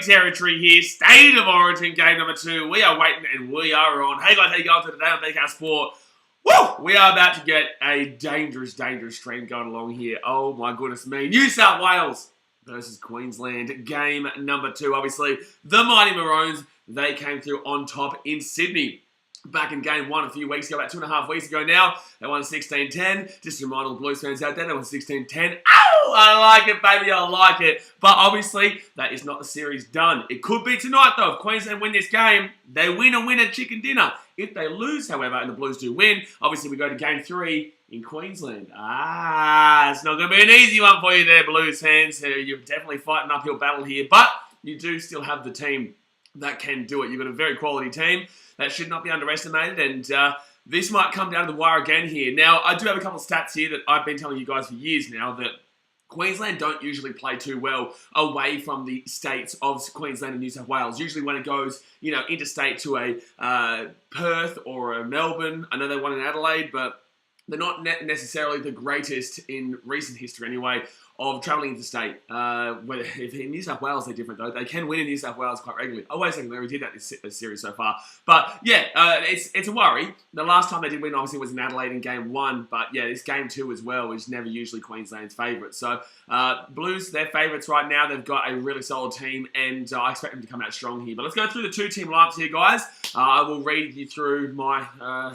territory here. State of Origin game number 2. We are waiting and we are on. Hey guys, how you going today on BKR Sport? Woo! We are about to get a dangerous stream going along here. Oh my goodness me. New South Wales versus Queensland. Game number 2. Obviously, the mighty Maroons, they came through on top in Sydney. Back in game 1 a few weeks ago, about 2.5 weeks ago now, they won 16-10. Just to remind all the Blues fans out there, they won 16-10. Ow! I like it, baby, I like it. But obviously, that is not the series done. It could be tonight, though. If Queensland win this game, they win a winner chicken dinner. If they lose, however, and the Blues do win, obviously we go to game 3 in Queensland. It's not going to be an easy one for you there, Blues fans. You're definitely fighting an uphill battle here, but you do still have the team that can do it. You've got a very quality team. That should not be underestimated, and this might come down to the wire again here. Now, I do have a couple of stats here that I've been telling you guys for years now that Queensland don't usually play too well away from the states of Queensland and New South Wales. Usually when it goes, interstate to a Perth or a Melbourne. I know they won in Adelaide, but they're not necessarily the greatest in recent history anyway of travelling interstate. If in New South Wales they're different though. They can win in New South Wales quite regularly. Oh, wait a second, they already did that this series so far. But yeah, it's a worry. The last time they did win obviously was in Adelaide in game 1. But yeah, this game 2 as well is never usually Queensland's favourite. So Blues, they're favourites right now. They've got a really solid team and I expect them to come out strong here. But let's go through the 2 team lineups here, guys. I will read you through my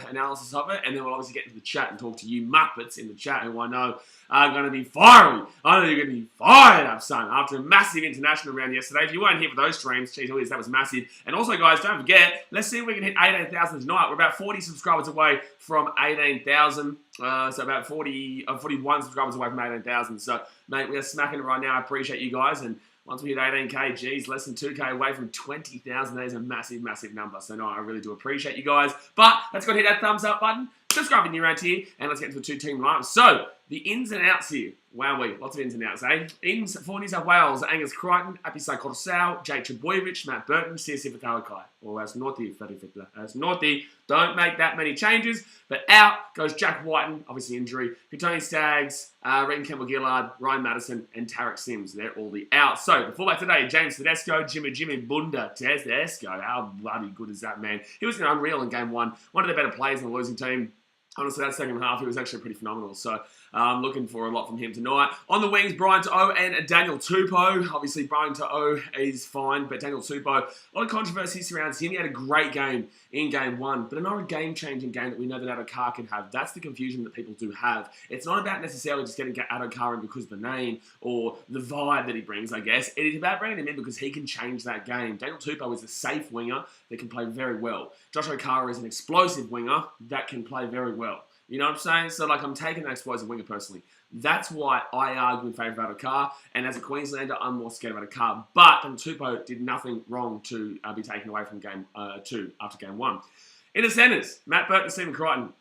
analysis of it and then we'll obviously get into the chat and talk to you Muppets in the chat who I know are going to be fiery. I know you're going to be fired up, son, after a massive international round yesterday. If you weren't here for those streams, geez, that was massive. And also, guys, don't forget, let's see if we can hit 18,000 tonight. We're about 40 subscribers away from 18,000. So about 41 subscribers away from 18,000. So, mate, we are smacking it right now. I appreciate you guys. And once we hit 18k, geez, less than 2k away from 20,000. That is a massive massive number. So, no, I really do appreciate you guys. But let's go and hit that thumbs up button. Subscribe if you're around here, and let's get into the 2 team lineups. So, the ins and outs here. Wowee, lots of ins and outs, eh? Ins for New South Wales, Angus Crichton, Apisai Coruscant, Jake Trbojevic, Matt Burton, Sisi Vitalakai. Or as naughty, as naughty. Don't make that many changes. But out goes Jack Whiten, obviously injury, Tony Staggs, Regan Campbell-Gillard, Ryan Madison, and Tarek Sims. They're all the outs. So, the fullback today, James Tedesco, Jimmy Bunda Tedesco. How bloody good is that, man? He was unreal in game 1. One of the better players on the losing team. Honestly, that second half, he was actually pretty phenomenal. So, I'm looking for a lot from him tonight. On the wings, Brian To'o and Daniel Tupou. Obviously, Brian To'o is fine, but Daniel Tupou, a lot of controversy surrounds him. He had a great game in game 1, but not a game-changing game that we know that Addo-Carr can have. That's the confusion that people do have. It's not about necessarily just getting Addo-Carr in because of the name or the vibe that he brings, I guess. It is about bringing him in because he can change that game. Daniel Tupou is a safe winger that can play very well. Josh O'Carr is an explosive winger that can play very well. You know what I'm saying? So, I'm taking that explosive winger personally. That's why I argue in favour of Addo-Carr. And as a Queenslander, I'm more scared of Addo-Carr. But Tupou did nothing wrong to be taken away from game 2 after game 1. In the centres, Matt Burton, Stephen Crichton.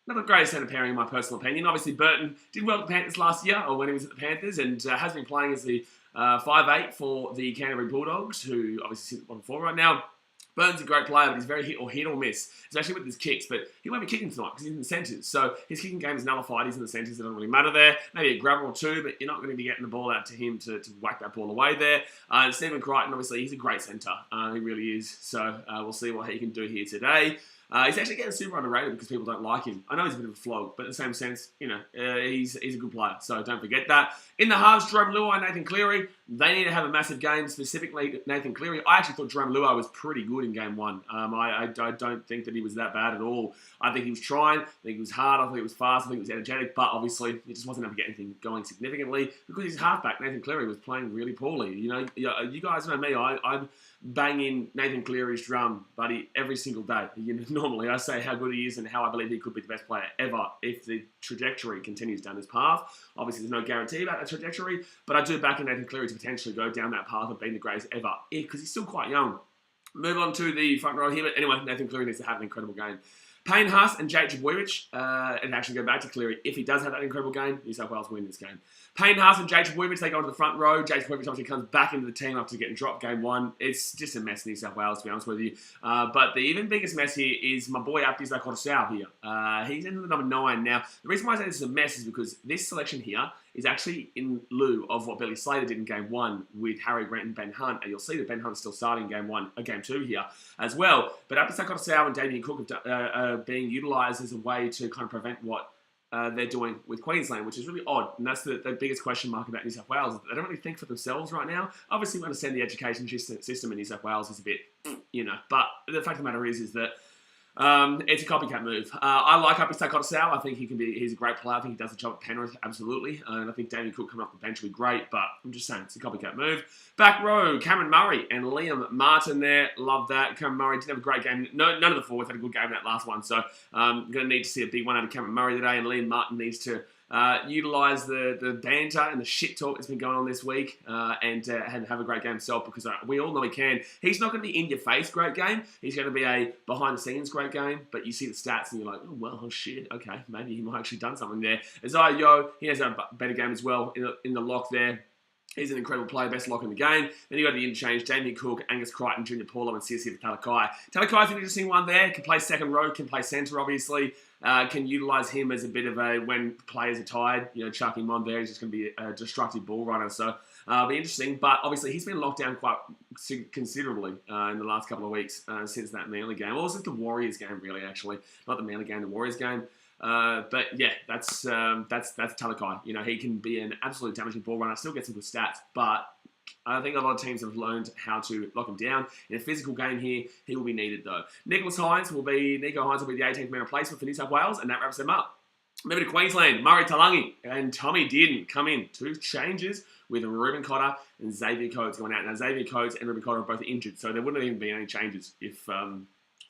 Not the greatest centre pairing in my personal opinion. Obviously, Burton did well at the Panthers last year, or when he was at the Panthers, and has been playing as the 5'8" for the Canterbury Bulldogs, who obviously sit on 4 right now. Burton's a great player, but he's very hit or miss, especially with his kicks. But he won't be kicking tonight because he's in the centres. So his kicking game is nullified. He's in the centres. It doesn't really matter there. Maybe a grabber or 2, but you're not going to be getting the ball out to him to whack that ball away there. And Stephen Crichton, obviously, he's a great centre. He really is. So we'll see what he can do here today. He's actually getting super underrated because people don't like him. I know he's a bit of a flog, but in the same sense, he's a good player. So don't forget that. In the halves, Jerome Luai and Nathan Cleary, they need to have a massive game, specifically Nathan Cleary. I actually thought Jerome Luai was pretty good in game 1. I don't think that he was that bad at all. I think he was trying. I think he was hard. I think he was fast. I think he was energetic. But obviously, he just wasn't able to get anything going significantly because his halfback, Nathan Cleary, was playing really poorly. You guys know me. I'm banging Nathan Cleary's drum, buddy, every single day. Normally, I say how good he is and how I believe he could be the best player ever if the trajectory continues down this path. Obviously, there's no guarantee about that trajectory, but I do back in Nathan Cleary to potentially go down that path of being the greatest ever because he's still quite young. Move on to the front row here, but anyway, Nathan Cleary needs to have an incredible game. Payne Haas and Jake Trbojevic, and actually go back to Cleary, if he does have that incredible game, New South Wales win this game. Payne Haas and Jake Trbojevic, they go into the front row. Jake Trbojevic obviously comes back into the team after getting dropped game 1. It's just a mess in New South Wales, to be honest with you. But the even biggest mess here is my boy Apisai Coruscant here. He's in the number 9. Now, the reason why I say this is a mess is because this selection here is actually in lieu of what Billy Slater did in Game 1 with Harry Grant and Ben Hunt. And you'll see that Ben Hunt's still starting Game 2 here as well. But Optus Stadium and Damien Cook are being utilised as a way to kind of prevent what they're doing with Queensland, which is really odd. And that's the biggest question mark about New South Wales. They don't really think for themselves right now. Obviously, we understand the education system in New South Wales is a bit, but the fact of the matter is that it's a copycat move. I like Optus Stadium. I think he's a great player. I think he does the job at Penrith, absolutely. And I think Damien Cook coming off the bench will be great, but I'm just saying, it's a copycat move. Back row, Cameron Murray and Liam Martin there. Love that. Cameron Murray didn't have a great game. None of the forwards had a good game in that last one, so I'm going to need to see a big one out of Cameron Murray today, and Liam Martin needs to utilise the banter and the shit talk that's been going on this week and have a great game himself, because we all know he can. He's not going to be in-your-face great game. He's going to be a behind-the-scenes great game, but you see the stats and you're like, oh shit, okay, maybe he might actually done something there. Isaiah Yeo, he has a better game as well in the lock there. He's an incredible player, best lock in the game. Then you got the interchange, Damien Cook, Angus Crichton, Junior Paulo, and CSC for Talakai. Talakai's an interesting one there. Can play second row, can play centre, obviously. Can utilise him as a bit of when players are tired, chuck him on there. He's just going to be a destructive ball runner. So it'll be interesting. But obviously, he's been locked down quite considerably in the last couple of weeks since that Manly game. Or was it the Warriors game, really, actually? Not the Manly game, the Warriors game. But yeah, that's Talakai. He can be an absolute damaging ball runner, still get some good stats, but I think a lot of teams have learned how to lock him down. In a physical game here, he will be needed though. Nico Hines will be the 18th man replacement for New South Wales, and that wraps them up. Moving to Queensland, Murray Talangi and Tommy Dearden come in. 2 changes with Ruben Cotter and Xavier Coates going out. Now, Xavier Coates and Ruben Cotter are both injured, so there wouldn't even be any changes if,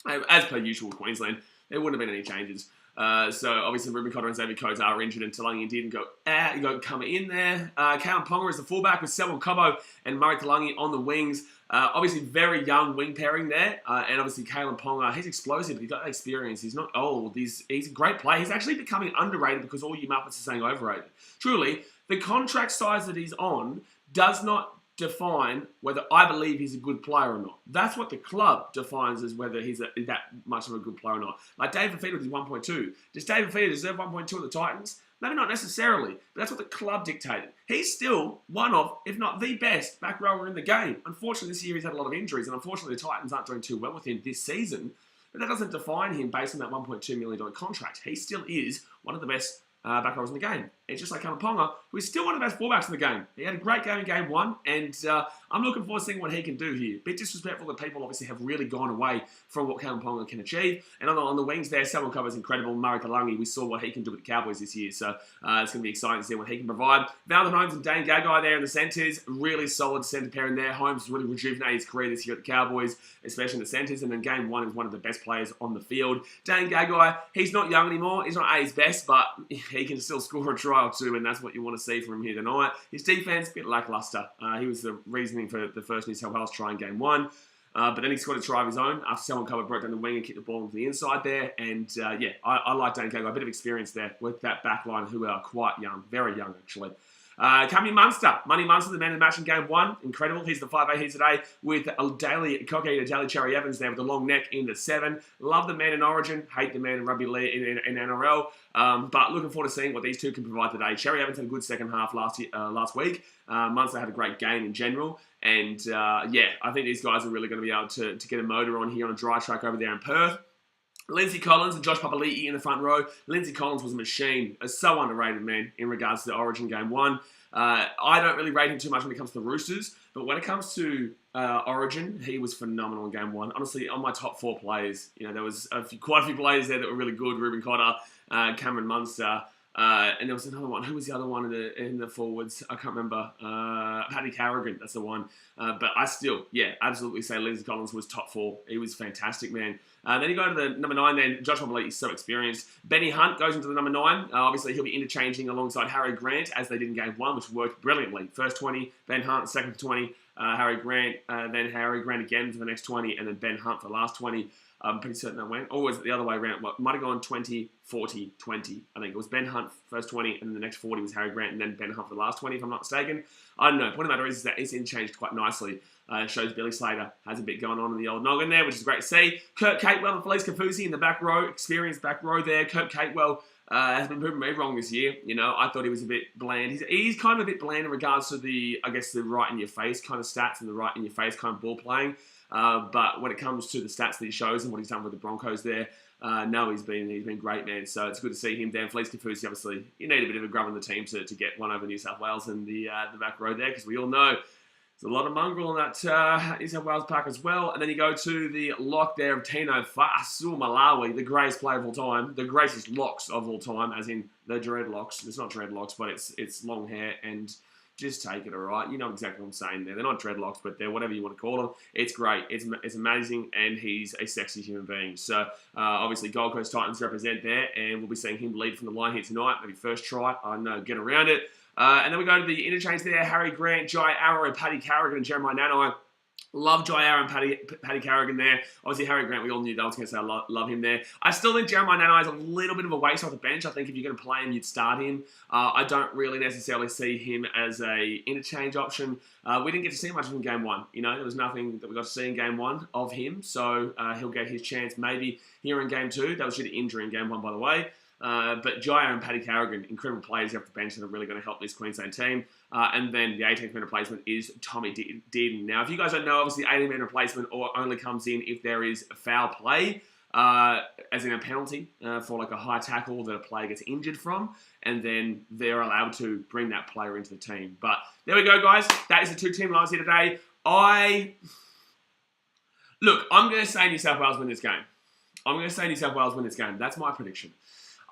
as per usual with Queensland, there wouldn't have been any changes. So obviously Ruben Cotter and Xavier Coates are injured, and Talangi didn't go come in there. Callum Ponga is the fullback with Selwyn Cobbo and Murray Talangi on the wings. Obviously very young wing pairing there, and obviously Callum Ponga, he's explosive, he's got experience, he's not old, he's a great player. He's actually becoming underrated because all you Muppets are saying overrated. Truly, the contract size that he's on does not define whether I believe he's a good player or not. That's what the club defines as whether he's that much of a good player or not. Like David Fifita with his 1.2. Does David Fifita deserve 1.2 at the Titans? Maybe not necessarily, but that's what the club dictated. He's still one of, if not the best, back rower in the game. Unfortunately, this year he's had a lot of injuries, and unfortunately the Titans aren't doing too well with him this season, but that doesn't define him based on that $1.2 million contract. He still is one of the best back rowers in the game. It's just like Callum Ponga, who is still one of the best fullbacks in the game. He had a great game in Game 1, and I'm looking forward to seeing what he can do here. Bit disrespectful that people obviously have really gone away from what Callum Ponga can achieve. And on the wings there, Selwyn Cobbo is incredible. Murray Talangi, we saw what he can do with the Cowboys this year, so it's going to be exciting to see what he can provide. Valden Holmes and Dane Gagai there in the centres. Really solid centre pairing there. Holmes really rejuvenated his career this year at the Cowboys, especially in the centres, and then Game 1 is one of the best players on the field. Dane Gagai, he's not young anymore. He's not at his best, but he can still score a try or two, and that's what you want to see from him here tonight. His defense, a bit lackluster. He was the reasoning for the first New South Wales try in Game 1. But then he scored a try of his own after Selwyn Cobbo broke down the wing and kicked the ball into the inside there. And I like Dane Gagai. A bit of experience there with that back line, who are quite young, very young actually. Cammy Munster, Money Munster, the man of the match in Game 1. Incredible. He's the 5'8" here today with Daly Cherry Evans there with the long neck in the 7. Love the man in Origin. Hate the man in Rugby League in NRL. But looking forward to seeing what these two can provide today. Cherry Evans had a good second half last week. Munster had a great game in general. And I think these guys are really going to be able to get a motor on here on a dry track over there in Perth. Lindsay Collins and Josh Papali'i in the front row. Lindsay Collins was a machine. So underrated, man, in regards to the Origin Game 1. I don't really rate him too much when it comes to the Roosters, but when it comes to Origin, he was phenomenal in Game 1. Honestly, on my top 4 players, there was quite a few players there that were really good. Ruben Cotter, Cameron Munster, and there was another one. Who was the other one in the forwards? I can't remember. Paddy Carrigan, that's the one. But I still, absolutely say Lindsay Collins was top 4. He was fantastic, man. Then you go to the number 9, then Josh Papali'i is so experienced. Benny Hunt goes into the number 9. Obviously, he'll be interchanging alongside Harry Grant, as they did in Game 1, which worked brilliantly. First 20, Ben Hunt, second 20, Harry Grant, then Harry Grant again for the next 20, and then Ben Hunt for the last 20. I'm pretty certain that went. Or was it the other way around? Well, it might have gone 20, 40, 20. I think it was Ben Hunt first 20, and then the next 40 was Harry Grant, and then Ben Hunt for the last 20, if I'm not mistaken. I don't know. Point of the matter is that it's interchanged quite nicely. Shows Billy Slater has a bit going on in the old noggin there, which is great to see. Kurt Catewell and Felice Kafusi in the back row, experienced back row there. Kurt Catewell, has been proving me wrong this year. You know, I thought he was a bit bland. He's kind of a bit bland in regards to the right in your face kind of stats and the right in your face kind of ball playing. But when it comes to the stats that he shows and what he's done with the Broncos there, no, he's been great, man. So it's good to see him. Dan Fleece-Kafusi, obviously, you need a bit of a grub on the team to get one over New South Wales and the back row there, because we all know there's a lot of mongrel in that New South Wales pack as well. And then you go to the lock there of Tino Fa'asuamaleaui, the greatest player of all time, the greatest locks of all time, as in the dreadlocks. It's not dreadlocks, but it's long hair, and just take it, all right? You know exactly what I'm saying there. They're not dreadlocks, but they're whatever you want to call them. It's great. It's amazing, and he's a sexy human being. So, obviously, Gold Coast Titans represent there, and we'll be seeing him lead from the line here tonight. Maybe first try. I don't know, get around it. And then we go to the interchange there. Harry Grant, Jai Arrow, Paddy Carrigan, and Jeremiah Nanai. Love Jai Arrow and Paddy Carrigan there. Obviously, Harry Grant, we all knew that. I was going to say I love him there. I still think Jeremiah Nanai is a little bit of a waste off the bench. I think if you're going to play him, you'd start him. I don't really necessarily see him as a interchange option. We didn't get to see much of him in Game 1. You know, there was nothing that we got to see in Game 1 of him. So he'll get his chance maybe here in Game 2. That was due to injury in Game 1, by the way. But Jaya and Paddy Carrigan, incredible players off the bench that are really going to help this Queensland team. And then the 18th man replacement is Tommy Dearden. Now, if you guys don't know, obviously 18th man replacement only comes in if there is foul play, as in a penalty for like a high tackle that a player gets injured from, and then they're allowed to bring that player into the team. But there we go, guys. That is the two team lines here today. Look, I'm going to say New South Wales win this game. That's my prediction.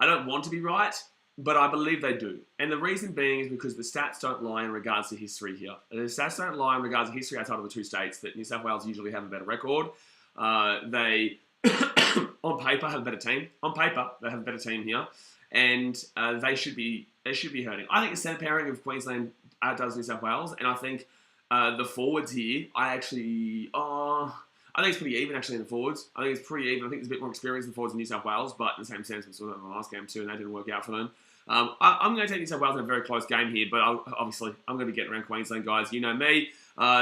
I don't want to be right, but I believe they do. And the reason being is because the stats don't lie in regards to history here. The stats don't lie in regards to history outside of the two states that New South Wales usually have a better record. They, on paper, have a better team. On paper, they have a better team here. And they should be hurting. I think the centre pairing of Queensland outdoes New South Wales. And I think the forwards here, I think it's pretty even, actually, in the forwards. I think it's pretty even. I think there's a bit more experience in the forwards in New South Wales, but in the same sense, we saw that in the last game too, and that didn't work out for them. I'm going to take New South Wales in a very close game here, but obviously, I'm going to be getting around Queensland, guys. You know me.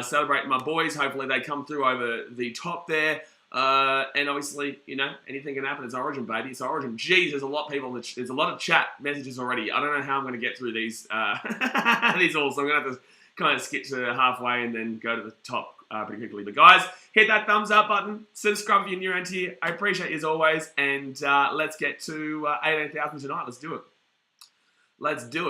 Celebrating my boys. Hopefully, they come through over the top there. And obviously, you know, anything can happen. It's Origin, baby. It's Origin. Jeez, there's a lot of people. There's a lot of chat messages already. I don't know how I'm going to get through these these all, so I'm going to have to kind of skip to halfway and then go to the top pretty quickly. But guys, hit that thumbs up button, subscribe if you're new around here. I appreciate you as always, and let's get to 18,000 tonight. Let's do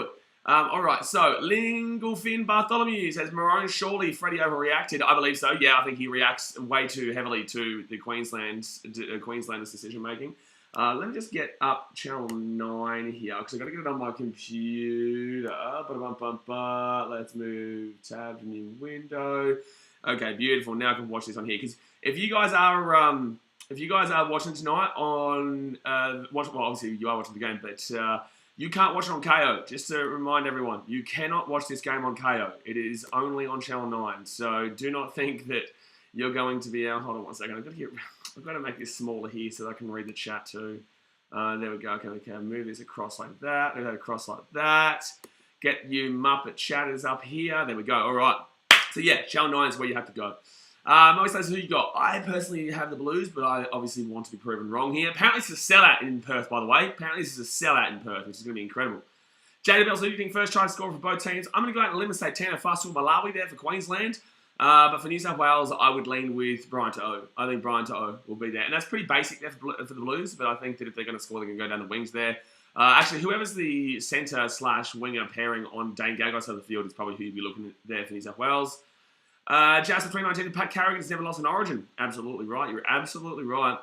it. All right, so Linglefin Bartholomew says, Maroons, surely Freddie overreacted. I believe so. Yeah, I think he reacts way too heavily to the Queenslanders' decision-making. Let me just get up Channel 9 here, because I've got to get it on my computer. Let's move tab to new window. Okay, beautiful. Now I can watch this on here, because if you guys are watching tonight on obviously you are watching the game, but you can't watch it on KO. Just to remind everyone, you cannot watch this game on KO. It is only on Channel 9. So do not think that you're going to be out. Hold on one second. I've got to make this smaller here so that I can read the chat too. There we go. Okay, move this across like that. Move that across like that. Get you Muppet chatters up here. There we go. All right. So yeah, Channel 9 is where you have to go. Most says, who you got? I personally have the Blues, but I obviously want to be proven wrong here. Apparently it's a sellout in Perth, by the way. Apparently this is a sellout in Perth, which is going to be incredible. Jada Bell's leading first try to score for both teams. I'm going to go out and limit say Tana Fa'asuamaleaui there for Queensland. But for New South Wales, I would lean with Brian To'o. I think Brian To'o will be there. And that's pretty basic there for the Blues, but I think that if they're going to score, they can go down the wings there. Actually, whoever's the centre/winger pairing on Dane Gagai side of the field is probably who you'd be looking at there for New South Wales. Jasper 319, Pat Carrigan's never lost an Origin. Absolutely right. You're absolutely right.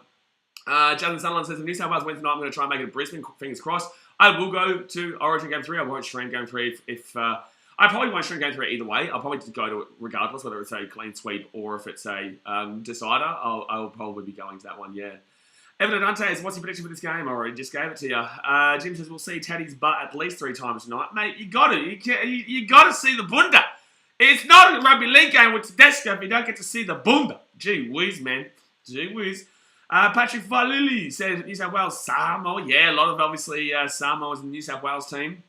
Jonathan Sunderland says, if New South Wales wins tonight, I'm going to try and make it a Brisbane. Fingers crossed. I will go to Origin Game 3. I won't stream Game 3 if I probably won't stream Game 3 either way. I'll probably just go to it regardless, whether it's a clean sweep or if it's a decider. I'll probably be going to that one, yeah. Evan Adante says, what's your prediction for this game? I already just gave it to you. Jim says, we'll see Teddy's butt at least 3 times tonight. Mate, you got to. You got to see the bunda. It's not a rugby league game with Tedesco if you don't get to see the bunda. Gee whiz, man. Gee whiz. Patrick Falili says, New South Wales, Samoa. Yeah, a lot of, obviously, Samoa's in the New South Wales team.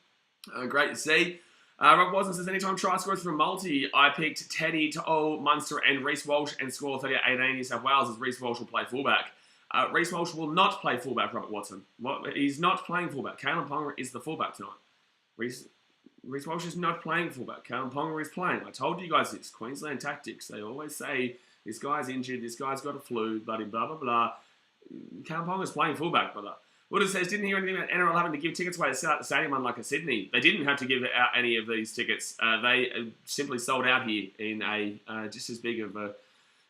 Great to see. Rob Watson says, anytime try scores from a multi, I picked Teddy, To'o, Munster, and Reece Walsh and score 38-18 New South Wales as Reece Walsh will play fullback. Reece Walsh will not play fullback, Robert Watson. He's not playing fullback. Kalen Ponga is the fullback tonight. Reece Walsh is not playing fullback. Kalen Ponga is playing. I told you guys this. Queensland tactics. They always say, this guy's injured, this guy's got a flu, blah, blah, blah, blah. Kalen Ponga is playing fullback, brother. Woodard says, didn't hear anything about NRL having to give tickets away to sell out the stadium unlike a Sydney. They didn't have to give out any of these tickets. They simply sold out here in a just as big of a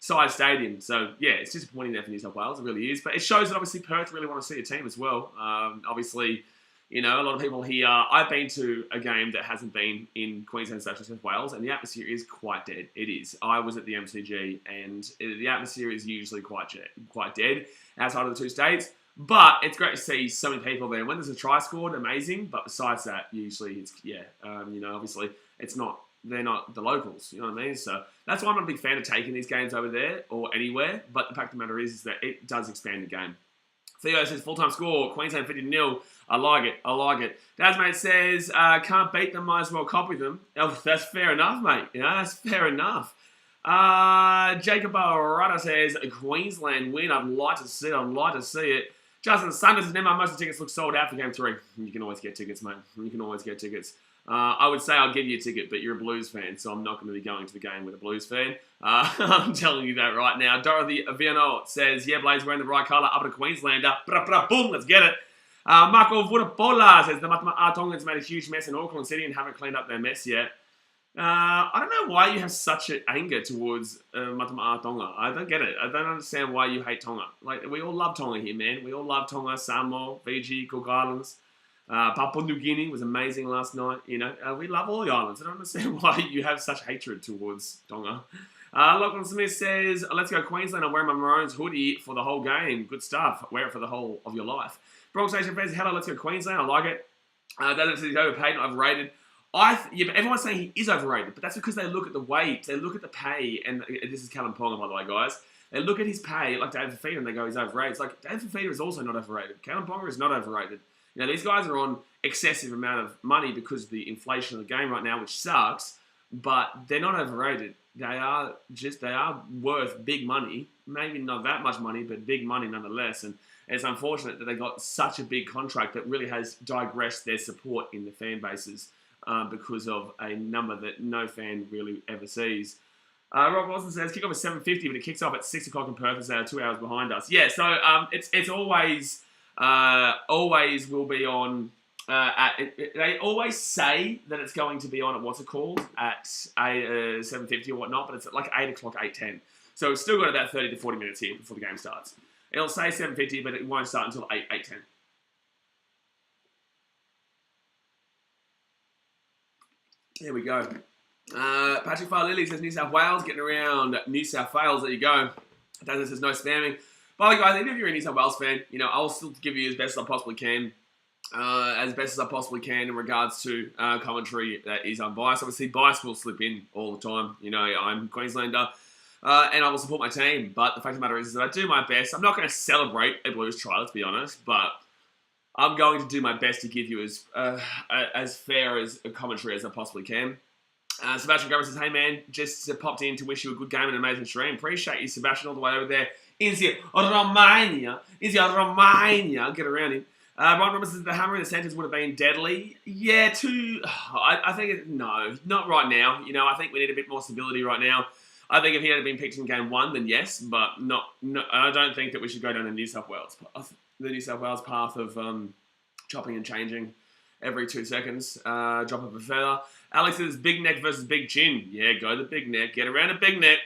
size stadium. So, yeah, it's disappointing there for New South Wales. It really is. But it shows that obviously Perth really want to see a team as well. Obviously, you know, a lot of people here. I've been to a game that hasn't been in Queensland / New South Wales, and the atmosphere is quite dead. It is. I was at the MCG, and the atmosphere is usually quite dead outside of the two states. But it's great to see so many people there. When there's a try scored, amazing. But besides that, usually it's, you know, obviously they're not the locals, you know what I mean? So that's why I'm not a big fan of taking these games over there or anywhere. But the fact of the matter is that it does expand the game. Theo says, full-time score, Queensland 50-0. I like it. Dasmate says, can't beat them, might as well copy them. Oh, that's fair enough, mate. You know, that's fair enough. Jacob O'Rada says, a Queensland win. I'd like to see it. Justin Sanders says, never most of the tickets look sold out for Game 3. You can always get tickets, mate. You can always get tickets. I would say I'll give you a ticket, but you're a Blues fan, so I'm not going to be going to the game with a Blues fan. I'm telling you that right now. Dorothy Viano says, yeah, Blaze wearing the right colour, up to Queenslander. Boom, let's get it. Marco Vudapola says, the Matama Tongans made a huge mess in Auckland City and haven't cleaned up their mess yet. I don't know why you have such an anger towards Matama Tonga. I don't get it. I don't understand why you hate Tonga. Like, we all love Tonga here, man. We all love Tonga, Samoa, Fiji, Cook Islands. Papua New Guinea was amazing last night. You know, we love all the islands. I don't understand why you have such hatred towards Tonga. Lachlan Smith says, let's go Queensland. I'm wearing my Maroons hoodie for the whole game. Good stuff. Wear it for the whole of your life. Bronx Nation fans, hello, let's go Queensland. I like it. That is overpaid, not overrated. But everyone's saying he is overrated, but that's because they look at the weight, they look at the pay, and this is Callum Ponga, by the way, guys. They look at his pay, like David Fafita, and they go, he's overrated. It's like, David Fafita is also not overrated. Callum Ponga is not overrated. You know, these guys are on excessive amount of money because of the inflation of the game right now, which sucks, but they're not overrated. They are worth big money. Maybe not that much money, but big money nonetheless. And it's unfortunate that they got such a big contract that really has digressed their support in the fan bases because of a number that no fan really ever sees. Rob Wilson says, kick off at 7:50, but it kicks off at 6 o'clock in Perth, so 2 hours behind us. Yeah, so it's always will be on. They always say that it's going to be on at 7:50 or whatnot, but it's at like 8 o'clock, 8:10. So it's still got about 30 to 40 minutes here before the game starts. It'll say 7:50, but it won't start until 8:10. There we go. Patrick Farlilly says New South Wales, getting around New South Wales. There you go. Dazza says no spamming. By the way, guys, even if you're a New South Wales fan, you know, I'll still give you as best as I possibly can. In regards to commentary that is unbiased. Obviously, bias will slip in all the time. You know, I'm a Queenslander, and I will support my team. But the fact of the matter is that I do my best. I'm not going to celebrate a Blues try, let's be honest, but I'm going to do my best to give you as fair as a commentary as I possibly can. Sebastian Garber says, hey man, just popped in to wish you a good game and an amazing stream. Appreciate you, Sebastian, all the way over there in Romania. Get around him. Brian Roberts says the hammer in the centres would have been deadly. Yeah, I think, no, not right now. You know, I think we need a bit more stability right now. I think if he had been picked in game 1, then yes, but no, I don't think that we should go down the New South Wales path of chopping and changing every 2 seconds. Drop of a feather. Alex says big neck versus big chin. Yeah, go the big neck. Get around a big neck.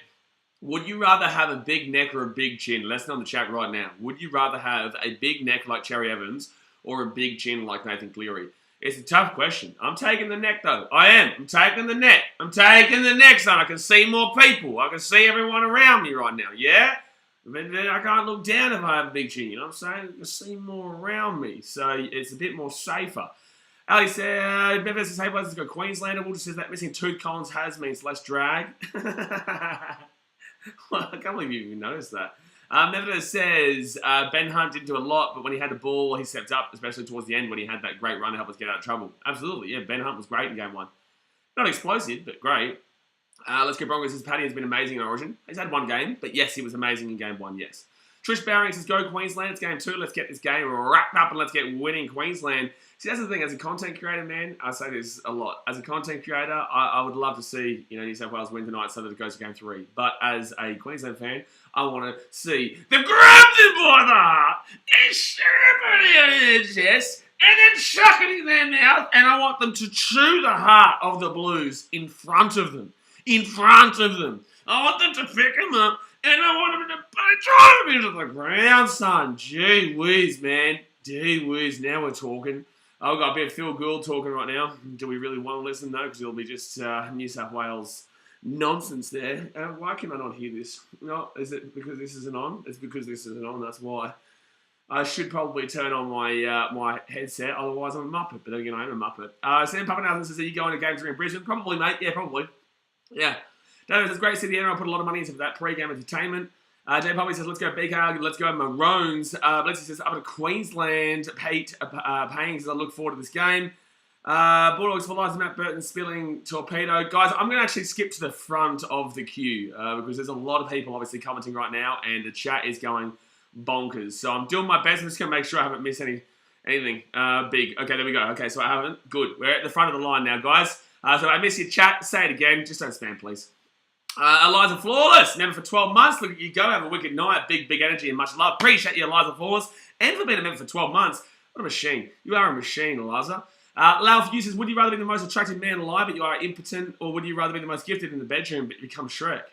Would you rather have a big neck or a big chin? Let's know in the chat right now. Would you rather have a big neck like Cherry Evans or a big chin like Nathan Cleary? It's a tough question. I'm taking the neck, though. I am. I'm taking the neck. I'm taking the neck, son. I can see more people. I can see everyone around me right now, yeah? But then I can't look down if I have a big chin, you know what I'm saying? I can see more around me, so it's a bit more safer. Ali said, Bevan says, hey, let's go Queenslander. Walter says that missing tooth Collins has means less drag. Well, I can't believe you even noticed that. Nevertheless says, Ben Hunt didn't do a lot, but when he had the ball, he stepped up, especially towards the end when he had that great run to help us get out of trouble. Absolutely, yeah, Ben Hunt was great in game 1. Not explosive, but great. Let's go Broncos. Paddy has been amazing in Origin. He's had one game, but yes, he was amazing in game 1, yes. Trish Barring says, go Queensland. It's game 2. Let's get this game wrapped up and let's get winning Queensland. See, that's the thing. As a content creator, man, I say this a lot. As a content creator, I would love to see New South Wales win tonight so that it goes to game 3. But as a Queensland fan, I want to see them grab them by the heart and shove it in their chest and then chuck it in their mouth. And I want them to chew the heart of the Blues in front of them. In front of them. I want them to pick them up and I want them to drive them into the ground, son. Gee whiz, man. Gee whiz. Now we're talking. I've got a bit of Phil Gould talking right now. Do we really want to listen? No, because it'll be just New South Wales nonsense there. Why can I not hear this? No, is it because this isn't on? It's because this isn't on. That's why. I should probably turn on my my headset. Otherwise, I'm a muppet. But again, I am a muppet. Sam Papanathan says, are you going to game 3 in Brisbane? Probably, mate. Yeah, probably. Yeah. David says, great to see the NRL put a lot of money into that pre-game entertainment. Jay Poppy says, let's go BKRmy, let's go Maroons. Blessy says, up to Queensland. Pete Payne says, I look forward to this game. Bulldogs for lives, Matt Burton spilling torpedo. Guys, I'm going to actually skip to the front of the queue because there's a lot of people obviously commenting right now and the chat is going bonkers. So I'm doing my best. I'm just going to make sure I haven't missed anything big. Okay, there we go. Okay, so I haven't. Good. We're at the front of the line now, guys. So I miss your chat. Say it again. Just don't spam, please. Eliza Flawless, member for 12 months. Look at you go. Have a wicked night. Big energy and much love. Appreciate you, Eliza Flawless. And for being a member for 12 months. What a machine. You are a machine, Eliza. Lauf says, would you rather be the most attractive man alive but you are impotent, or would you rather be the most gifted in the bedroom but become Shrek?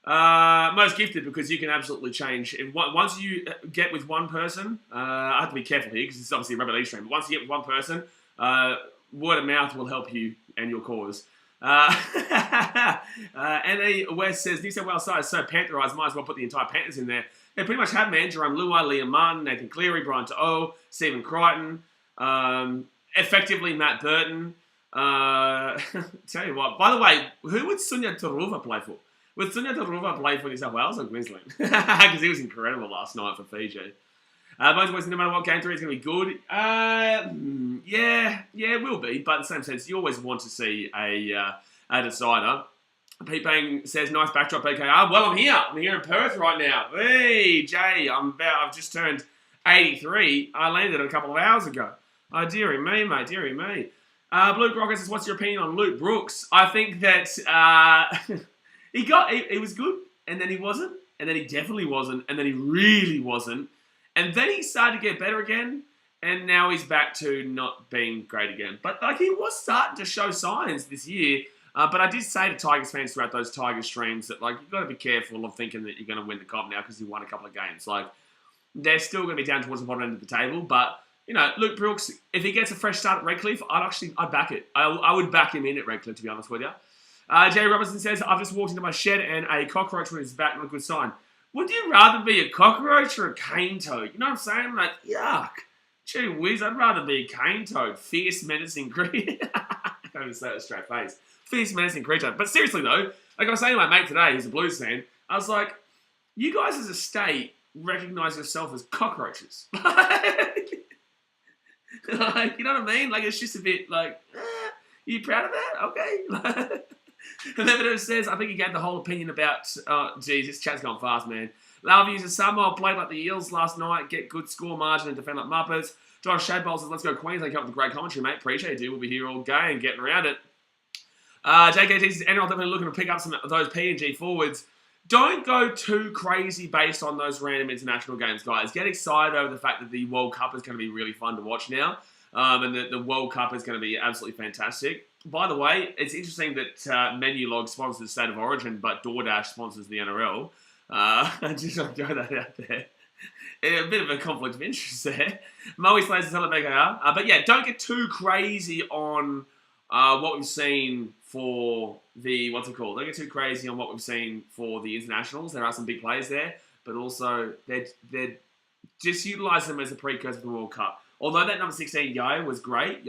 Most gifted, because you can absolutely change. Once you get with one person, I have to be careful here because it's obviously a rugby league stream, but once you get with one person, word of mouth will help you and your cause. N.A. West says, New South Wales side is so Pantherised, might as well put the entire Panthers in there. They pretty much have, man. Jerome Luai, Liam Martin, Nathan Cleary, Brian To'o, Stephen Crichton, effectively Matt Burton. Tell you what, by the way, who would Sunya Taruva play for? Would Sunya Taruva play for New South Wales or Queensland? Because he was incredible last night for Fiji. Both boys, no matter what, game 3 is going to be good. Yeah, it will be. But in the same sense, you always want to see a decider. Pete Payne says, nice backdrop, BKR. Well, I'm here. I'm here in Perth right now. Hey, Jay, I've just turned 83. I landed a couple of hours ago. Oh, dearie me, mate, dearie me. Blue Crocker says, what's your opinion on Luke Brooks? I think that he was good, and then he wasn't, and then he definitely wasn't, and then he really wasn't. And then he started to get better again, and now he's back to not being great again. But he was starting to show signs this year. But I did say to Tigers fans throughout those Tigers streams that you've got to be careful of thinking that you're going to win the comp now because you won a couple of games. They're still going to be down towards the bottom end of the table. But Luke Brooks, if he gets a fresh start at Redcliffe, I'd back it. I would back him in at Redcliffe, to be honest with you. Jerry Robinson says, I've just walked into my shed and a cockroach was back, not a good sign. Would you rather be a cockroach or a cane toad? You know what I'm saying? Yuck. Gee whiz, I'd rather be a cane toad. Fierce, menacing creature. I can't even say it with a straight face. Fierce, menacing creature. But seriously though, I was saying to my mate today, who's a Blues fan, I was like, you guys as a state recognise yourself as cockroaches. You know what I mean? It's just a bit you proud of that? Okay. And then it says, I think he gave the whole opinion about, this chat's gone fast, man. Love uses Samoa played like the Eels last night, get good score margin and defend like Muppets. Josh Shadbolt says, let's go Queensland, come up with great commentary, mate. Appreciate it, dude. We'll be here all day and getting around it. JKT says, NRL definitely looking to pick up some of those PNG forwards. Don't go too crazy based on those random international games, guys. Get excited over the fact that the World Cup is going to be really fun to watch now. And the World Cup is going to be absolutely fantastic. By the way, it's interesting that Menulog sponsors the State of Origin, but DoorDash sponsors the NRL. I just want to throw that out there. A bit of a conflict of interest there. Moe Slays is hello BKR. But yeah, don't get too crazy on what we've seen for the, Don't get too crazy on what we've seen for the internationals. There are some big players there, but also they're just utilise them as a precursor for the World Cup. Although that number 16, Yai was great.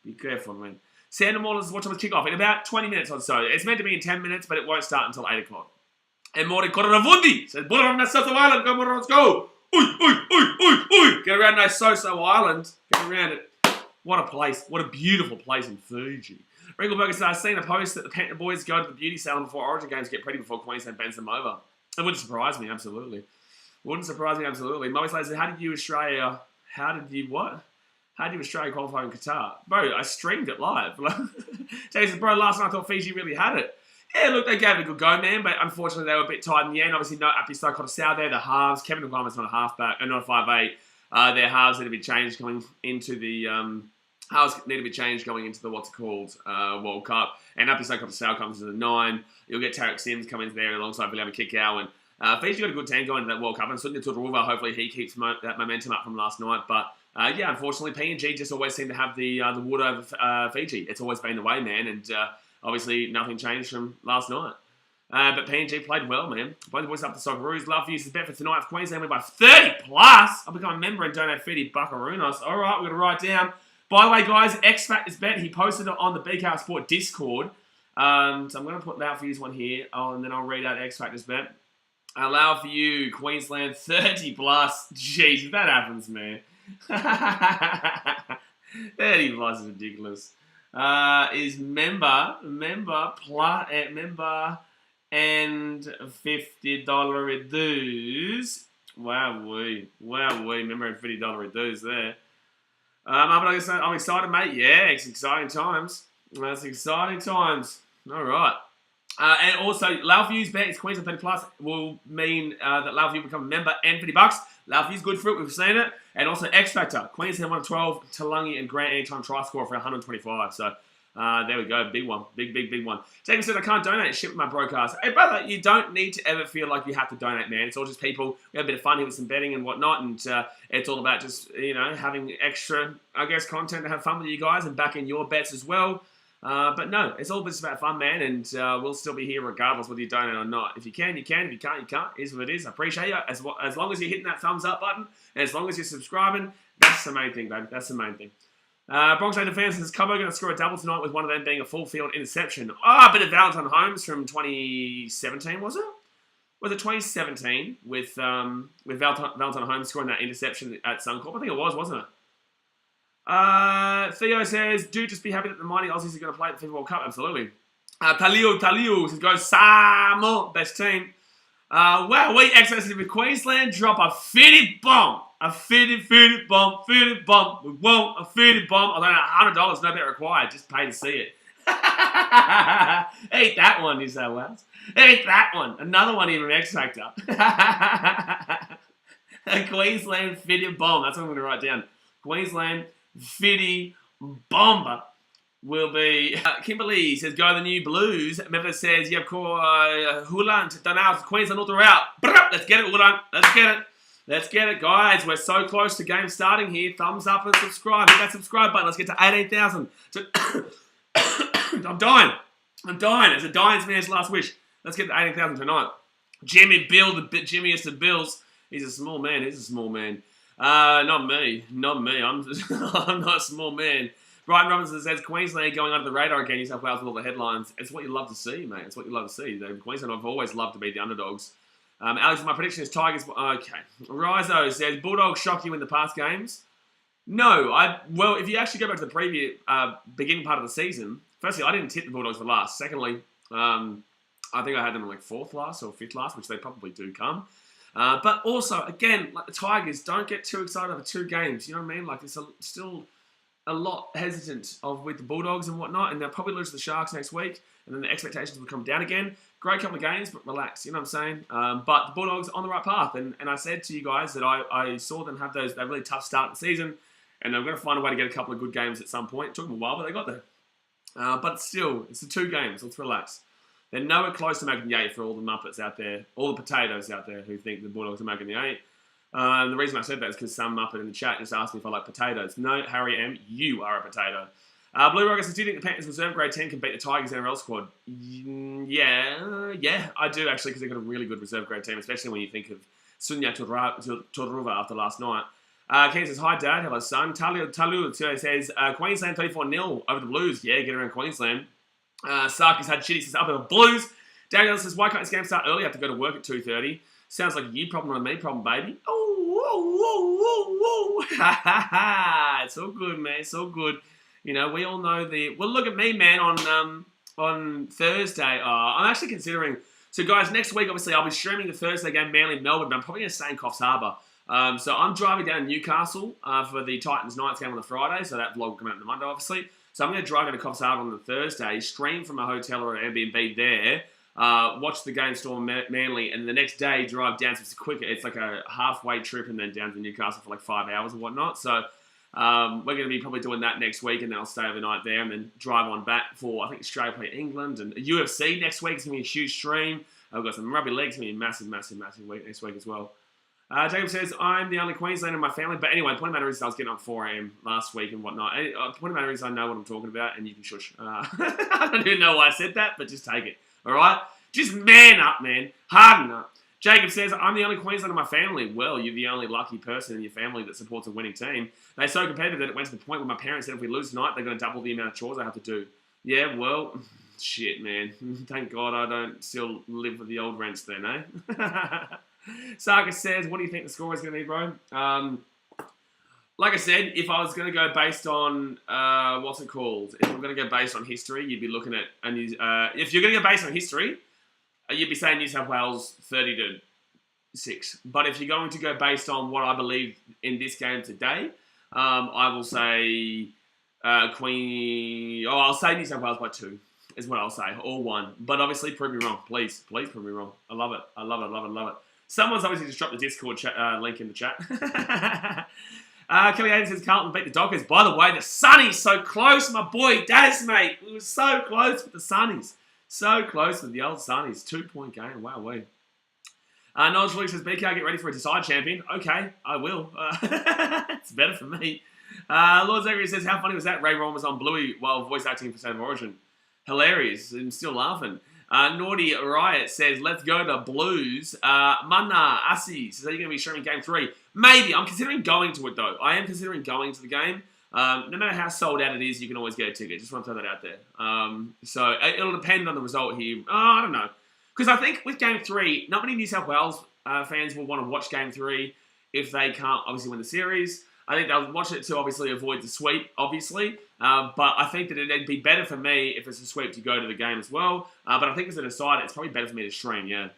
Be careful, man. Sandra Morley is watching the kickoff in about 20 minutes or so. It's meant to be in 10 minutes, but it won't start until 8 o'clock. And Morty Koranavundi says, Buddha from that South Island, go Morons, go! Oi! Get around that So Island. Get around it. What a place. What a beautiful place in Fiji. Ringleberger says, I've seen a post that the Panther boys go to the beauty salon before Origin games, get ready before Queensland bends them over. It wouldn't surprise me, absolutely. Wouldn't surprise me absolutely. Mummy Slater said, how did you Australia qualify in Qatar? Bro, I streamed it live. Jason, bro, last night I thought Fiji really had it. Yeah, look, they gave it a good go, man, but unfortunately they were a bit tight in the end. Obviously, no Api Sokota there, the halves. Kevin O'Gorman's not a halfback, and not a 5'8". Their halves need to be changed going into the World Cup. And Api Sokota comes to the 9. You'll get Tarek Sims coming into there alongside William Kikau. And Fiji got a good team going into that World Cup. And Sunya Turuva, hopefully he keeps that momentum up from last night. But yeah, unfortunately, PNG just always seem to have the wood over Fiji. It's always been the way, man. And obviously, nothing changed from last night. But PNG played well, man. Both the boys up to Socceroos. Love to use this bet for tonight. If Queensland win by 30 plus, I'll become a member and donate 30 buckaroonios. All right, we're going to write down. By the way, guys, X Factor's bet, he posted it on the BKR Sport Discord. So I'm going to put that for you one here, and then I'll read out X Factor's bet. Allow for you, Queensland 30 plus. Jeez, if that happens, man. 30 plus is ridiculous. Is member and $50 dues. Wow, member and $50 dues there. I'm excited, mate. Yeah, it's exciting times. That's exciting times. All right. And also, Lauview's bet is Queensland 30 plus will mean that Lauview become a member and $50. Lauview's good for it. We've seen it. And also X Factor. Queensland 112, Talangi and Grant anytime try score for 125. So there we go. Big one. Big one. Jacob said, I can't donate shit with my broadcast. Hey, brother, you don't need to ever feel like you have to donate, man. It's all just people. We have a bit of fun here with some betting and whatnot. And it's all about just, having extra, content to have fun with you guys and back in your bets as well. But no, it's all just about fun, man. And we'll still be here regardless whether you donate or not. If you can, you can. If you can't, you can't. It is what it is. I appreciate you. As long as you're hitting that thumbs up button and as long as you're subscribing, that's the main thing, baby. That's the main thing. Bronx Raiders fans says, Cubbo going to score a double tonight with one of them being a full field interception. A bit of Valentine Holmes from 2017, was it? Was it 2017 with Valentine Holmes scoring that interception at Suncorp? I think it was, wasn't it? Theo says, do just be happy that the mighty Aussies are going to play at the FIFA World Cup. Absolutely. Talio says, go Samoa, best team. Wow, we excellently with Queensland drop a 50 bomb. A 50 bomb. We want a 50 bomb. I don't know, $100, no bet required. Just pay to see it. Eat that one, New South Wales. Eat that one. Another one here from X Factor. A Queensland 50 bomb. That's what I'm going to write down. Queensland 50 bomber will be... Kimberly says, go the new Blues. Memphis says, you have called Hulan to Donald, Queensland all throughout. Let's get it, Hulan. Let's get it, guys. We're so close to game starting here. Thumbs up and subscribe. Hit that subscribe button. Let's get to 18,000. I'm dying. It's a dying man's last wish. Let's get to 18,000 tonight. Jimmy Bill, the Jimmiest of Bills. He's a small man. Not me. I'm not a small man. Brian Robinson says, Queensland going under the radar again, New South Wales with all the headlines. It's what you love to see, mate. It's what you love to see. Queensland, I've always loved to be the underdogs. Alex, my prediction is Tigers. Okay. Rizo says, Bulldogs shock you in the past games? No. Well, if you actually go back to the preview, beginning part of the season, firstly, I didn't tip the Bulldogs for last. Secondly, I think I had them in like 4th last or 5th last, which they probably do come. But also, again, like the Tigers, don't get too excited over 2 games. You know what I mean? Like, it's still a lot hesitant with the Bulldogs and whatnot, and they'll probably lose to the Sharks next week, and then the expectations will come down again. Great couple of games, but relax, you know what I'm saying? But the Bulldogs on the right path, and I said to you guys that I saw them have that really tough start to the season, and they're going to find a way to get a couple of good games at some point. It took them a while, but they got there. But still, it's the 2 games. Let's relax. They're nowhere close to making the 8 for all the Muppets out there, all the potatoes out there who think the Bulldogs are making the 8. The reason I said that is because some Muppet in the chat just asked me if I like potatoes. No, Harry M., you are a potato. Blue Rockets says, do you think the Panthers reserve grade 10 can beat the Tigers NRL squad? Yeah, I do actually, because they've got a really good reserve grade team, especially when you think of Sunya Turuva after last night. Ken says, hi Dad, hello son. Talu says, Queensland 34-0 over the Blues. Yeah, get around Queensland. Sarkis had shit, he says, up in the Blues. Daniel says, why can't this game start early? I have to go to work at 2:30. Sounds like a you problem, not a me problem, baby. It's all good, man. It's all good. You know, we all know well, look at me, man, on Thursday. I'm actually considering So, guys, next week, obviously, I'll be streaming the Thursday game, Manly-Melbourne, but I'm probably going to stay in Coffs Harbour. So I'm driving down to Newcastle for the Titans-Knights game on the Friday, so that vlog will come out on the Monday, obviously. So I'm going to drive down to Coffs Harbour on the Thursday, stream from a hotel or an Airbnb there, watch the game Storm Manly, and the next day drive down. So it's like a halfway trip and then down to Newcastle for like 5 hours and whatnot. So we're going to be probably doing that next week, and then I'll stay overnight there and then drive on back for, I think, Australia play England and UFC next week. It's going to be a huge stream. I've got some rugby league. It's going to be a massive, massive, massive week next week as well. Jacob says, I'm the only Queenslander in my family. But anyway, the point of the matter is I was getting up 4 a.m. last week and whatnot. The point of the matter is I know what I'm talking about, and you can shush. I don't even know why I said that, but just take it. All right? Just man up, man. Harden up. Jacob says, I'm the only Queenslander in my family. Well, you're the only lucky person in your family that supports a winning team. They're so competitive that it went to the point where my parents said if we lose tonight, they're going to double the amount of chores I have to do. Yeah, well, shit, man. Thank God I don't still live with the old rents then, eh? Sarkis says, what do you think the score is going to be, bro? Like I said, if I was going to go based on, what's it called? If I'm going to go based on history, you'd be looking at, if you're going to go based on history, you'd be saying New South Wales 30-6. But if you're going to go based on what I believe in this game today, I will say I'll say New South Wales by 2 is what I'll say, or 1. But obviously, prove me wrong. Please prove me wrong. I love it. I love it, love it, love it. Someone's obviously just dropped the Discord link in the chat. Kelly Hayden says Carlton beat the Dockers. By the way, the Sunnies so close, my boy Daz, mate. We were so close with the Sunnies. So close with the old Sunnies. 2-point game. Wow, wait. Nigel Luke says, BK, get ready for a decide champion. Okay, I will. It's better for me. Lord Zachary says, how funny was that? Ray Ron was on Bluey while voice acting for State of Origin. Hilarious. I'm still laughing. Naughty Riot says, let's go to Blues. Mana Asi says, are you going to be streaming Game 3? Maybe. I'm considering going to it, though. I am considering going to the game. No matter how sold out it is, you can always get a ticket. Just want to throw that out there. So it'll depend on the result here. I don't know. Because I think with Game 3, not many New South Wales fans will want to watch Game 3 if they can't obviously win the series. I think they'll watch it to obviously avoid the sweep, obviously. But I think that it'd be better for me if it's a sweep to go to the game as well. But I think as a decider, it's probably better for me to stream, yeah.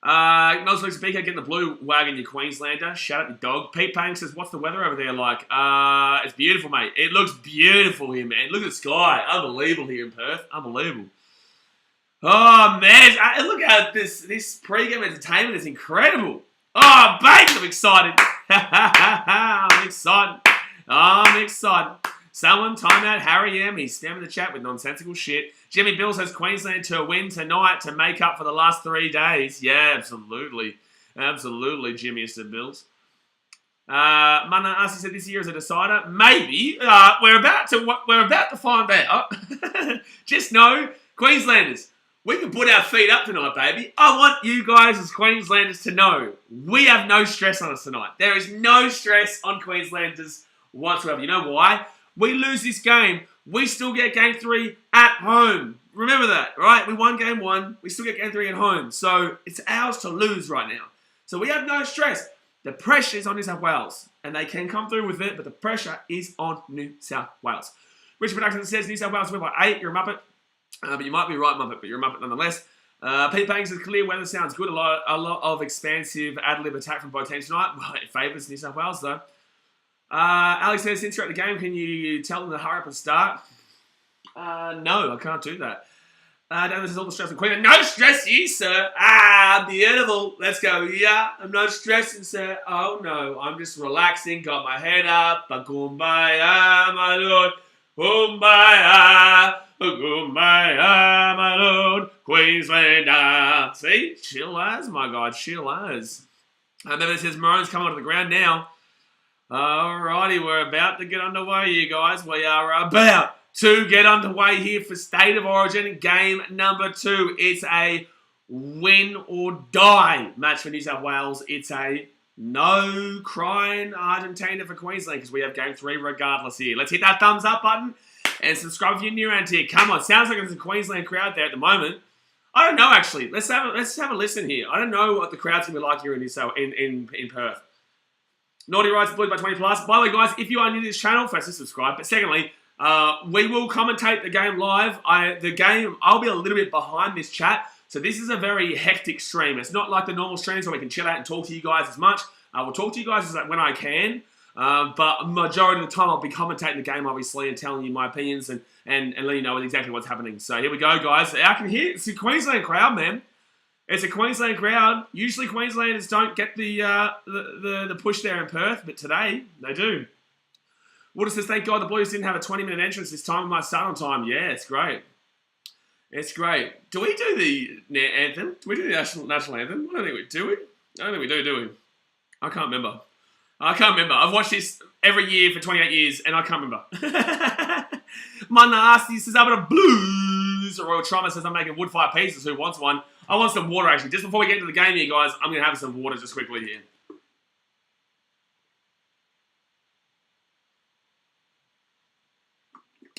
Nozlix BK getting the blue wagon, you Queenslander. Shout out your dog. Pete Pang says, what's the weather over there like? It's beautiful, mate. It looks beautiful here, man. Look at the sky. Unbelievable here in Perth. Unbelievable. Oh, man. Look at this pre-game entertainment is incredible. Oh, baby, I'm excited. I'm excited. Someone time out Harry M. He's spamming the chat with nonsensical shit. Jimmy Bill says Queensland to win tonight to make up for the last 3 days. Yeah, absolutely. Absolutely, Jimmy Bills. Mana Asi said this year is a decider. Maybe. We're about to find out. Just know, Queenslanders, we can put our feet up tonight, baby. I want you guys as Queenslanders to know we have no stress on us tonight. There is no stress on Queenslanders whatsoever. You know why? We lose this game, we still get Game 3 at home. Remember that, right? We won Game 1, we still get Game 3 at home. So it's ours to lose right now. So we have no stress. The pressure is on New South Wales, and they can come through with it, but the pressure is on New South Wales. Richard Production says New South Wales win by 8. You're a Muppet. But you might be right, Muppet, but you're a Muppet nonetheless. Pete Pang says, clear weather sounds good. A lot of expansive ad-lib attack from both teams tonight. Well, it favours New South Wales, though. Alex says, since you're at the game, can you tell them to hurry up and start? No, I can't do that. Dan says, all the stress from Queen. No stress, you, sir. Beautiful. Let's go. Yeah, I'm not stressing, sir. Oh, no, I'm just relaxing. Got my head up. Kumbaya, my lord. Kumbaya. Kumbaya, my lord, Queenslander. See? Chill as, my God, chill as. And then it says Maroons coming onto the ground now. Alrighty, we're about to get underway, you guys. We are about to get underway here for State of Origin game number 2. It's a win or die match for New South Wales. It's a no crying Argentina for Queensland because we have game 3 regardless here. Let's hit that thumbs up button. And subscribe if you're new around here. Come on, sounds like there's a Queensland crowd there at the moment. I don't know actually. Let's have a listen here. I don't know what the crowd's gonna be like here in Perth. Naughty Rights Blues by 20 plus. By the way, guys, if you are new to this channel, firstly subscribe. But secondly, we will commentate the game live. I'll be a little bit behind this chat, So this is a very hectic stream. It's not like the normal streams where we can chill out and talk to you guys as much. I will talk to you guys when I can. But majority of the time I'll be commentating the game, obviously, and telling you my opinions and letting you know exactly what's happening. So here we go, guys. I can hear it's a Queensland crowd, man. It's a Queensland crowd. Usually Queenslanders don't get the push there in Perth, but today they do. Water says, thank God the Blues didn't have a 20-minute entrance this time. I might start on time. Yeah, it's great. It's great. Do we do the anthem? Do we do the national anthem? I don't think we do. I don't think we do we? I can't remember. I've watched this every year for 28 years, and I can't remember. My nasty says, I'm a blues. Royal Trauma says, I'm making wood fire pizzas. Who wants one? I want some water, actually. Just before we get into the game here, guys, I'm going to have some water just quickly here.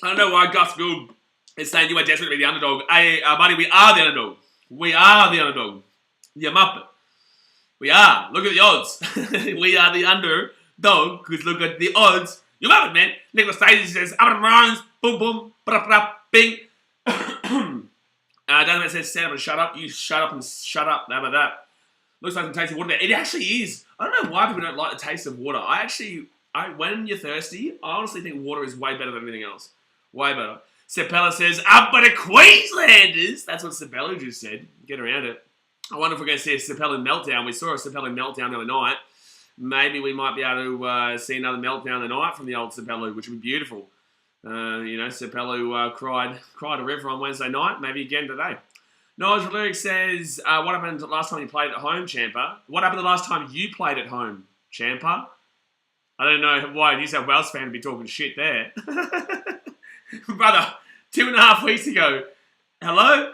I don't know why Gus Gould is saying you are desperate to be the underdog. Hey, buddy, we are the underdog. We are the underdog. You muppet. We are. Look at the odds. We are the underdog, because look at the odds. You love it, man. Nicholas Stacey says, I'm Maroons. Boom, boom. Bing. Donovan says, Sam, shut up. You shut up and shut up. How about that? Looks like some tasty water there. It actually is. I don't know why people don't like the taste of water. When you're thirsty, I honestly think water is way better than anything else. Way better. Sepella says, up by the Queenslanders. That's what Sepella just said. Get around it. I wonder if we're going to see a Sepella meltdown. We saw a Sepella meltdown the other night. Maybe we might be able to see another meltdown tonight from the old Sepella, which would be beautiful. Sepella cried a river on Wednesday night. Maybe again today. Nigel Lyric says, what happened last time you played at home, Champa? What happened the last time you played at home, Champa? I don't know why a New South Wales fan would be talking shit there. Brother, 2.5 weeks ago. Hello?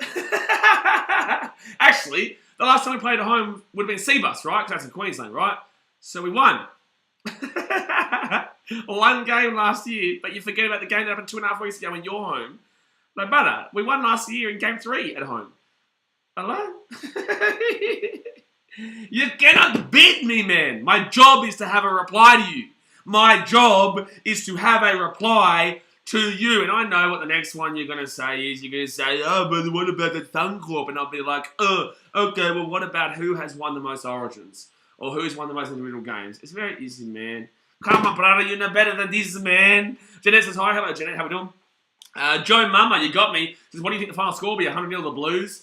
Actually, the last time we played at home would have been Seabus, right? Because that's in Queensland, right? So we won. One game last year, but you forget about the game that happened 2.5 weeks ago in your home. Like, brother, we won last year in game 3 at home. Hello? You cannot beat me, man. My job is to have a reply to you. My job is to have a reply to you. And I know what the next one you're going to say is. You're going to say, oh, but what about the Suncorp? And I'll be like, oh, okay, well, what about who has won the most Origins? Or who's won the most individual games? It's very easy, man. Come on, brother, you know better than this, man. Jeanette says, hi. Hello, Jeanette. How we doing? Joe Mama, you got me. Says, what do you think the final score will be? 100-0 the Blues?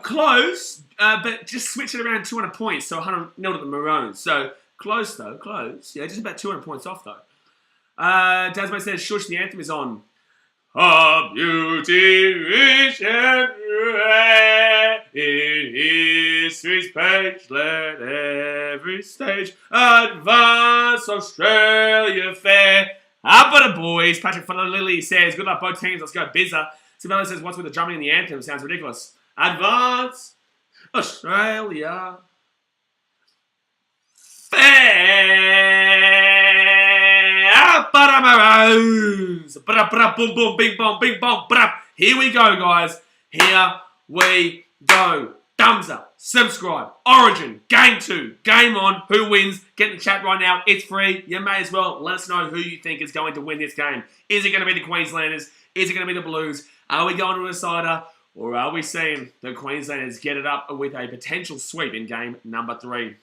Close, but just switch it around 200 points. So 100-0 to the Maroons. So close, though. Close. Yeah, just about 200 points off, though. Dasmo says, shush, the anthem is on. A beauty rich and rare in history's page, let every stage advance Australia fair. Up at the boys. Patrick Lilly says, good luck both teams, let's go Bizza. Sabella says, what's with the drumming in the anthem? Sounds ridiculous. Advance Australia fair. Maroons. Boom, boom, bing, bong, bing, bong. Here we go, guys. Here we go. Thumbs up. Subscribe. Origin. Game 2. Game on. Who wins? Get in the chat right now. It's free. You may as well let us know who you think is going to win this game. Is it going to be the Queenslanders? Is it going to be the Blues? Are we going to a decider? Or are we seeing the Queenslanders get it up with a potential sweep in game number 3?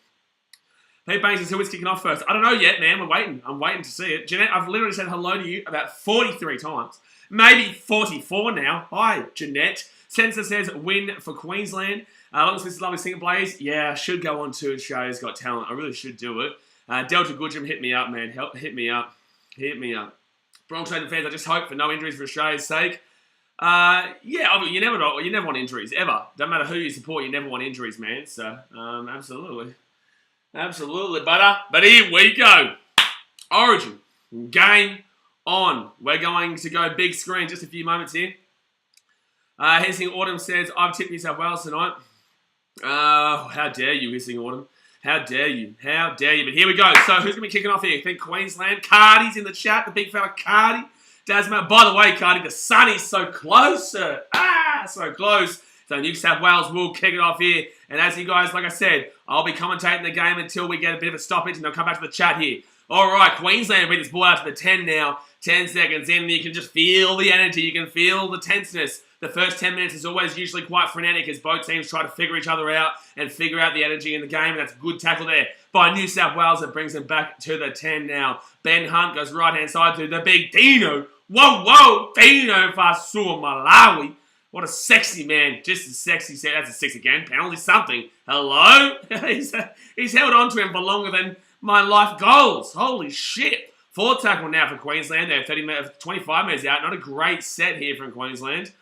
Pete Banks says, who is kicking off first? I don't know yet, man. We're waiting. I'm waiting to see it. Jeanette, I've literally said hello to you about 43 times. Maybe 44 now. Hi, Jeanette. Sensor says, win for Queensland. Long as this is lovely singer Blaze. Yeah, I should go on to Australia's Got Talent. I really should do it. Delta Goodrum, hit me up, man. Hit me up. Hit me up. Bronx fans, I just hope for no injuries for Australia's sake. Yeah, you never want injuries, ever. Don't matter who you support, you never want injuries, man. So, absolutely. Absolutely, butter. But here we go. Origin. Game on. We're going to go big screen. Just a few moments here. Hissing Autumn says, I've tipped New South Wales tonight. How dare you, Hissing Autumn. How dare you. How dare you. But here we go. So who's going to be kicking off here? I think Queensland. Cardi's in the chat. The big fella Cardi. Dasmo. By the way, Cardi, the sun is so close, sir. So close. So New South Wales will kick it off here. And as you guys, like I said, I'll be commentating the game until we get a bit of a stoppage, and I'll come back to the chat here. All right, Queensland beat this ball out to the 10 now. 10 seconds in, and you can just feel the energy. You can feel the tenseness The first 10 minutes is always usually quite frenetic as both teams try to figure each other out and figure out the energy in the game. And that's a good tackle there by New South Wales that brings them back to the 10 now. Ben Hunt goes right-hand side to the big Dino. Whoa, Dino Fasua Malawi. What a sexy man. Just a sexy set. That's a 6 again. Penalty something. Hello? He's held on to him for longer than my life goals. Holy shit. Fourth tackle now for Queensland. They're 25 minutes out. Not a great set here from Queensland.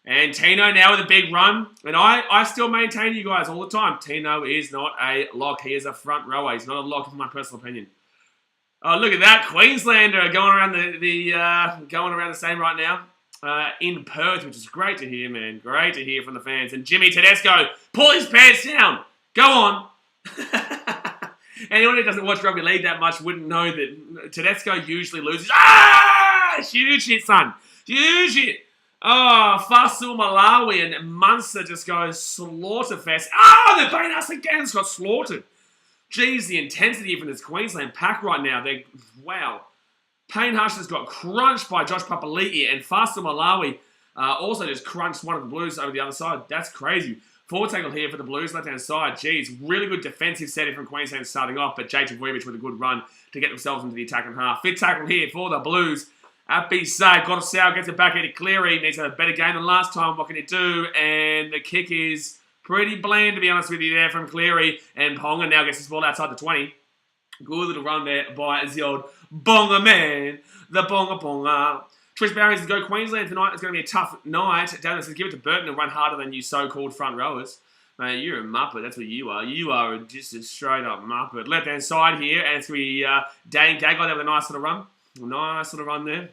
And Tino now with a big run. And I still maintain you guys all the time. Tino is not a lock. He is a front rower. He's not a lock in my personal opinion. Oh, look at that. Queenslander going around the same right now. In Perth, which is great to hear, man. Great to hear from the fans. And Jimmy Tedesco, pull his pants down. Go on. Anyone who doesn't watch rugby league that much wouldn't know that Tedesco usually loses. Huge hit, son. Huge hit. Fasil Malawi and Munster just goes slaughterfest. They're playing us again. It's got slaughtered. Jeez, the intensity from this Queensland pack right now. Wow. Payne Hush has got crunched by Josh Papali'i, and Fasil Malawi also just crunched one of the Blues over the other side. That's crazy. Forward tackle here for the Blues, left-hand side. Jeez, really good defensive setting from Queensland starting off, but Jake Trbojevic with a good run to get themselves into the attacking half. Fifth tackle here for the Blues. At B-side, Gottesau gets it back into Cleary. Needs to have a better game than last time. What can he do? And the kick is pretty bland, to be honest with you, there from Cleary. And Ponga now gets this ball outside the 20. Good little run there by the old Bonga man. The Bonga. Trish Barry says, go Queensland tonight. It's going to be a tough night. Daniel says, give it to Burton and run harder than you so-called front rowers. Mate, you're a muppet. That's what you are. You are just a straight-up muppet. Left-hand side here, and it's going to be Dane Gagai there with a nice little run. Nice little run there.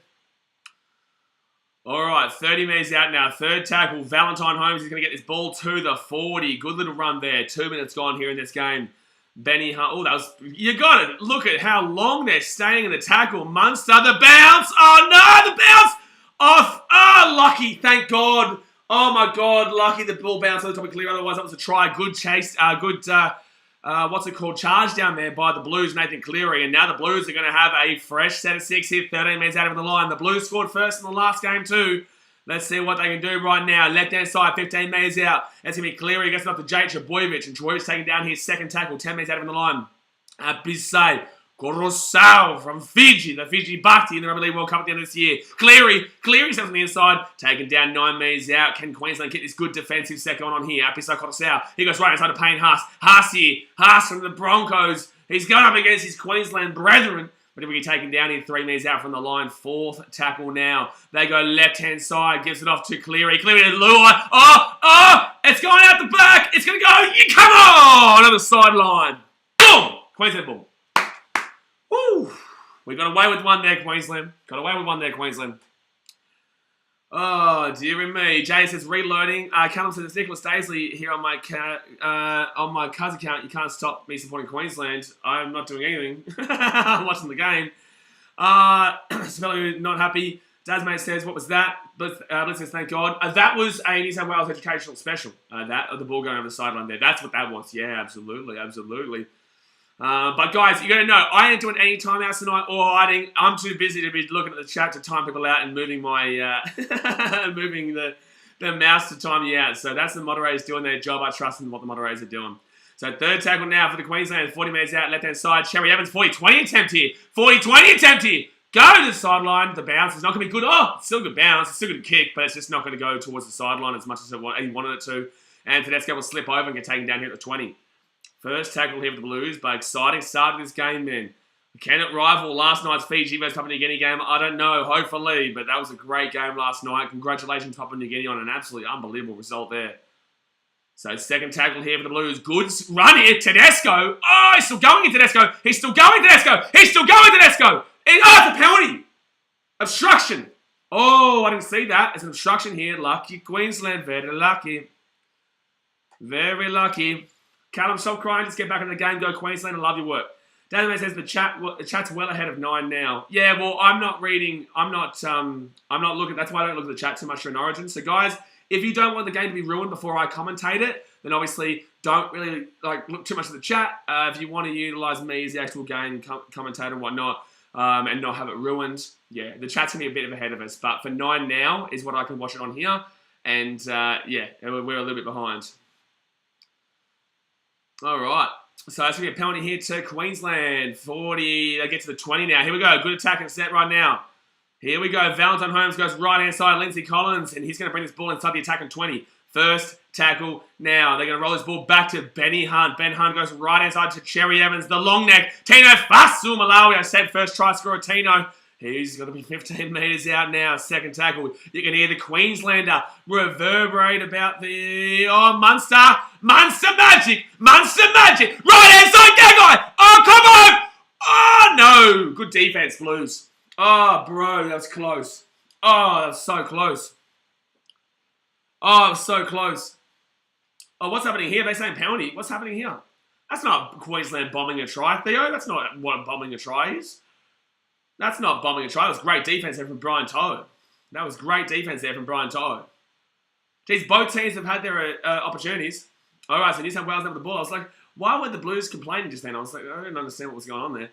All right, 30 minutes out now. Third tackle. Valentine Holmes is going to get this ball to the 40. Good little run there. 2 minutes gone here in this game. Benny Hunt. Oh, that was... You got it. Look at how long they're staying in the tackle. Munster, the bounce. Oh, no, the bounce. Off. Oh, lucky. Thank God. Oh, my God. Lucky the ball bounced on the top of Clear. Otherwise, that was a try. Good chase. Charge down there by the Blues, Nathan Cleary. And now the Blues are going to have a fresh set of 6 here. 13 minutes out of the line. The Blues scored first in the last game too. Let's see what they can do right now. Left-hand side, 15 metres out. That's going to be Cleary. Gets it up to Jake Trbojevic. And Trbojevic taking down his second tackle. 10 metres out of the line. At Bissay. Gottesau from Fiji. The Fiji Bhakti in the Rugby League World Cup at the end of this year. Cleary steps on the inside. Taken down 9 metres out. Can Queensland get this good defensive set going on here? At Bissay Gottesau. He goes right inside to Payne Haas. Haas here. Haas from the Broncos. He's going up against his Queensland brethren. But he'll be taken down in 3 metres out from the line. Fourth tackle now. They go left-hand side. Gives it off to Cleary. Cleary to Lure. Oh! It's going out the back. It's going to go. Come on the sideline. Boom! Queensland ball. Woo! We got away with one there, Queensland. Oh, dear me. Jay says, reloading. Callum says, it's Nicholas Daisley here on my Cuz account. You can't stop me supporting Queensland. I'm not doing anything. I'm watching the game. Smelly not happy. Dasmate says, what was that? Blitz says, thank God. That was a New South Wales educational special. The ball going over the sideline there. That's what that was. Yeah, absolutely. But guys, you got to know, I ain't doing any timeouts tonight or hiding. I'm too busy to be looking at the chat to time people out and moving my moving the mouse to time you out. So that's the moderators doing their job. I trust in what the moderators are doing. So third tackle now for the Queensland. 40 metres out, left-hand side. Sherry Evans, 40-20 attempt here. 40-20 attempt here. Go to the sideline. The bounce is not going to be good. Oh, it's still a good bounce. It's still a good kick, but it's just not going to go towards the sideline as much as he wanted it to. And Tedesco will slip over and get taken down here at the 20. First tackle here for the Blues, but exciting start of this game, man. Can it rival last night's Fiji versus Papua New Guinea game? I don't know, hopefully, but that was a great game last night. Congratulations, Papua New Guinea, on an absolutely unbelievable result there. So second tackle here for the Blues. Good run here, Tedesco. Oh, he's still going in Tedesco. It's a penalty. Obstruction. Oh, I didn't see that. It's an obstruction here. Lucky Queensland, very lucky. Callum, stop crying. Just get back in the game. Go Queensland. I love your work. Daniel says the chat's well ahead of 9 now. Yeah, well, I'm not reading. I'm not looking. That's why I don't look at the chat too much during Origin. So, guys, if you don't want the game to be ruined before I commentate it, then obviously don't really look too much at the chat. If you want to utilise me as the actual game commentator and whatnot, and not have it ruined, yeah, the chat's gonna be a bit of ahead of us. But for 9 now is what I can watch it on here. And, yeah, we're a little bit behind. All right. So that's going to be a penalty here to Queensland. 40. They get to the 20 now. Here we go. Good attack and set right now. Here we go. Valentine Holmes goes right-hand side. Lindsay Collins. And he's going to bring this ball inside the attacking 20. First tackle now. They're going to roll this ball back to Benny Hunt. Ben Hunt goes right-hand side to Cherry Evans. The long neck. Tino Fasu Malawi. I said first try scorer Tino. He's going to be 15 metres out now. Second tackle. You can hear the Queenslander reverberate about the... Oh, Munster. Munster magic. Munster magic. Right-hand side, Gagai. Oh, come on. Oh, no. Good defence, Blues. Oh, bro, that was close. Oh, that was so close. Oh, it was so close. Oh, what's happening here? They're saying penalty. What's happening here? That's not Queensland bombing a try, Theo. That's not what bombing a try is. That's not bombing a try. That was great defense there from Brian To'o. That was great defense there from Brian To'o. Geez, both teams have had their opportunities. All right, so New South Wales have the ball. I was like, why were the Blues complaining just then? I was like, I didn't understand what was going on there.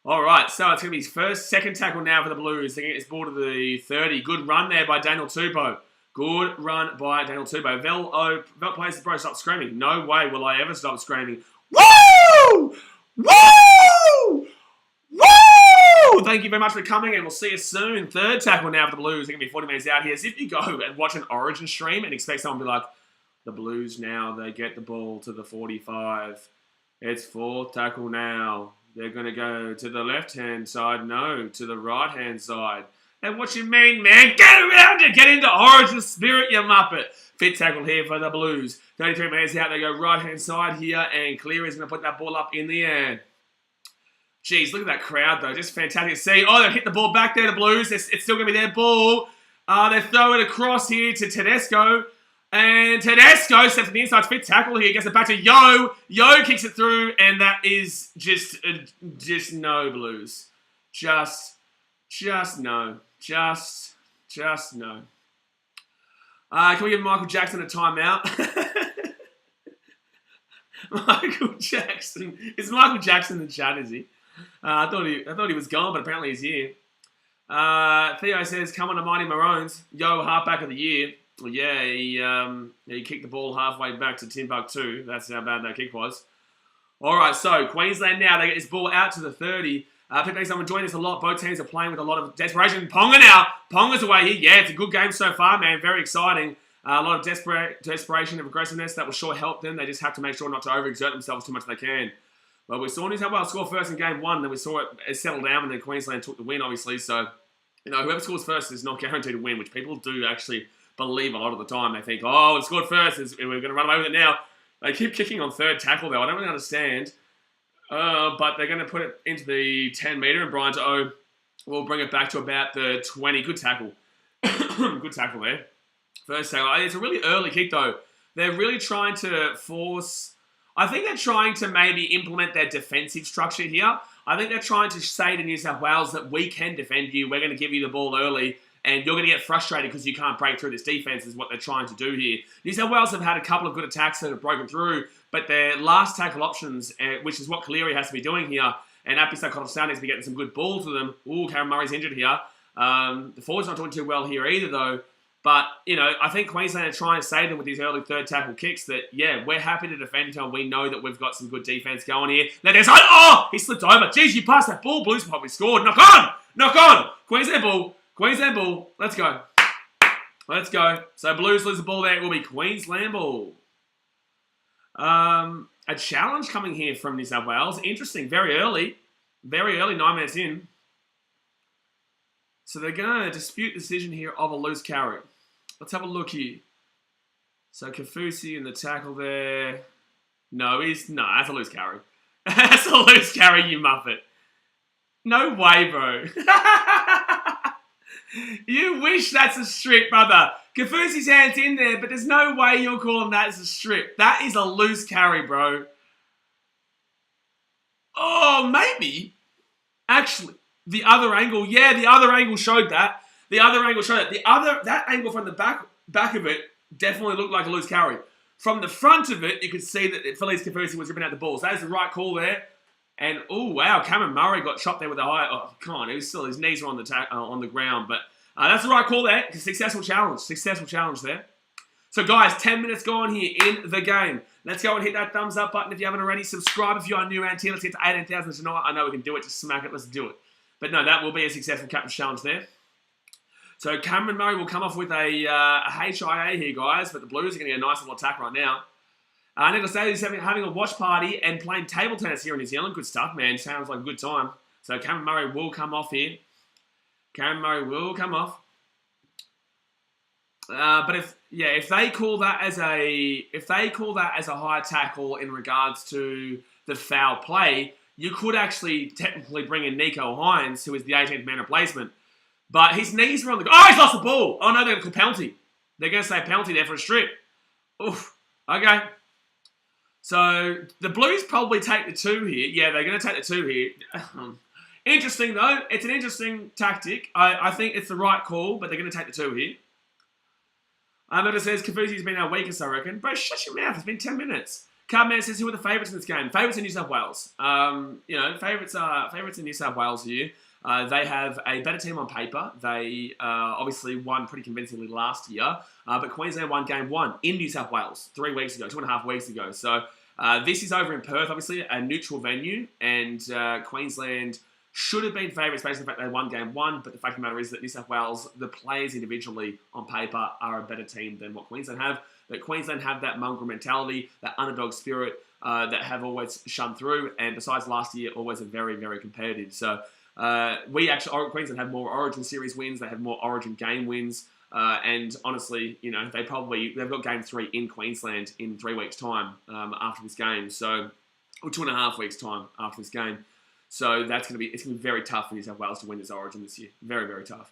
All right, so it's going to be his second tackle now for the Blues. They're going to get this ball to the 30. Good run there by Daniel Tupou. Good run by Daniel Tupou. Vel plays the bro, stop screaming. No way will I ever stop screaming. Woo! Woo! Woo! Thank you very much for coming, and we'll see you soon. Third tackle now for the Blues. They're going to be 40 minutes out here. As if you go and watch an Origin stream and expect someone to be like, the Blues now, they get the ball to the 45. It's fourth tackle now. They're going to go to the left-hand side. No, to the right-hand side. And what you mean, man? Get around it! Get into Origin spirit, you muppet. Fifth tackle here for the Blues. 33 minutes out. They go right-hand side here, and Cleary's going to put that ball up in the air. Jeez, look at that crowd, though. Just fantastic to see. Oh, they've hit the ball back there, the Blues. It's still going to be their ball. They throw it across here to Tedesco. And Tedesco steps to the inside, fifth tackle here. Gets it back to Yo. Yo kicks it through, and that is just no, Blues. Just no. Just no. Can we give Michael Jackson a timeout? Michael Jackson. Is Michael Jackson in the chat, is he? I thought he was gone, but apparently he's here. Theo says, come on to Mighty Maroons. Yo, halfback of the year. Well, yeah, he kicked the ball halfway back to Timbuktu. That's how bad that kick was. All right, so Queensland now. They get this ball out to the 30. People I'm enjoying this a lot. Both teams are playing with a lot of desperation. Ponga now. Ponga's away here. Yeah, it's a good game so far, man. Very exciting. A lot of desperation and aggressiveness. That will sure help them. They just have to make sure not to overexert themselves too much as they can. Well, we saw New South Wales score first in game one. Then we saw it settle down, and then Queensland took the win, obviously. So, whoever scores first is not guaranteed to win, which people do actually believe a lot of the time. They think, oh, it scored first, we're going to run away with it now. They keep kicking on third tackle, though. I don't really understand. But they're going to put it into the 10-metre, and Brian To'o will bring it back to about the 20. Good tackle. Good tackle there. First tackle. It's a really early kick, though. They're really trying to force... I think they're trying to maybe implement their defensive structure here. I think they're trying to say to New South Wales that we can defend you. We're going to give you the ball early. And you're going to get frustrated because you can't break through this defense is what they're trying to do here. New South Wales have had a couple of good attacks that have broken through, but their last tackle options, which is what Cleary has to be doing here, and Apisa Kotostan needs to be getting some good ball to them. Ooh, Karen Murray's injured here. The forward's not doing too well here either, though. But, I think Queensland are trying to say to them with these early third tackle kicks that, yeah, we're happy to defend until we know that we've got some good defense going here. Now there's... Oh! He slipped over. Jeez, you passed that ball. Blues probably scored. Knock on! Knock on! Queensland ball. Queensland ball. Let's go. Let's go. So Blues lose the ball there. It will be Queensland ball. A challenge coming here from New South Wales. Interesting. Very early. Very early, 9 minutes in. So they're going to dispute the decision here of a loose carry. Let's have a look here. So Kafusi in the tackle there. No, that's a loose carry. That's a loose carry, you muppet. No way, bro. You wish that's a strip, brother. Kafusi's hand's in there, but there's no way you're calling that as a strip. That is a loose carry, bro. Oh, maybe. Actually, the other angle. Yeah, the other angle showed that. That angle from the back of it definitely looked like a loose carry. From the front of it, you could see that Felice Kafusi was ripping out the balls. That is the right call there. And, oh, wow, Cameron Murray got chopped there with a high... Oh, come on, his knees were on the ground. But that's the right call there. Successful challenge there. So guys, 10 minutes gone here in the game. Let's go and hit that thumbs up button if you haven't already. Subscribe if you are new around here. Let's get to 18,000 tonight. I know we can do it. Just smack it. Let's do it. But no, that will be a successful captain challenge there. So Cameron Murray will come off with a HIA here, guys. But the Blues are going to get a nice little attack right now. Nicholas Daly's having a watch party and playing table tennis here in New Zealand. Good stuff, man. Sounds like a good time. So Cameron Murray will come off here. Cameron Murray will come off. But if they call that as a high tackle in regards to the foul play, you could actually technically bring in Nico Hines, who is the 18th man replacement. But his knees were on the... Oh, he's lost the ball! Oh no, they're going to call penalty. They're going to say penalty there for a strip. Oof. Okay. So the Blues probably take the 2 here. Yeah, they're going to take the 2 here. Interesting though. It's an interesting tactic. I think it's the right call, but they're going to take the 2 here. But it says Kafusi's been our weakest, I reckon. Bro, shut your mouth. It's been 10 minutes. Cardman says, who are the favourites in this game? Favourites in New South Wales. Favourites in New South Wales here. They have a better team on paper. They obviously won pretty convincingly last year. But Queensland won game 1 in New South Wales 3 weeks ago, 2.5 weeks ago. So this is over in Perth, obviously, a neutral venue. And Queensland should have been favourites based on the fact they won game 1, but the fact of the matter is that New South Wales, the players individually on paper, are a better team than what Queensland have. But Queensland have that mongrel mentality, that underdog spirit that have always shone through, and besides last year, always are very, very competitive. So Queensland have more Origin Series wins, they have more Origin game wins, and honestly, they've got game 3 in Queensland in 3 weeks' time after this game, or 2.5 weeks' time after this game. So it's going to be very tough for New South Wales to win this Origin this year. Very, very tough.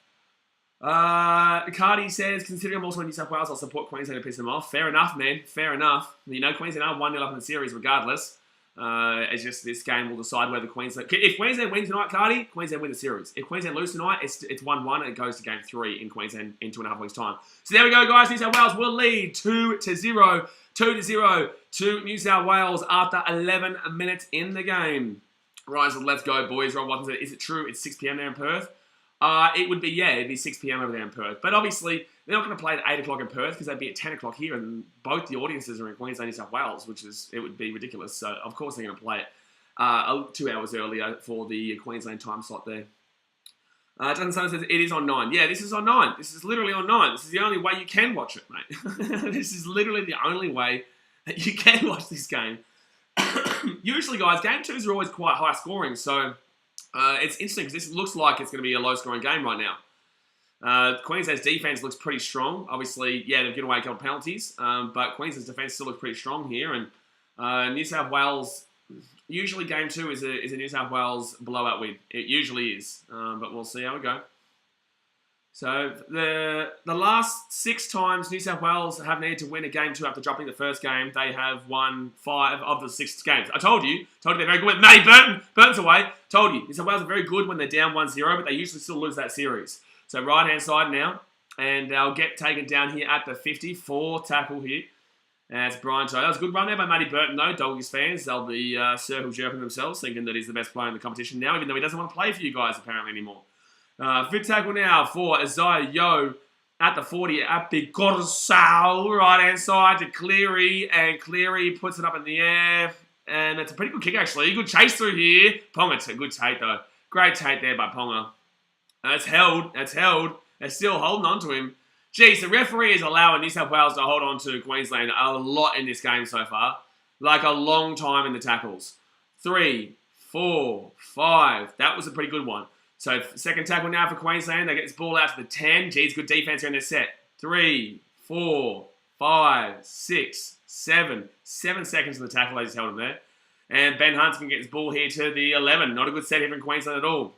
Cardi says, considering I'm also in New South Wales, I'll support Queensland to piss them off. Fair enough, man. Fair enough. Queensland are 1-0 up in the series regardless. It's just this game will decide whether Queensland... If Queensland win tonight, Cardi, Queensland win the series. If Queensland lose tonight, it's 1-1 and it goes to game 3 in Queensland in 2.5 weeks' time. So there we go, guys. New South Wales will lead 2-0. 2-0 to New South Wales after 11 minutes in the game. Right, so let's go, boys. Rob Watson said, is it true it's 6 p.m. there in Perth? It'd be 6 p.m. over there in Perth. But obviously, they're not going to play at 8 o'clock in Perth because they'd be at 10 o'clock here, and both the audiences are in Queensland, New South Wales, it would be ridiculous. So, of course, they're going to play it 2 hours earlier for the Queensland time slot there. Jonathan Sun says, it is on 9. Yeah, this is on 9. This is literally on 9. This is the only way you can watch it, mate. This is literally the only way that you can watch this game. Usually, guys, game 2s are always quite high scoring, so it's interesting because this looks like it's going to be a low scoring game right now. Queensland's defense looks pretty strong. Obviously, yeah, they've given away a couple of penalties, but Queensland's defense still looks pretty strong here. And New South Wales, usually game 2 is a New South Wales blowout win. It usually is, but we'll see how we go. So the last 6 times New South Wales have needed to win a game 2 after dropping the first game, they have won 5 of the 6 games. I told you they're very good. Matty Burton's away. Told you. New South Wales are very good when they're down 1-0, but they usually still lose that series. So right-hand side now, and they'll get taken down here at the 54 tackle here. And it's Brian Todd. That was a good run there by Matty Burton, though. Doggies fans, they'll be circle jerking themselves, thinking that he's the best player in the competition now, even though he doesn't want to play for you guys apparently anymore. Fit tackle now for Isaiah Yeo at the 40 at Bigorsal, right-hand side to Cleary, and Cleary puts it up in the air, and it's a pretty good kick, actually. Good chase through here. Ponga, a good take, though. Great take there by Ponga. That's held. They're still holding on to him. Geez, the referee is allowing New South Wales to hold on to Queensland a lot in this game so far. Like a long time in the tackles. 3, 4, 5. That was a pretty good one. So second tackle now for Queensland. They get this ball out to the 10. Geez, good defense here in this set. 3, 4, 5, 6, 7. 7 seconds of the tackle. They just held him there. And Ben Hunt's going to get his ball here to the 11. Not a good set here from Queensland at all.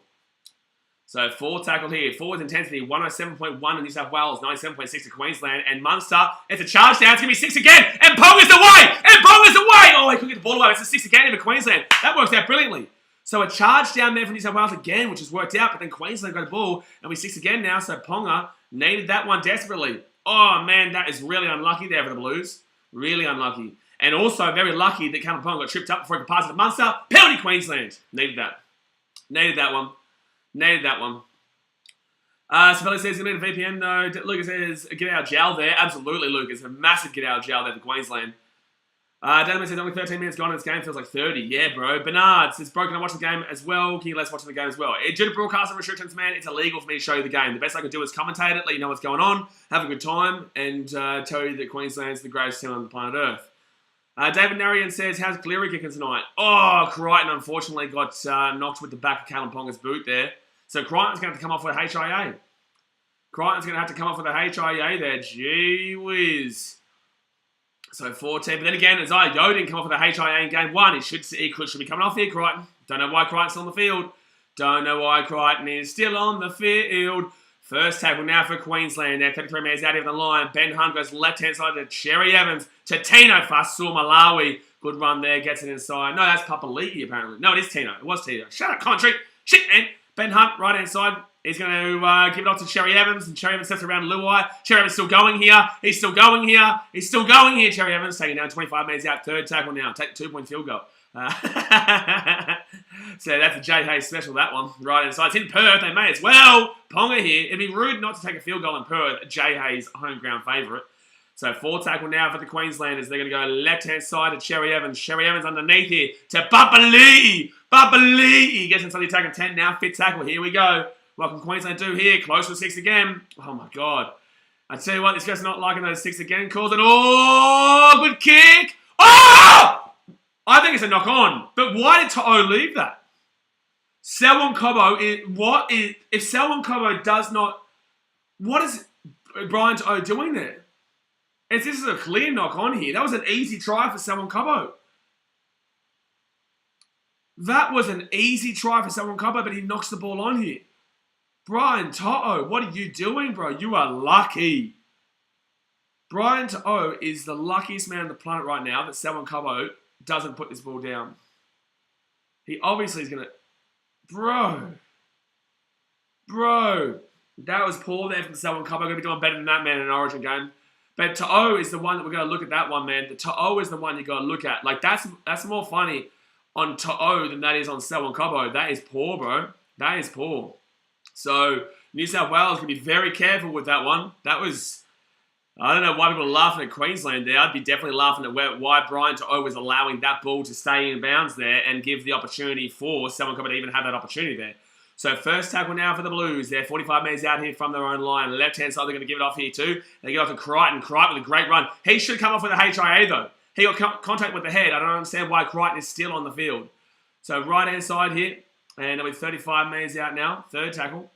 So 4 tackle here. Forwards intensity, 107.1 in New South Wales, 97.6 to Queensland. And Munster, it's a charge down. It's going to be 6 again. And Ponga's away! Oh, he couldn't get the ball away. It's a 6 again for Queensland. That works out brilliantly. So a charge down there for New South Wales again, which has worked out, but then Queensland got the ball, and we 6 again now, so Ponga needed that one desperately. Oh, man, that is really unlucky there for the Blues. Really unlucky. And also very lucky that Callum Ponga got tripped up before he could pass it to Munster. Penalty Queensland. Needed that. Needed that one. Sabella says, you need a VPN though. Lucas says, get out of jail there. Absolutely, Lucas. A massive get out of jail there for Queensland. Daniel says, only 13 minutes gone in this game. Feels like 30. Yeah, bro. Bernard says, broken. I watch the game as well. Can you let us watch the game as well? Due to broadcasting restrictions, man, it's illegal for me to show you the game. The best I can do is commentate it, let you know what's going on, have a good time, and tell you that Queensland's the greatest team on the planet Earth. David Narian says, how's Cleary kicking tonight? Oh, Crichton unfortunately got knocked with the back of Callum Ponga's boot there. So Crichton's going to have to come off with HIA. Crichton's going to have to come off with a HIA there. Gee whiz. So 14. But then again, Isaiah Yeo didn't come off with a HIA in game 1. He should be coming off here, Crichton. Don't know why Crichton's still on the field. Don't know why Crichton is still on the field. First tackle now for Queensland. They're 33 metres out of the line. Ben Hunt goes left-hand side to Cherry Evans. To Tino Fasul Malawi. Good run there. Gets it inside. No, that's Papali'i apparently. No, it is Tino. It was Tino. Shut up, country. Shit, man. Ben Hunt, right-hand side. He's going to give it off to Cherry Evans. And Cherry Evans steps around Luai. Cherry Evans still going here. He's still going here. He's still going here. Cherry Evans taking down 25 metres out. Third tackle now. Take the 2-point field goal. So that's a Jay Hayes special, that one. Right inside. It's in Perth. They may as well. Ponga here. It'd be rude not to take a field goal in Perth. Jay Hayes, home ground favourite. So 4 tackle now for the Queenslanders. They're going to go left-hand side to Cherry Evans. Cherry Evans underneath here to Papali'i. Papali'i gets inside the attack of 10 now. 5th tackle. Here we go. What can Queensland do here? Close to 6 again. Oh, my God. I tell you what, this guy's not liking those 6 again. Calls it. Oh, good kick. Oh! I think it's a knock-on. But why did To'o leave that? Selwyn Cobbo, if Selwyn Cobbo does not... What is Brian To'o doing there? This is a clear knock-on here. That was an easy try for Selwyn Cobbo. That was an easy try for Selwyn Cobbo, but he knocks the ball on here. Brian To'o, what are you doing, bro? You are lucky. Brian To'o is the luckiest man on the planet right now that Selwyn Cobbo doesn't put this ball down. He obviously is going to... Bro. That was poor there from Selwyn Cobbo. Going to be doing better than that, man, in an Origin game. But To'o is the one that we're going to look at that one, man. The To'o is the one you got to look at. Like, that's more funny on To'o than that is on Selwyn Cobbo. That is poor, bro. That is poor. So, New South Wales can be very careful with that one. That was... I don't know why people are laughing at Queensland there. I'd be definitely laughing at why Brian To'o was allowing that ball to stay in bounds there and give the opportunity for Selwyn Cobbo to even have that opportunity there. So first tackle now for the Blues. They're 45 metres out here from their own line. Left-hand side, they're going to give it off here too. They get off to Crichton. Crichton with a great run. He should come off with a HIA though. He got contact with the head. I don't understand why Crichton is still on the field. So right-hand side here. And with 35 metres out now. Third tackle.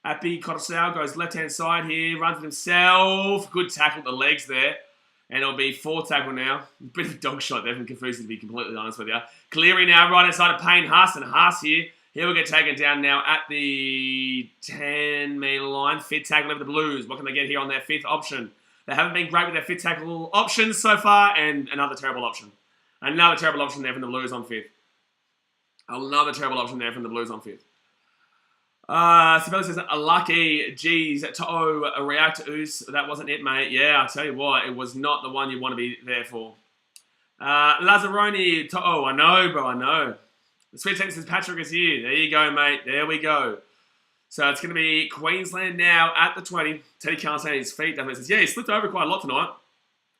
Appy Cottesau goes left-hand side here, runs it himself. Good tackle to the legs there. And it'll be 4th tackle now. A bit of a dog shot there from Kafusi, to be completely honest with you. Cleary now, right-hand side of Payne Haas. And Haas here. He will get taken down now at the 10-metre line. 5th tackle of the Blues. What can they get here on their 5th option? They haven't been great with their 5th tackle options so far. And another terrible option. Another terrible option there from the Blues on 5th. Another terrible option there from the Blues on 5th. Sabella says, a lucky, geez, To'o, a react to Oos. That wasn't it, mate. Yeah, I'll tell you what, it was not the one you want to be there for. Lazzaroni, To'o, I know, bro, I know. The sweet text says Patrick is here. There you go, mate. There we go. So it's going to be Queensland now at the 20. Teddy can't stay on his feet. Definitely says, yeah, he slipped over quite a lot tonight.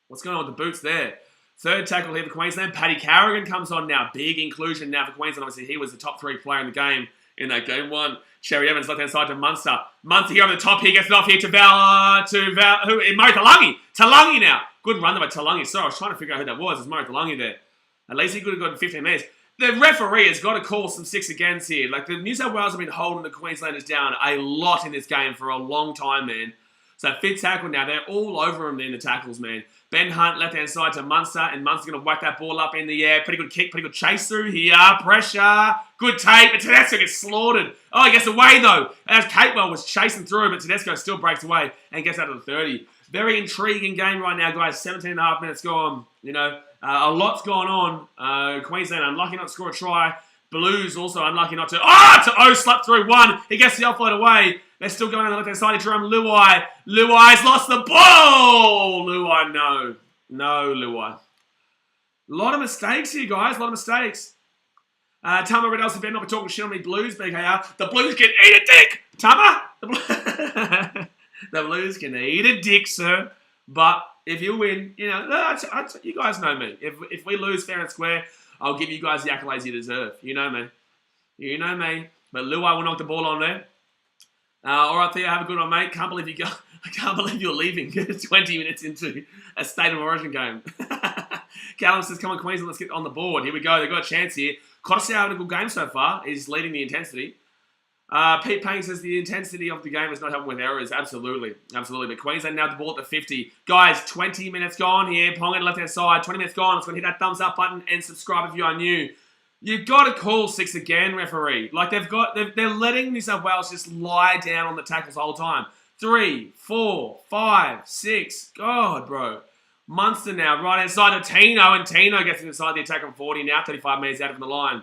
What's going on with the boots there? Third tackle here for Queensland. Paddy Carrigan comes on now. Big inclusion now for Queensland. Obviously, he was the top 3 player in the game in that game 1. Cherry Evans left-hand side to Munster. Munster here on the top. He gets it off here to Murray Talangi. Talangi now. Good run by Talangi. Sorry, I was trying to figure out who that was. It's Murray Talangi there. At least he could have gotten 15 minutes. The referee has got to call some 6 against here. Like, the New South Wales have been holding the Queenslanders down a lot in this game for a long time, man. So 5th tackle now. They're all over him in the tackles, man. Ben Hunt, left-hand side to Munster, and Munster's going to whack that ball up in the air. Pretty good kick, pretty good chase through here. Pressure. Good tape, but Tedesco gets slaughtered. Oh, he gets away, though. As Catewell was chasing through, but Tedesco still breaks away and gets out of the 30. Very intriguing game right now, guys. 17.5 minutes gone. You know, a lot's going on. Queensland unlucky not to score a try. Blues also unlucky not to... To'o slapped through one. He gets the offload away. They're still going on the left-hand side. Jerome Luai. Luai's lost the ball. Luai, no. No, Luai. A lot of mistakes here, guys. A lot of mistakes. Tama Riddell said, better not be talking shit on me Blues, BKR. The Blues can eat a dick, Tama! The Blues can eat a dick, sir. But if you win, you know, you guys know me. If we lose fair and square, I'll give you guys the accolades you deserve. You know me. You know me. But Luai will knock the ball on there. All right, Theo, have a good one, mate. I can't believe you're leaving 20 minutes into a State of Origin game. Callum says, come on, Queensland, let's get on the board. Here we go. They've got a chance here. Cottesloe having a good game so far. He's leading the intensity. Pete Payne says the intensity of the game is not helping with errors. Absolutely. Absolutely. But Queensland now the ball at the 50. Guys, 20 minutes gone here. Pong on the left-hand side. 20 minutes gone. Let's go hit that thumbs up button and subscribe if you are new. You've got to call 6 again, referee. Like, they're letting New South Wales just lie down on the tackles the whole time. 3, 4, 5, 6. God, bro. Munster now, right inside of Tino, and Tino gets inside the attack on 40, now 35 metres out from the line.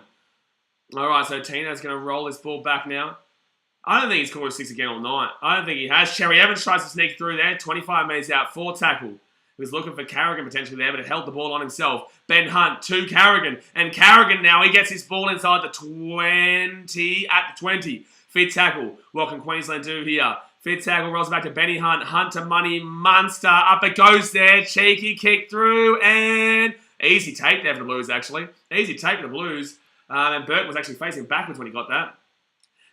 All right, so Tino's going to roll this ball back now. I don't think he's called a 6 again all night. I don't think he has. Cherry Evans tries to sneak through there, 25 metres out, 4 tackle. He was looking for Carrigan potentially there, but it held the ball on himself. Ben Hunt to Carrigan, and Carrigan now, he gets his ball inside the 20, at the 20. Fit tackle. What can Queensland do here? Fit tackle rolls back to Benny Hunt. Hunt to Money Munster. Up it goes there. Cheeky kick through. And easy take there for the Blues, actually. Easy take for the Blues. And Burton was actually facing backwards when he got that.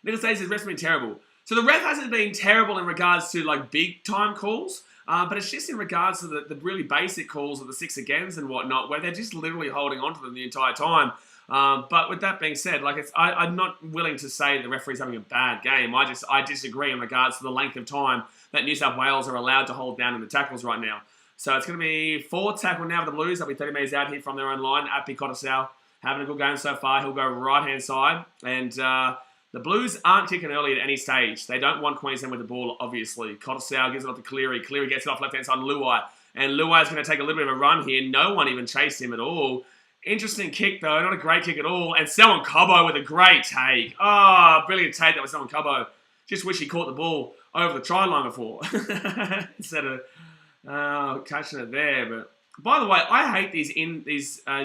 Nicholas says his ref's been terrible. So the ref hasn't been terrible in regards to like big time calls. But it's just in regards to the really basic calls of the 6 agains and whatnot, where they're just literally holding on to them the entire time. But with that being said, like I'm not willing to say the referee's having a bad game. I disagree in regards to the length of time that New South Wales are allowed to hold down in the tackles right now. So it's going to be 4 tackle now for the Blues. They'll be 30 metres out here from their own line at Cottesloe. Having a good game so far. He'll go right-hand side. And the Blues aren't kicking early at any stage. They don't want Queensland with the ball, obviously. Cottesloe gives it off to Cleary. Cleary gets it off left-hand side to Luai. And Luai's going to take a little bit of a run here. No one even chased him at all. Interesting kick, though. Not a great kick at all. And Selwyn Cobbo with a great take. Oh, brilliant take. That was Selwyn Cobbo. Just wish he caught the ball over the try line before. Instead of catching it there. But by the way, I hate these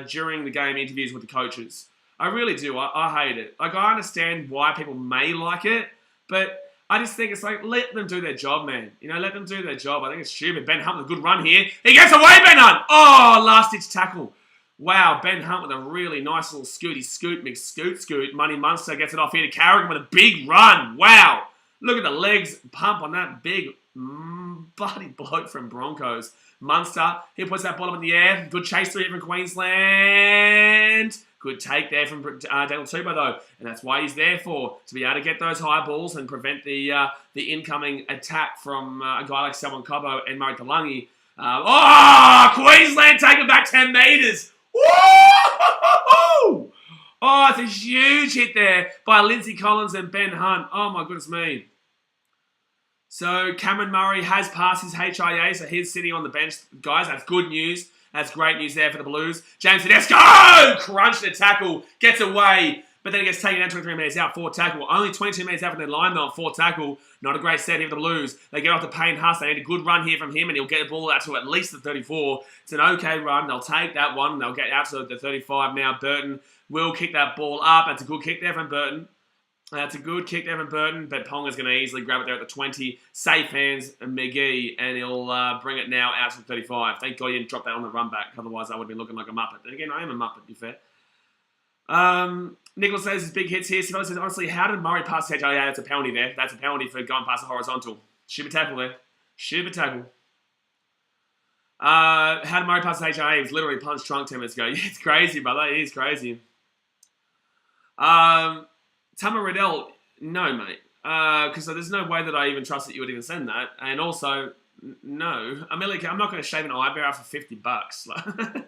during the game interviews with the coaches. I really do. I hate it. Like, I understand why people may like it, but I just think it's like, let them do their job, man. You know, let them do their job. I think it's stupid. Ben Hunt with a good run here. He gets away, Ben Hunt! Oh, last-ditch tackle. Wow, Ben Hunt with a really nice little scoot. Money Munster gets it off here to Carrigan with a big run. Wow. Look at the legs pump on that big bloody bloke from Broncos. Munster, he puts that ball up in the air. Good chase through it from Queensland. Good take there from Daniel Tupou, though. And that's why he's there for, to be able to get those high balls and prevent the incoming attack from a guy like Selwyn Cobbo and Murray Talangi. Queensland taking back 10 metres. Woo! Oh, it's a huge hit there by Lindsay Collins and Ben Hunt. Oh, my goodness me. So, Cameron Murray has passed his HIA, so he's sitting on the bench. Guys, that's good news. That's great news there for the Blues. James Tedesco! Crunched the tackle. Gets away. But then he gets taken down 23 metres out, 4 tackle. Only 22 metres out from their line, though, 4 tackle. Not a great set here for the Blues. They get off to Payne Huss. They need a good run here from him, and he'll get the ball out to at least the 34. It's an okay run. They'll take that one. They'll get out to the 35 now. Burton will kick that ball up. That's a good kick there from Burton. But Ponga's going to easily grab it there at the 20. Safe hands, McGee, and he'll bring it now out to the 35. Thank God he didn't drop that on the run back. Otherwise, I would have been looking like a Muppet. And again, I am a Muppet, to be fair. Nicholas says his big hits here. Simone says, honestly, how did Murray pass HIA? That's a penalty there. That's a penalty for going past the horizontal. Should be tackle there. Should be tackle. How did Murray pass the HIA? He was literally punched trunk 10 minutes ago. Yeah, it's crazy, brother. It is crazy. Tama Riddell, no, mate. Because there's no way that I even trust that you would even send that. And also, no. Amelia, I'm not going to shave an eyebrow for $50.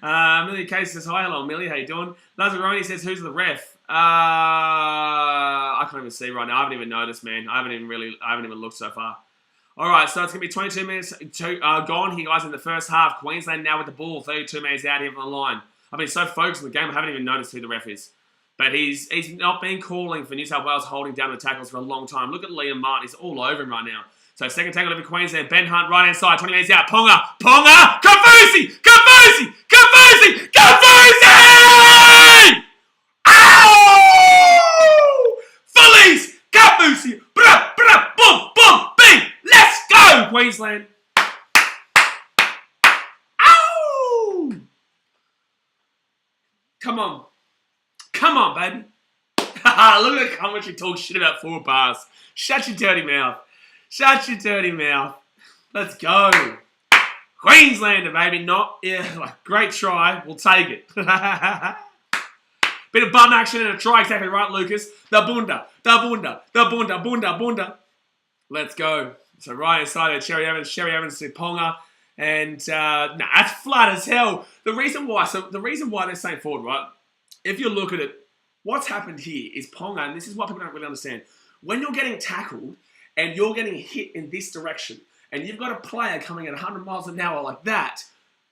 Amelia Case says, hi, hello, Amelia, how you doing? Lazzaroni says, who's the ref? I can't even see right now. I haven't even noticed, man. I haven't even looked so far. All right, so it's going to be 22 minutes gone here, guys, in the first half. Queensland now with the ball, 32 minutes out here from the line. I've been so focused on the game, I haven't even noticed who the ref is. But he's not been calling for New South Wales holding down the tackles for a long time. Look at Liam Martin. He's all over him right now. So second tackle over Queensland. Ben Hunt right hand side. 20 minutes out. Ponga! Kafusi! Queensland. Ow! Come on. Come on, baby. Look at the commentary talk shit about forward pass. Shut your dirty mouth. Shut your dirty mouth. Let's go. Queenslander, baby. Great try. We'll take it. Bit of bum action and a try. Exactly right, Lucas. The bunda. Let's go. So right inside there, Cherry Evans to Ponga. And that's flat as hell. The reason why they're saying forward, right? If you look at it, what's happened here is Ponga, and this is what people don't really understand. When you're getting tackled and you're getting hit in this direction, and you've got a player coming at 100 miles an hour like that,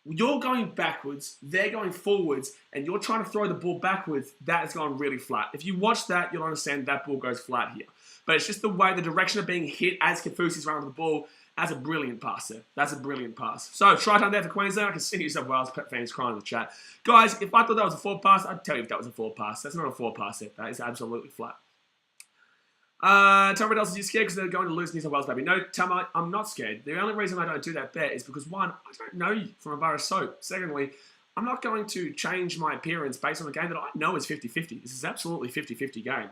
you're going backwards, they're going forwards, and you're trying to throw the ball backwards, that is going really flat. If you watch that, you'll understand that ball goes flat here. But it's just the way, the direction of being hit as Kafusi's running the ball. That's a brilliant pass there. That's a brilliant pass. So, try time there for Queensland. I can see New South Wales fans crying in the chat. Guys, if I thought that was a forward pass, I'd tell you if that was a forward pass. That's not a forward pass there. That is absolutely flat. Tom Riddles, are you scared because they're going to lose New South Wales, baby? No, Tom, I'm not scared. The only reason I don't do that bet is because, one, I don't know you from a bar of soap. Secondly, I'm not going to change my appearance based on a game that I know is 50-50. This is absolutely 50-50 game.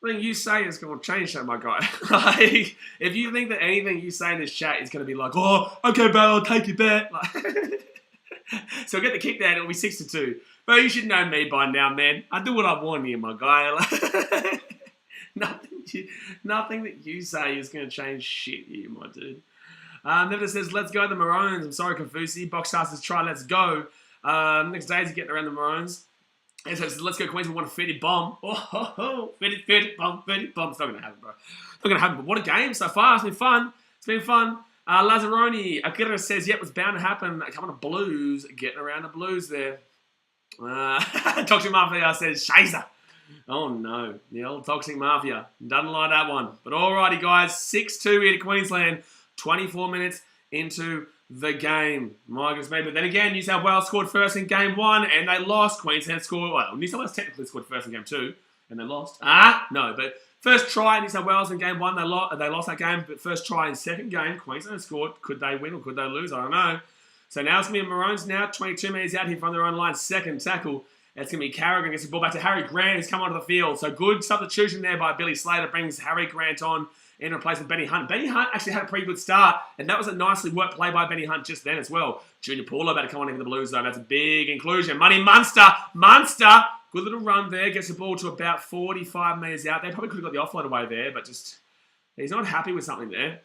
Nothing you say is going to change that, my guy. Like, if you think that anything you say in this chat is going to be like, oh, okay, bro, I'll take your bet. So get the kick there, and it'll be 6-2. But you should know me by now, man. I do what I want here, my guy. Nothing that you say is going to change shit here, my dude. Never says, let's go the Maroons. I'm sorry, Kafusi. Boxstar says, try, let's go. Next day he's getting around the Maroons. And so let's go Queensland, we want a 50 bomb. Oh, 50 bomb. It's not going to happen, bro. Not going to happen, but what a game so far. It's been fun. Lazzaroni, Akira says, yep, it's bound to happen. Coming to Blues, getting around the Blues there. Toxic Mafia says, Shazer. Oh, no. The old Toxic Mafia. Doesn't like that one. But alrighty, guys. 6-2 here to Queensland. 24 minutes into the game. My goodness me. But then again, New South Wales scored first in game 1 and they lost. Queensland scored, well, New South Wales technically scored first in game 2 and they lost. No, but first try New South Wales in game 1, they lost that game. But first try in second game, Queensland scored. Could they win or could they lose? I don't know. So now it's going to be Maroons now. 22 minutes out here from their own line. Second tackle. It's going to be Carrigan gets the ball back to Harry Grant, who's come onto the field. So good substitution there by Billy Slater brings Harry Grant on in replacement of Benny Hunt. Benny Hunt actually had a pretty good start, and that was a nicely worked play by Benny Hunt just then as well. Junior Paulo about to come on in for the Blues, though. That's a big inclusion. Money Munster. Good little run there. Gets the ball to about 45 metres out. They probably could have got the offload away there, but just he's not happy with something there.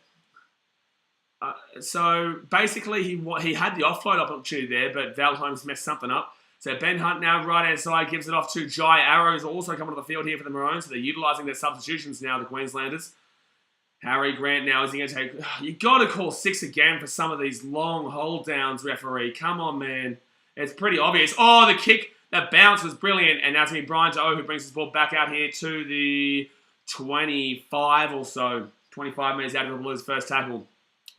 So basically, he had the offload opportunity there, but Val Holmes messed something up. So Ben Hunt now right-hand side gives it off to Jai Arrows, also coming to the field here for the Maroons. So they're utilising their substitutions now, the Queenslanders. Harry Grant now, is he going to take... You got to call 6 again for some of these long hold downs, referee. Come on, man. It's pretty obvious. Oh, the kick, that bounce was brilliant. And now it's going to be Brian Joe who brings his ball back out here to the 25 or so. 25 metres out of the Blues' first tackle.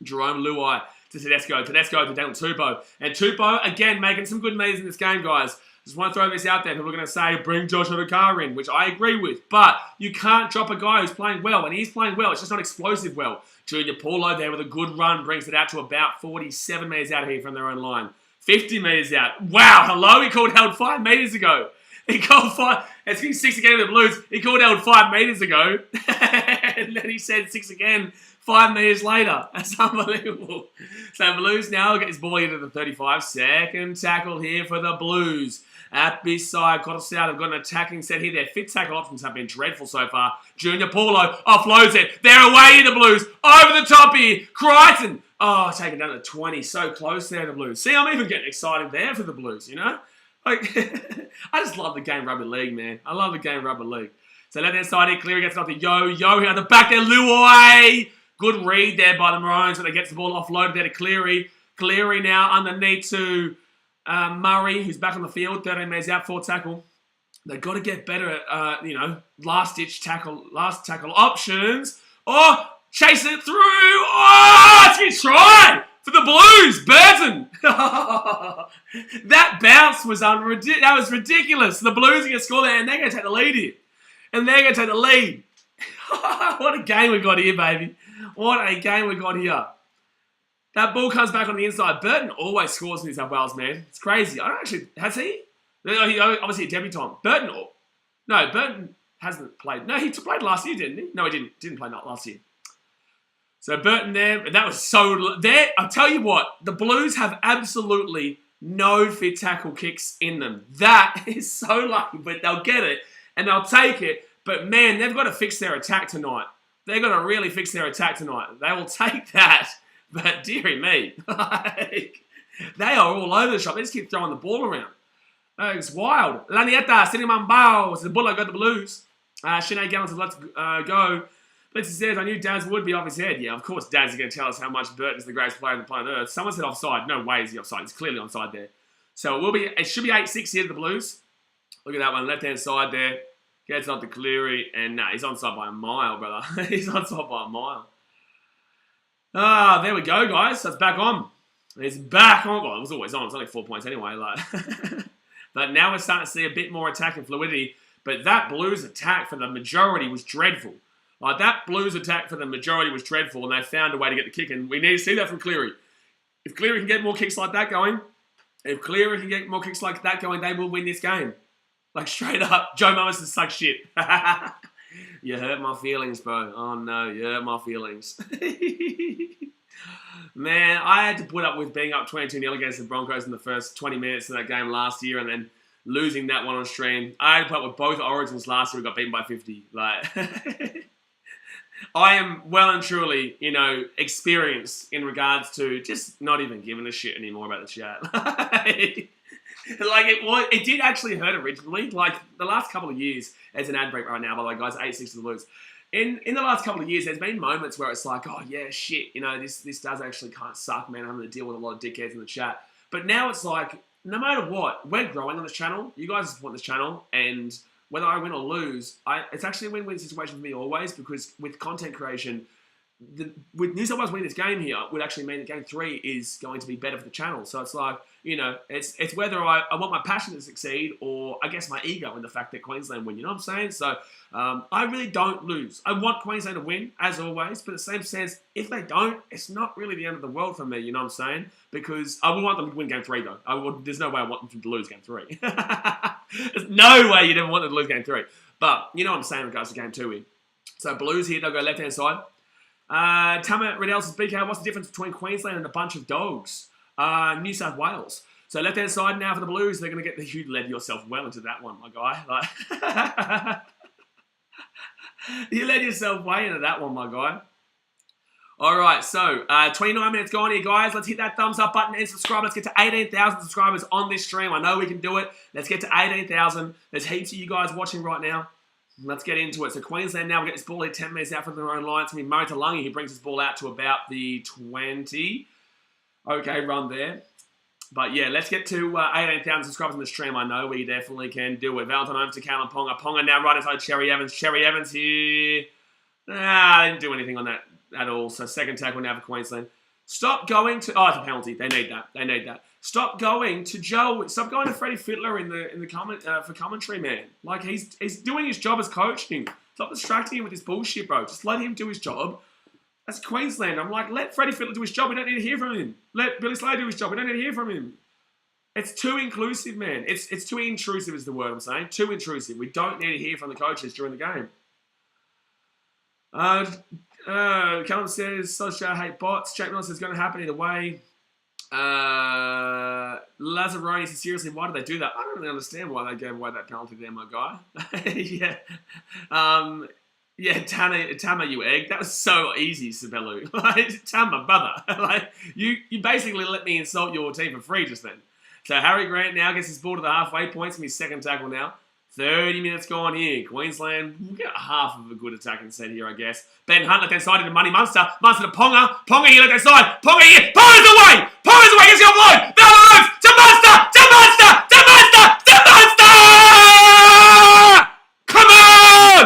Jerome Luai to Tedesco to Daniel Tupou. And Tupou, again, making some good metres in this game, guys. Just want to throw this out there. People are going to say, bring Josh Odokar in, which I agree with. But you can't drop a guy who's playing well. And he's playing well. It's just not explosive well. Junior Paulo there with a good run brings it out to about 47 metres out here from their own line. 50 metres out. Wow, hello? He called held 5 metres ago. He called 5. It's been 6 again with the Blues. He called held 5 metres ago. And then he said 6 again 5 metres later. That's unbelievable. So Blues now get his ball into the 35. Second tackle here for the Blues. At this side, Cottles out. I've got an attacking set here. Their fit tackle options have been dreadful so far. Junior Paulo offloads it. They're away in the Blues. Over the top here. Crichton. Oh, taken down to 20. So close there, the Blues. See, I'm even getting excited there for the Blues, you know? Like, I just love the game rugby league, man. I love the game rugby league. So left-hand side here, Cleary gets it off to Yo here at the back there. Luai. Good read there by the Maroons, but they get the ball offloaded there to Cleary. Cleary now underneath to Murray, who's back on the field. 13 metres out, 4 tackle. They've got to get better at, last tackle options. Oh, chase it through. Oh, it's a try for the Blues. Burton. That bounce was that was ridiculous. The Blues are going to score there, and they're going to take the lead here. What a game we got here, baby. What a game we got here. That ball comes back on the inside. Burton always scores in New South Wales, man. It's crazy. I don't actually... Has he? No, he obviously a debutant. Burton hasn't played. No, he played last year, didn't he? No, he didn't. Didn't play last year. So Burton there, and that was so... There, I'll tell you what, the Blues have absolutely no fit tackle kicks in them. That is so lucky, but they'll get it, and they'll take it. But man, they've got to fix their attack tonight. They've got to really fix their attack tonight. They will take that. But dearie me, like, they are all over the shop. They just keep throwing the ball around. It's wild. Lanieta, Sinimambao, it's the Buller, got the Blues. Sinead Gallen says, let's go. Blitzy says, I knew Daz would be off his head. Yeah, of course Daz is going to tell us how much Burton's the greatest player on the planet Earth. Someone said offside. No way is he offside. He's clearly onside there. So it should be 8-6 here to the Blues. Look at that one, left-hand side there. Gets off to Cleary, and nah, he's onside by a mile, brother. He's onside by a mile. There we go, guys. So it's back on. It's back on. Well, it was always on. It's only 4 points anyway. Like, but now we're starting to see a bit more attack and fluidity. But that Blues attack for the majority was dreadful. Like, that Blues attack for the majority was dreadful, and they found a way to get the kick. And we need to see that from Cleary. If Cleary can get more kicks like that going, they will win this game. Like, straight up, Joe Mummerson sucks shit. You hurt my feelings, bro. Oh, no, you hurt my feelings. Man, I had to put up with being up 22-0 against the Broncos in the first 20 minutes of that game last year and then losing that one on stream. I had to put up with both Origins last year. We got beaten by 50. Like, I am well and truly, experienced in regards to just not even giving a shit anymore about the chat. Like, it did actually hurt originally. Like, the last couple of years, as an ad break right now, by the way, guys, 8-6 to the Blues. In the last couple of years, there's been moments where it's like, oh, yeah, shit, this does actually kind of suck, man. I'm having to deal with a lot of dickheads in the chat. But now it's like, no matter what, we're growing on this channel. You guys support this channel, and whether I win or lose, it's actually a win-win situation for me always, because with content creation, with New South Wales winning this game here would actually mean that game 3 is going to be better for the channel. So it's like, it's whether I want my passion to succeed or I guess my ego in the fact that Queensland win, you know what I'm saying? So I really don't lose. I want Queensland to win, as always, but in the same sense, if they don't, it's not really the end of the world for me, you know what I'm saying? Because I would want them to win game 3 though. There's no way I want them to lose game 3. There's no way you'd ever want them to lose game 3. But you know what I'm saying in regards to game 2 here. So Blues here, they'll go left-hand side. Tama Riddell says, BK, what's the difference between Queensland and a bunch of dogs? New South Wales. So left-hand side now for the Blues. They're going to get you led yourself well into that one, my guy. Like, you led yourself way into that one, my guy. All right, so 29 minutes gone here, guys. Let's hit that thumbs up button and subscribe. Let's get to 18,000 subscribers on this stream. I know we can do it. Let's get to 18,000. There's heaps of you guys watching right now. Let's get into it. So Queensland now, we get this ball here 10 metres out from their own line. It's going to be Murray Talangi. He brings this ball out to about the 20. Okay, run there. But yeah, let's get to 18,000 subscribers on the stream. I know we definitely can do it. Valentine over to Callum Ponga. Ponga now right inside Cherry Evans. Cherry Evans here. I didn't do anything on that at all. So second tackle now for Queensland. Stop going to... Oh, it's a penalty. They need that. They need that. Stop going to Joe. Stop going to Freddie Fittler in the comment for commentary, man. Like, he's doing his job as coaching. Stop distracting him with this bullshit, bro. Just let him do his job. That's Queensland. I'm like, let Freddie Fittler do his job. We don't need to hear from him. Let Billy Slater do his job. We don't need to hear from him. It's too inclusive, man. It's too intrusive is the word I'm saying. Too intrusive. We don't need to hear from the coaches during the game. Callum says, Solskjaer hate bots. Jack Miller says, it's going to happen either way. Lazzaroni says, seriously, why did they do that? I don't really understand why they gave away that penalty there, my guy. Yeah. Yeah, Tama, you egg. That was so easy, Sabelu. Like, Tama, brother. Like, you basically let me insult your team for free just then. So Harry Grant now gets his ball to the halfway points from his second tackle now. 30 minutes gone here. Queensland, we'll get half of a good attacking set here, I guess. Ben Hunt left-hand side into Money Munster. Munster to Ponga. Ponga here left-hand side. Ponga here. Ponga's away! Ponga's away! Gets the offload! Down the roof! To Munster! To Munster! To Munster! To Munster! Come on!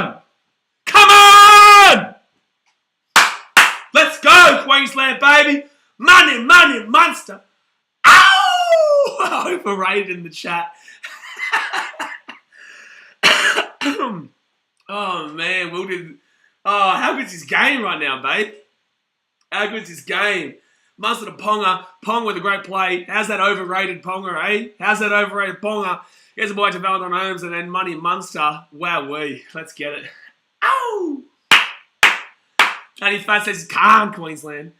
Come on! Let's go, Queensland, baby! Money, money, Munster! Ow! Overrated in the chat. Oh, man. How good's his game right now, babe? How good's his game? Munster to Ponga. Ponga with a great play. How's that overrated Ponga, eh? How's that overrated Ponga? Here's a boy to Valentine Holmes and then Money Munster. Wowee. Let's get it. Ow! 85 says, calm, Queensland.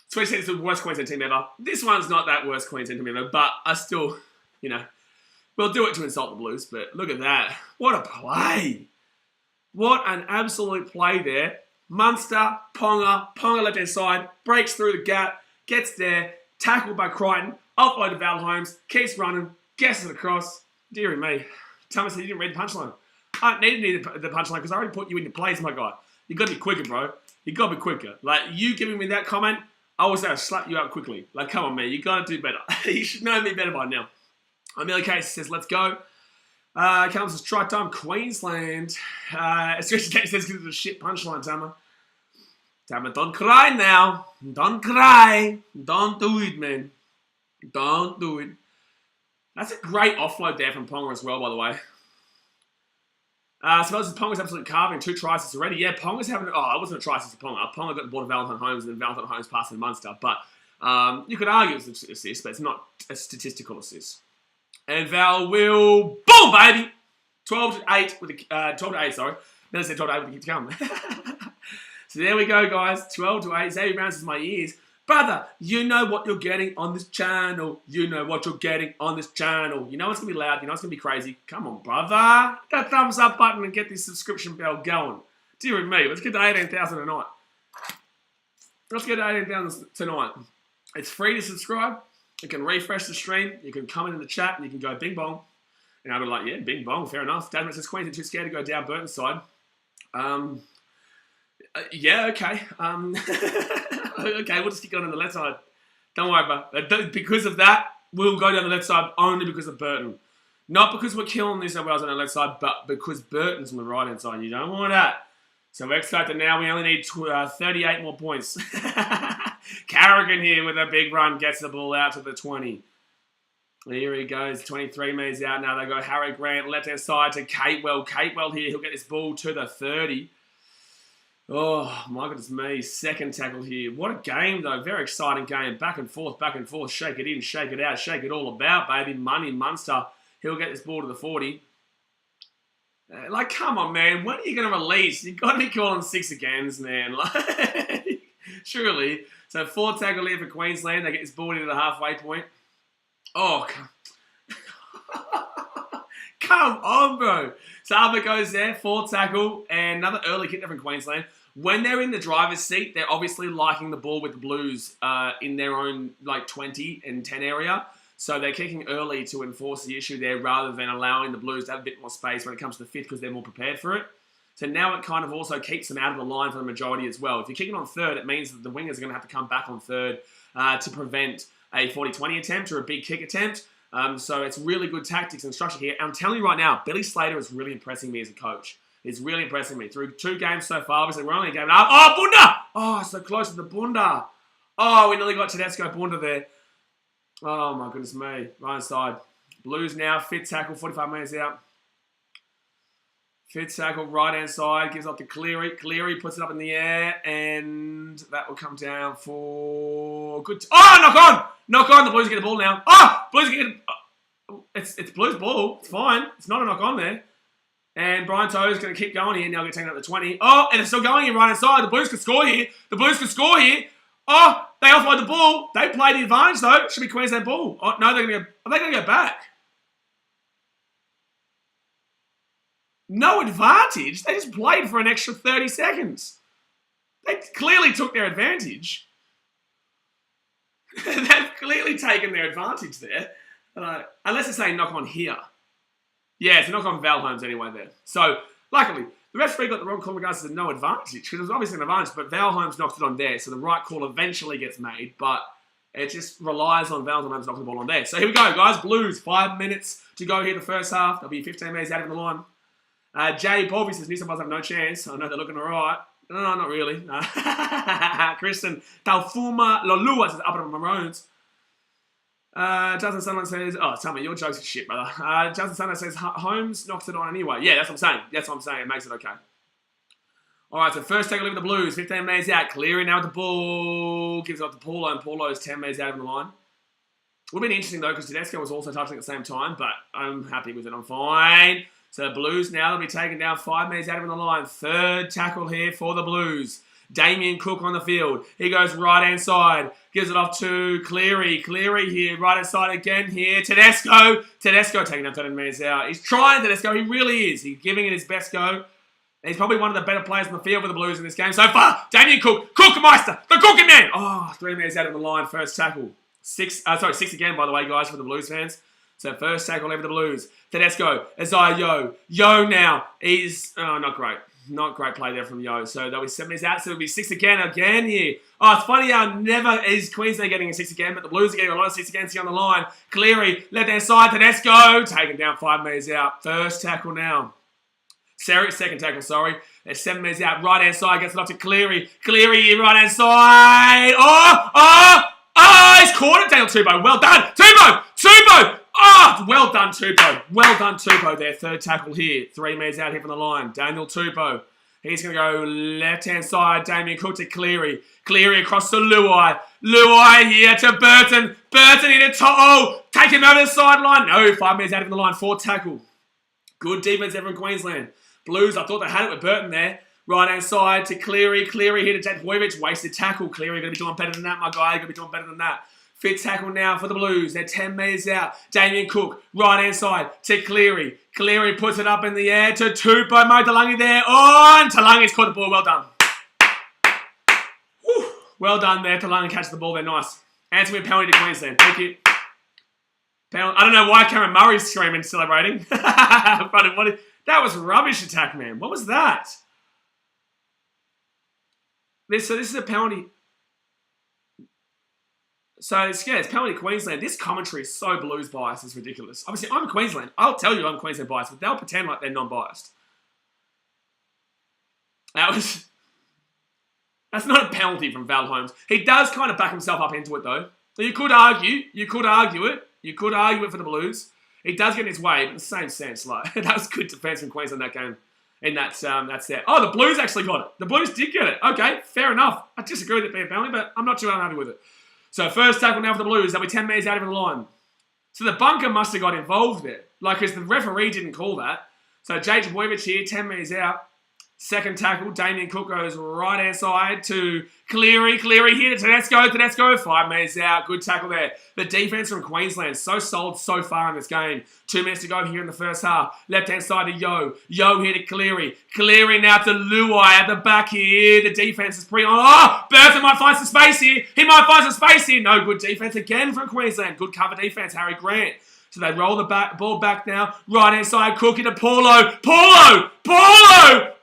Switch says it's the worst Queensland team ever. This one's not that worst Queensland team ever, but I still, we'll do it to insult the Blues, but look at that. What a play. What an absolute play there. Munster, Ponga left-hand side, breaks through the gap, gets there, tackled by Crichton, offload to Val Holmes, keeps running, gets it across. Deary me. Thomas said you didn't read the punchline. I don't need the punchline because I already put you into place, my guy. You got to be quicker, bro. You got to be quicker. Like, you giving me that comment, I was going to slap you out quickly. Like, come on, man. You got to do better. You should know me better by now. Amelia Case says, let's go. Comes as try time, Queensland. Especially Case says, because it's a shit punchline, Tama. Tama, don't cry now. Don't cry. Don't do it, man. Don't do it. That's a great offload there from Ponga as well, by the way. I suppose Ponga's absolute carving. 2 tries already. Yeah, Ponga's having... Oh, it wasn't a try to Ponga. Ponga got the ball to Valentine Holmes and then Valentine Holmes passed to Munster. But you could argue it's an assist, but it's not a statistical assist. And Val will... Boom, baby! 12-8 with the... 12-8, sorry. Then I said 12-8 with the kick to come. So there we go, guys. 12-8. Xavier bounces my ears. Brother, you know what you're getting on this channel. You know what you're getting on this channel. You know it's going to be loud. You know it's going to be crazy. Come on, brother. Hit that thumbs up button and get this subscription bell going. Dear me, let's get to 18,000 tonight. Let's get to 18,000 tonight. It's free to subscribe. You can refresh the stream. You can comment in the chat and you can go bing bong. And I'll be like, yeah, bing bong, fair enough. Dadman says Queensland too scared to go down Burton's side. Yeah, okay. Okay, we'll just keep going on the left side. Don't worry about it. Because of that, we'll go down the left side only because of Burton. Not because we're killing New South Wales on the left side, but because Burton's on the right-hand side. You don't want that. So X Factor now, we only need 38 more points. Carrigan here with a big run, gets the ball out to the 20. Here he goes, 23 metres out now. They go Harry Grant, left-hand side to Catewell. Catewell here, he'll get this ball to the 30. Oh, my goodness me. Second tackle here. What a game, though. Very exciting game. Back and forth, back and forth. Shake it in, shake it out, shake it all about, baby. Money Munster. He'll get this ball to the 40. Like, come on, man. When are you going to release? You've got to be calling 6 agains, man. Like, surely. So, 4 tackle here for Queensland. They get this ball into the halfway point. Oh, come on, bro. So Albert goes there, 4 tackle, and another early kick there from Queensland. When they're in the driver's seat, they're obviously liking the ball with the Blues in their own 20 and 10 area. So they're kicking early to enforce the issue there rather than allowing the Blues to have a bit more space when it comes to the 5th because they're more prepared for it. So now it kind of also keeps them out of the line for the majority as well. If you're kicking on 3rd, it means that the wingers are going to have to come back on 3rd to prevent a 40-20 attempt or a big kick attempt. So it's really good tactics and structure here. I'm telling you right now, Billy Slater is really impressing me as a coach. He's really impressing me. Through 2 games so far, obviously we're only a game and a half. Oh, Bunda! Oh, so close to the Bunda. Oh, we nearly got Tedesco Bunda there. Oh, my goodness me. Right side. Blues now, 5th tackle, 45 metres out. 5th tackle, right-hand side, gives up to Cleary. Cleary puts it up in the air, and that will come down for good. Oh, knock on! Knock on, the Blues get the ball now. Oh, Blues get it. It's Blues ball. It's fine. It's not a knock on there. And Brian Toe's going to keep going here. Now get taken out to 20. Oh, and it's still going here right-hand side. The Blues could score here. The Blues could score here. Oh, they offload the ball. They play the advantage, though. It should be Queensland ball. Oh, no, they're going to go. Are they going to go back? No advantage. They just played for an extra 30 seconds. They clearly took their advantage. They've clearly taken their advantage there. Unless it's saying knock on here. Yeah, it's a knock on Val Holmes anyway there. So, luckily, the referee got the wrong call in regards to no advantage. Because it was obviously an advantage, but Val Holmes knocked it on there. So the right call eventually gets made. But it just relies on Val Holmes knocking the ball on there. So here we go, guys. Blues, 5 minutes to go here the first half. They'll be 15 minutes out of the line. Jay Paulby says New South Wales have no chance. I know they're looking all right. No, not really. Kristen Taufuma Lolua says up at Maroons. Justin Sunlight says, oh, tell me, your jokes are shit, brother. Justin Sunlight says Holmes knocks it on anyway. Yeah, that's what I'm saying. That's what I'm saying. It makes it okay. All right, so first tackle over the Blues. 15 metres out. Cleary now with the ball. Gives it up to Paulo, and Paulo's 10 metres out of the line. Would have been interesting, though, because Tedesco was also touching at the same time, but I'm happy with it. I'm fine. So the Blues now, they'll be taken down 5 metres out of the line. Third tackle here for the Blues. Damien Cook on the field. He goes right-hand side. Gives it off to Cleary. Cleary here. Right-hand side again here. Tedesco. Tedesco taking down 13 metres out. He's trying, Tedesco. He really is. He's giving it his best go. And he's probably one of the better players on the field for the Blues in this game so far. Damien Cook. Cookmeister. The cooking man. Oh, 3 metres out of the line. First tackle. 6 again, by the way, guys, for the Blues fans. So first tackle over the Blues. Tedesco. Isaiah Yo. Yo now. He's not great. Not great play there from Yo. So there'll be 7 minutes out. So it'll be 6 again here. Oh, it's funny how never is Queensland getting a 6 again, but the Blues are getting a lot of 6 again here on the line. Cleary, left-hand side, Tedesco. Taken down 5 metres out. First tackle now. Second tackle, sorry. There's 7 metres out. Right-hand side gets it off to Cleary. Cleary, right-hand side. Oh, he's caught it, Daniel Tupou. Well done. Tupou. Oh, well done, Tupou. Well done, Tupou there. Third tackle here. 3 metres out here from the line. Daniel Tupou. He's going to go left-hand side. Damien Cook to Cleary. Cleary across to Luai. Luai here to Burton. Burton into To'o. Take him over the sideline. No, 5 metres out of the line. Fourth tackle. Good defense ever in Queensland. Blues, I thought they had it with Burton there. Right-hand side to Cleary. Cleary here to Jack Voyevich. Wasted tackle. Cleary going to be doing better than that, my guy. Going to be doing better than that. Fifth tackle now for the Blues. They're 10 metres out. Damien Cook, right-hand side to Cleary. Cleary puts it up in the air to Tupou. Mo Talangi there. Oh, and Talangi's caught the ball. Well done. Whew. Well done there. Talangi catches the ball there. Nice. Answer me a penalty to Queensland. Thank you. Penalty. I don't know why Cameron Murray's screaming, celebrating. That was rubbish attack, man. What was that? This is a penalty. So, it's penalty Queensland. This commentary is so Blues biased. It's ridiculous. Obviously, I'm Queensland. I'll tell you I'm Queensland biased, but they'll pretend like they're non-biased. That's not a penalty from Val Holmes. He does kind of back himself up into it, though. So you could argue it for the Blues. He does get in his way, but in the same sense, like, that was good defence from Queensland that game. And that's that. Oh, the Blues actually got it. The Blues did get it. Okay, fair enough. I disagree with it being a penalty, but I'm not too unhappy with it. So first tackle now for the Blues. They'll be 10 metres out of the line. So the bunker must have got involved there. Like, because the referee didn't call that. So Jake Voyevich here, 10 metres out. Second tackle, Damien Cook goes right-hand side to Cleary. Cleary here to Tedesco. Tedesco, 5 metres out. Good tackle there. The defence from Queensland, so solid so far in this game. 2 minutes to go here in the first half. Left-hand side to Yo. Yo here to Cleary. Cleary now to Luai at the back here. The defence is pretty on. Oh, Burton might find some space here. He might find some space here. No, good defence again from Queensland. Good cover defence, Harry Grant. So they roll the ball back now. Right-hand side, Cook into Paulo. Paulo!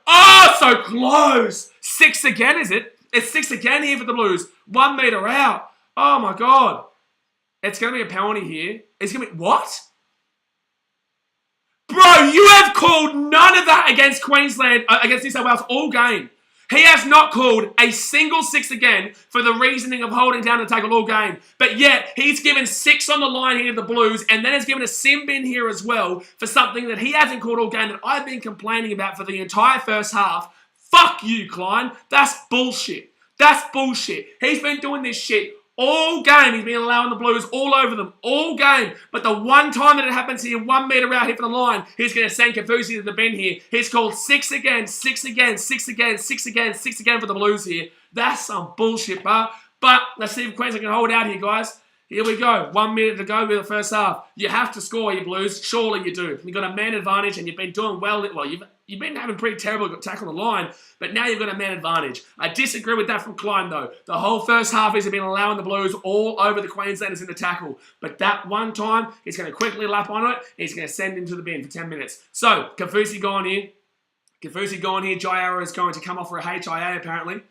Oh, so close. 6 again, is it? It's 6 again here for the Blues. 1 metre out. Oh, my God. It's going to be a penalty here. It's going to be... What? Bro, you have called none of that against Queensland, against New South Wales all game. He has not called a single 6 again for the reasoning of holding down the tackle all game. But yet, he's given 6 on the line here to the Blues, and then has given a sim bin here as well for something that he hasn't called all game that I've been complaining about for the entire first half. Fuck you, Klein. That's bullshit. That's bullshit. He's been doing this shit all game. He's been allowing the Blues all over them all game. But the one time that it happens here, 1 metre out here from the line, he's going to send Kafusi to the bin here. He's called 6 again for the Blues here. That's some bullshit, bro. But let's see if Queensland can hold out here, guys. Here we go. 1 minute to go with the first half. You have to score, you Blues. Surely you do. You've got a man advantage and you've been doing well. Well, you've been having pretty terrible tackle on the line, but now you've got a man advantage. I disagree with that from Klein, though. The whole first half he's been allowing the Blues all over the Queenslanders in the tackle. But that one time, he's going to quickly lap on it. He's going to send him to the bin for 10 minutes. So, Kafusi gone here. Jai Arrow is going to come off for a HIA, apparently.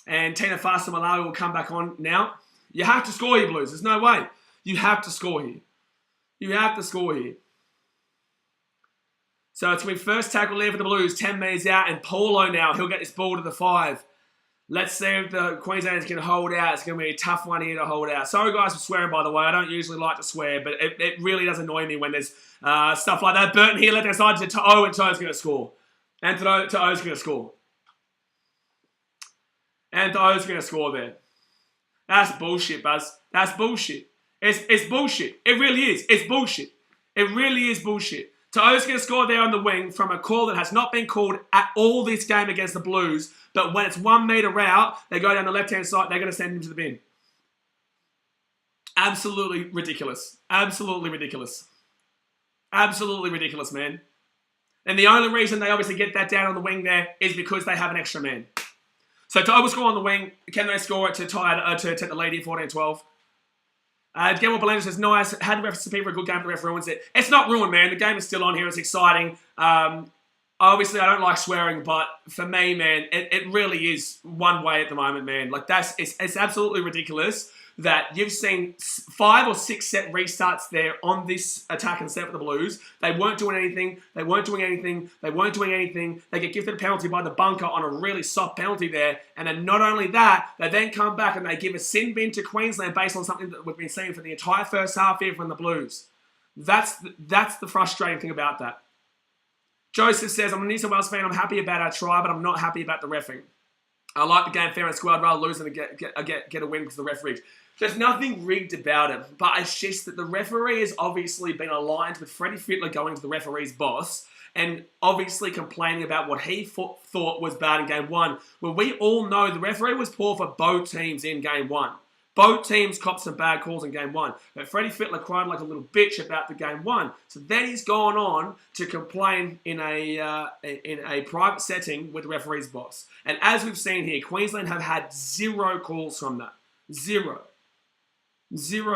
And Tina Fasa-Malawi will come back on now. You have to score here, Blues. There's no way. You have to score here. So it's going to be first tackle there for the Blues. 10 metres out. And Paulo now. He'll get this ball to the 5. Let's see if the Queenslanders can hold out. It's going to be a tough one here to hold out. Sorry, guys, for swearing, by the way. I don't usually like to swear, but it really does annoy me when there's stuff like that. Burton here, left hand side to To'o, and To'o's going to score. And To'o's going to score. And those are going to score there. That's bullshit, Buzz. That's bullshit. It's bullshit. It really is. It's bullshit. It really is bullshit. To'o's going to score there on the wing from a call that has not been called at all this game against the Blues. But when it's 1 metre out, they go down the left-hand side, they're going to send him to the bin. Absolutely ridiculous. Absolutely ridiculous. Absolutely ridiculous, man. And the only reason they obviously get that down on the wing there is because they have an extra man. So To'o will score on the wing. Can they score it to take the lead here, 14-12? Gamble Belanda says, nice. Had the reference for a good game, but the ref ruins it. It's not ruined, man. The game is still on here. It's exciting. Obviously, I don't like swearing, but for me, man, it really is one way at the moment, man. Like, it's absolutely ridiculous that you've seen 5 or 6 set restarts there on this attack and set for the Blues. They weren't doing anything. They get gifted a penalty by the bunker on a really soft penalty there. And then not only that, they then come back and they give a sin bin to Queensland based on something that we've been seeing for the entire first half here from the Blues. That's the frustrating thing about that. Joseph says, I'm a New South Wales fan. I'm happy about our try, but I'm not happy about the reffing. I like the game fair and square. I'd rather lose than get a win because of the ref rigged. There's nothing rigged about it, but it's just that the referee has obviously been aligned with Freddie Fittler going to the referee's boss and obviously complaining about what he thought was bad in Game 1. When we all know the referee was poor for both teams in Game 1. Both teams copped some bad calls in Game 1. But Freddie Fittler cried like a little bitch about the Game 1. So then he's gone on to complain in a private setting with the referee's boss. And as we've seen here, Queensland have had 0 calls from that. 0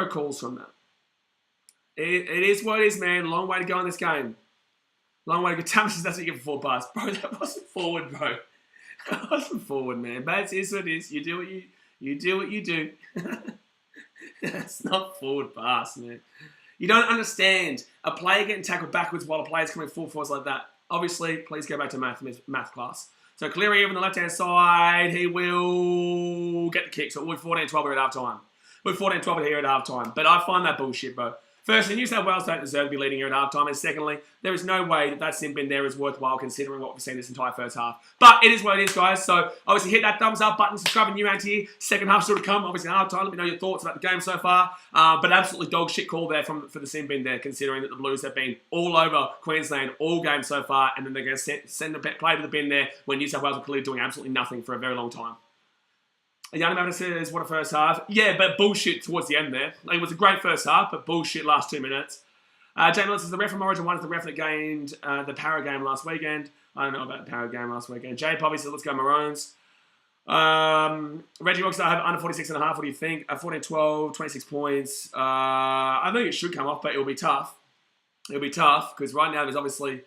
calls from that. It is what it is, man. Long way to go in this game. Long way to go. Thomas, that's what you get for 4 bars. Bro, that wasn't forward, bro. That wasn't forward, man. But it is what it is. You do what you do. That's not forward pass, man. You don't understand a player getting tackled backwards while a player's coming full force like that. Obviously, please go back to math class. So Cleary over on the left-hand side. He will get the kick. So we're 14-12 here at half-time. We're 14-12 here at half-time. But I find that bullshit, bro. Firstly, New South Wales don't deserve to be leading here at half-time. And secondly, there is no way that sin bin there is worthwhile considering what we've seen this entire first half. But it is what it is, guys. So obviously hit that thumbs up button, subscribe if you're new around here. Second half still to come. Obviously half-time. Let me know your thoughts about the game so far. But absolutely dog shit call there for the sin bin there, considering that the Blues have been all over Queensland all game so far. And then they're going to send the play to the bin there when New South Wales are clearly doing absolutely nothing for a very long time. Yanni says, what a first half. Yeah, but bullshit towards the end there. It was a great first half, but bullshit last 2 minutes. Jamie says, the ref from Origin 1 is the ref that gained the Para game last weekend. I don't know about the Para game last weekend. Jay Poppy says, let's go Maroons. Reggie Rockstar have under 46.5. What do you think? 14-12, 26 points. I think it should come off, but it'll be tough. It'll be tough, because right now there's obviously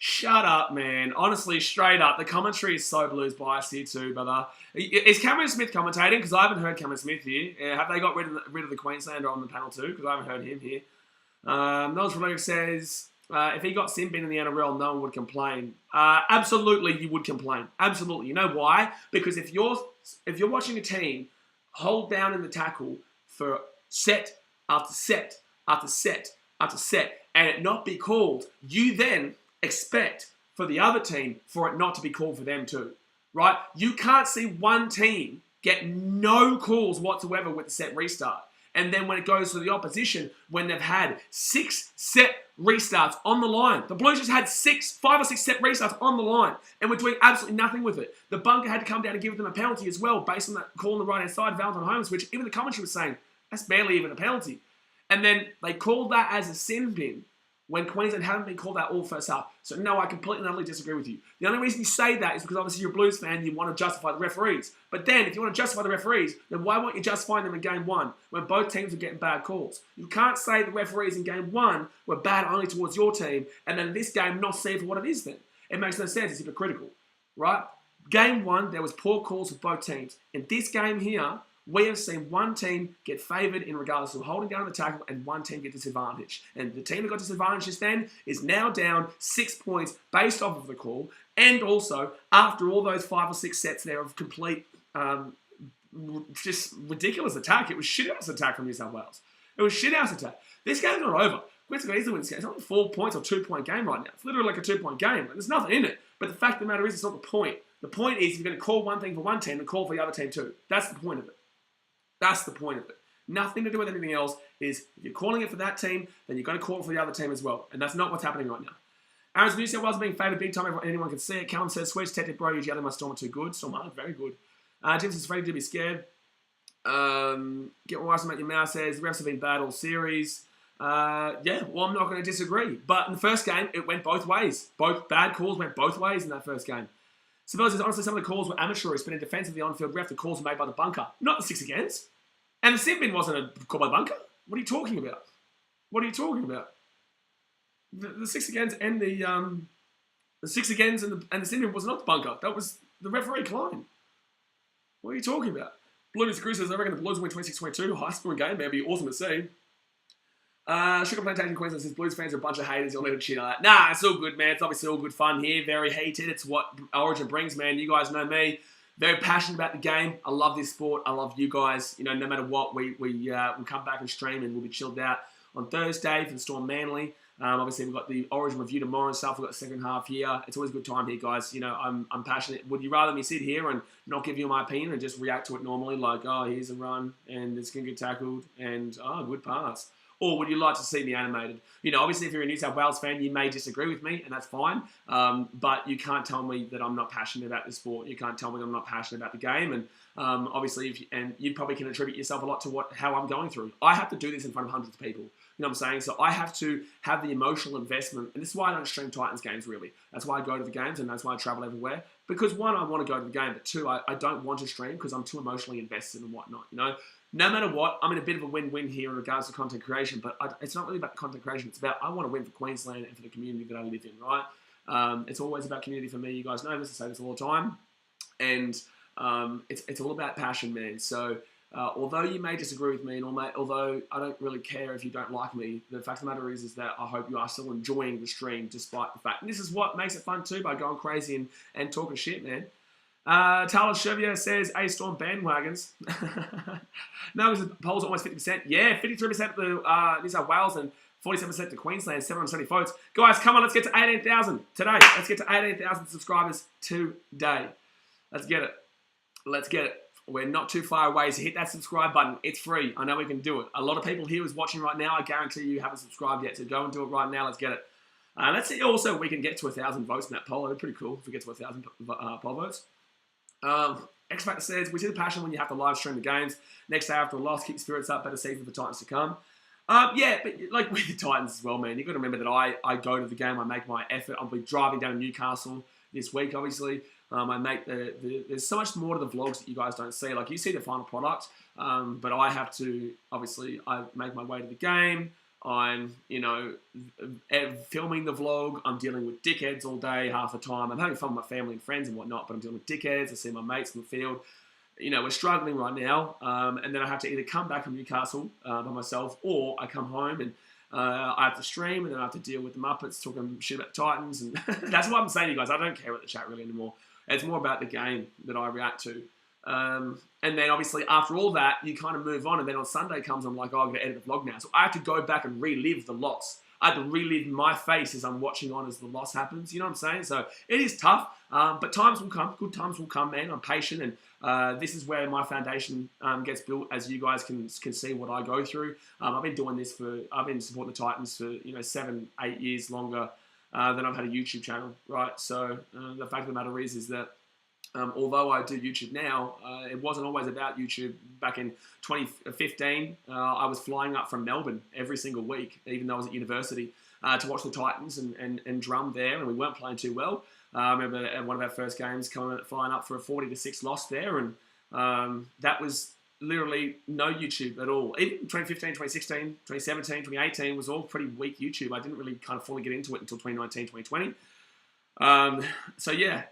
Shut up, man. Honestly, straight up. The commentary is so Blues biased here too, brother. Is Cameron Smith commentating? Because I haven't heard Cameron Smith here. Have they got rid of the Queenslander on the panel too? Because I haven't heard him here. Nolan Rodriguez says, if he got sin bin in the NRL, no one would complain. Absolutely, you would complain. Absolutely. You know why? Because if you're watching a team hold down in the tackle for set after set after set after set, and it not be called, you then expect for the other team for it not to be called for them too, right? You can't see one team get no calls whatsoever with the set restart. And then when it goes to the opposition, when they've had 6 set restarts on the line, the Blues just had 5 or 6 set restarts on the line, and we're doing absolutely nothing with it. The bunker had to come down and give them a penalty as well, based on that call on the right-hand side, Valentine Holmes, which even the commentary was saying, that's barely even a penalty. And then they called that as a sin bin, when Queensland haven't been called that all first half. So no, I completely and utterly disagree with you. The only reason you say that is because obviously you're a Blues fan, you want to justify the referees. But then, if you want to justify the referees, then why won't you justify them in Game 1 when both teams were getting bad calls? You can't say the referees in Game 1 were bad only towards your team, and then this game not see it for what it is then. It makes no sense, it's hypocritical, right? Game 1, there was poor calls with both teams. In this game here, we have seen one team get favoured in regards to holding down the tackle and one team get disadvantaged. And the team that got disadvantaged just then is now down 6 points based off of the call. And also, after all those 5 or 6 sets there of complete, just ridiculous attack, it was shithouse attack from New South Wales. It was shithouse attack. This game's not over. Queensland easily wins this game. It's only 4 points or 2 point game right now. It's literally like a 2 point game. There's nothing in it. But the fact of the matter is, it's not the point. The point is, you're going to call one thing for one team and call for the other team too. That's the point of it. That's the point of it. Nothing to do with anything else. Is if you're calling it for that team, then you're going to call it for the other team as well. And that's not what's happening right now. Aaron's New South Wales being favoured big time. Anyone can see it. Callum says, Switch, Tactic Bro, usually my Storm are too good. Storm are very good. Jim says, Freddie, do be scared. Get wise about your mouth says, the refs have been bad all series. Yeah, well, I'm not going to disagree. But in the first game, it went both ways. Both bad calls went both ways in that first game. Suppose says, honestly, some of the calls were amateurish, but in defence of the on-field ref, the calls were made by the bunker, not the 6 against. And the sin bin wasn't a call by the bunker. What are you talking about? What are you talking about? The 6 against and the 6 against and the sin bin was not the bunker. That was the referee Klein. What are you talking about? Blue Mr. Cruz says, I reckon the Blues will win 26-22. High scoring game, man. It'd be awesome to see. Sugar Plantation Queensland says, Blues fans are a bunch of haters. You'll never cheat on that. Nah, it's all good, man. It's obviously all good fun here. Very heated. It's what Origin brings, man. You guys know me. Very passionate about the game. I love this sport. I love you guys. You know, no matter what, we'll come back and stream and we'll be chilled out on Thursday for the Storm Manly. Obviously, we've got the Origin review tomorrow and stuff. We've got the second half here. It's always a good time here, guys. You know, I'm passionate. Would you rather me sit here and not give you my opinion and just react to it normally, like, oh, here's a run and it's going to get tackled and, oh, good pass? Or would you like to see me animated? You know, obviously, if you're a New South Wales fan, you may disagree with me, and that's fine. But you can't tell me that I'm not passionate about the sport. You can't tell me that I'm not passionate about the game. And obviously, you probably can attribute yourself a lot to how I'm going through. I have to do this in front of hundreds of people. You know what I'm saying? So I have to have the emotional investment. And this is why I don't stream Titans games, really. That's why I go to the games, and that's why I travel everywhere. Because, one, I want to go to the game. But, two, I don't want to stream because I'm too emotionally invested and whatnot, you know? No matter what, I'm in a bit of a win-win here in regards to content creation, but it's not really about content creation. It's about I want to win for Queensland and for the community that I live in, right? It's always about community for me. You guys know this. I say this all the time. And it's all about passion, man. So although you may disagree with me, and although I don't really care if you don't like me, the fact of the matter is that I hope you are still enjoying the stream despite the fact. And this is what makes it fun too, by going crazy and talking shit, man. Tyler Chevier says, A-Storm bandwagons. No, because the polls are almost 50%. Yeah, 53% to New South Wales and 47% to Queensland, 770 votes. Guys, come on, let's get to 18,000 today. Let's get to 18,000 subscribers today. Let's get it. Let's get it. We're not too far away, so hit that subscribe button. It's free. I know we can do it. A lot of people here is watching right now. I guarantee you haven't subscribed yet, so go and do it right now. Let's get it. Let's see also we can get to 1,000 votes in that poll. It'd be pretty cool if we get to 1,000 poll votes. X Factor says, we see the passion when you have to live stream the games. Next day after a loss, keep spirits up, better season for the Titans to come. Yeah, but like with the Titans as well, man, you've got to remember that I go to the game, I make my effort. I'll be driving down to Newcastle this week, obviously. I make there's so much more to the vlogs that you guys don't see. Like, you see the final product, but I have to, obviously, I make my way to the game. I'm, you know, filming the vlog. I'm dealing with dickheads all day, half the time. I'm having fun with my family and friends and whatnot, but I'm dealing with dickheads. I see my mates in the field. You know, we're struggling right now. And then I have to either come back from Newcastle by myself, or I come home and I have to stream, and then I have to deal with the Muppets talking shit about the Titans. And that's what I'm saying to you guys. I don't care about the chat really anymore. It's more about the game that I react to. And then obviously after all that, you kind of move on, and then on Sunday comes, I'm like, oh, I'm going to edit the vlog now. So I have to go back and relive the loss. I have to relive my face as I'm watching on as the loss happens. You know what I'm saying? So it is tough, but times will come. Good times will come, man. I'm patient, and this is where my foundation gets built, as you guys can see what I go through. I've been doing this I've been supporting the Titans for 7-8 years longer than I've had a YouTube channel, right? So the fact of the matter is that although I do YouTube now, it wasn't always about YouTube. Back in 2015, I was flying up from Melbourne every single week, even though I was at university, to watch the Titans and drum there, and we weren't playing too well. I remember at one of our first games flying up for a 40-6 loss there, and that was literally no YouTube at all. Even 2015, 2016, 2017, 2018 was all pretty weak YouTube. I didn't really kind of fully get into it until 2019, 2020. So yeah,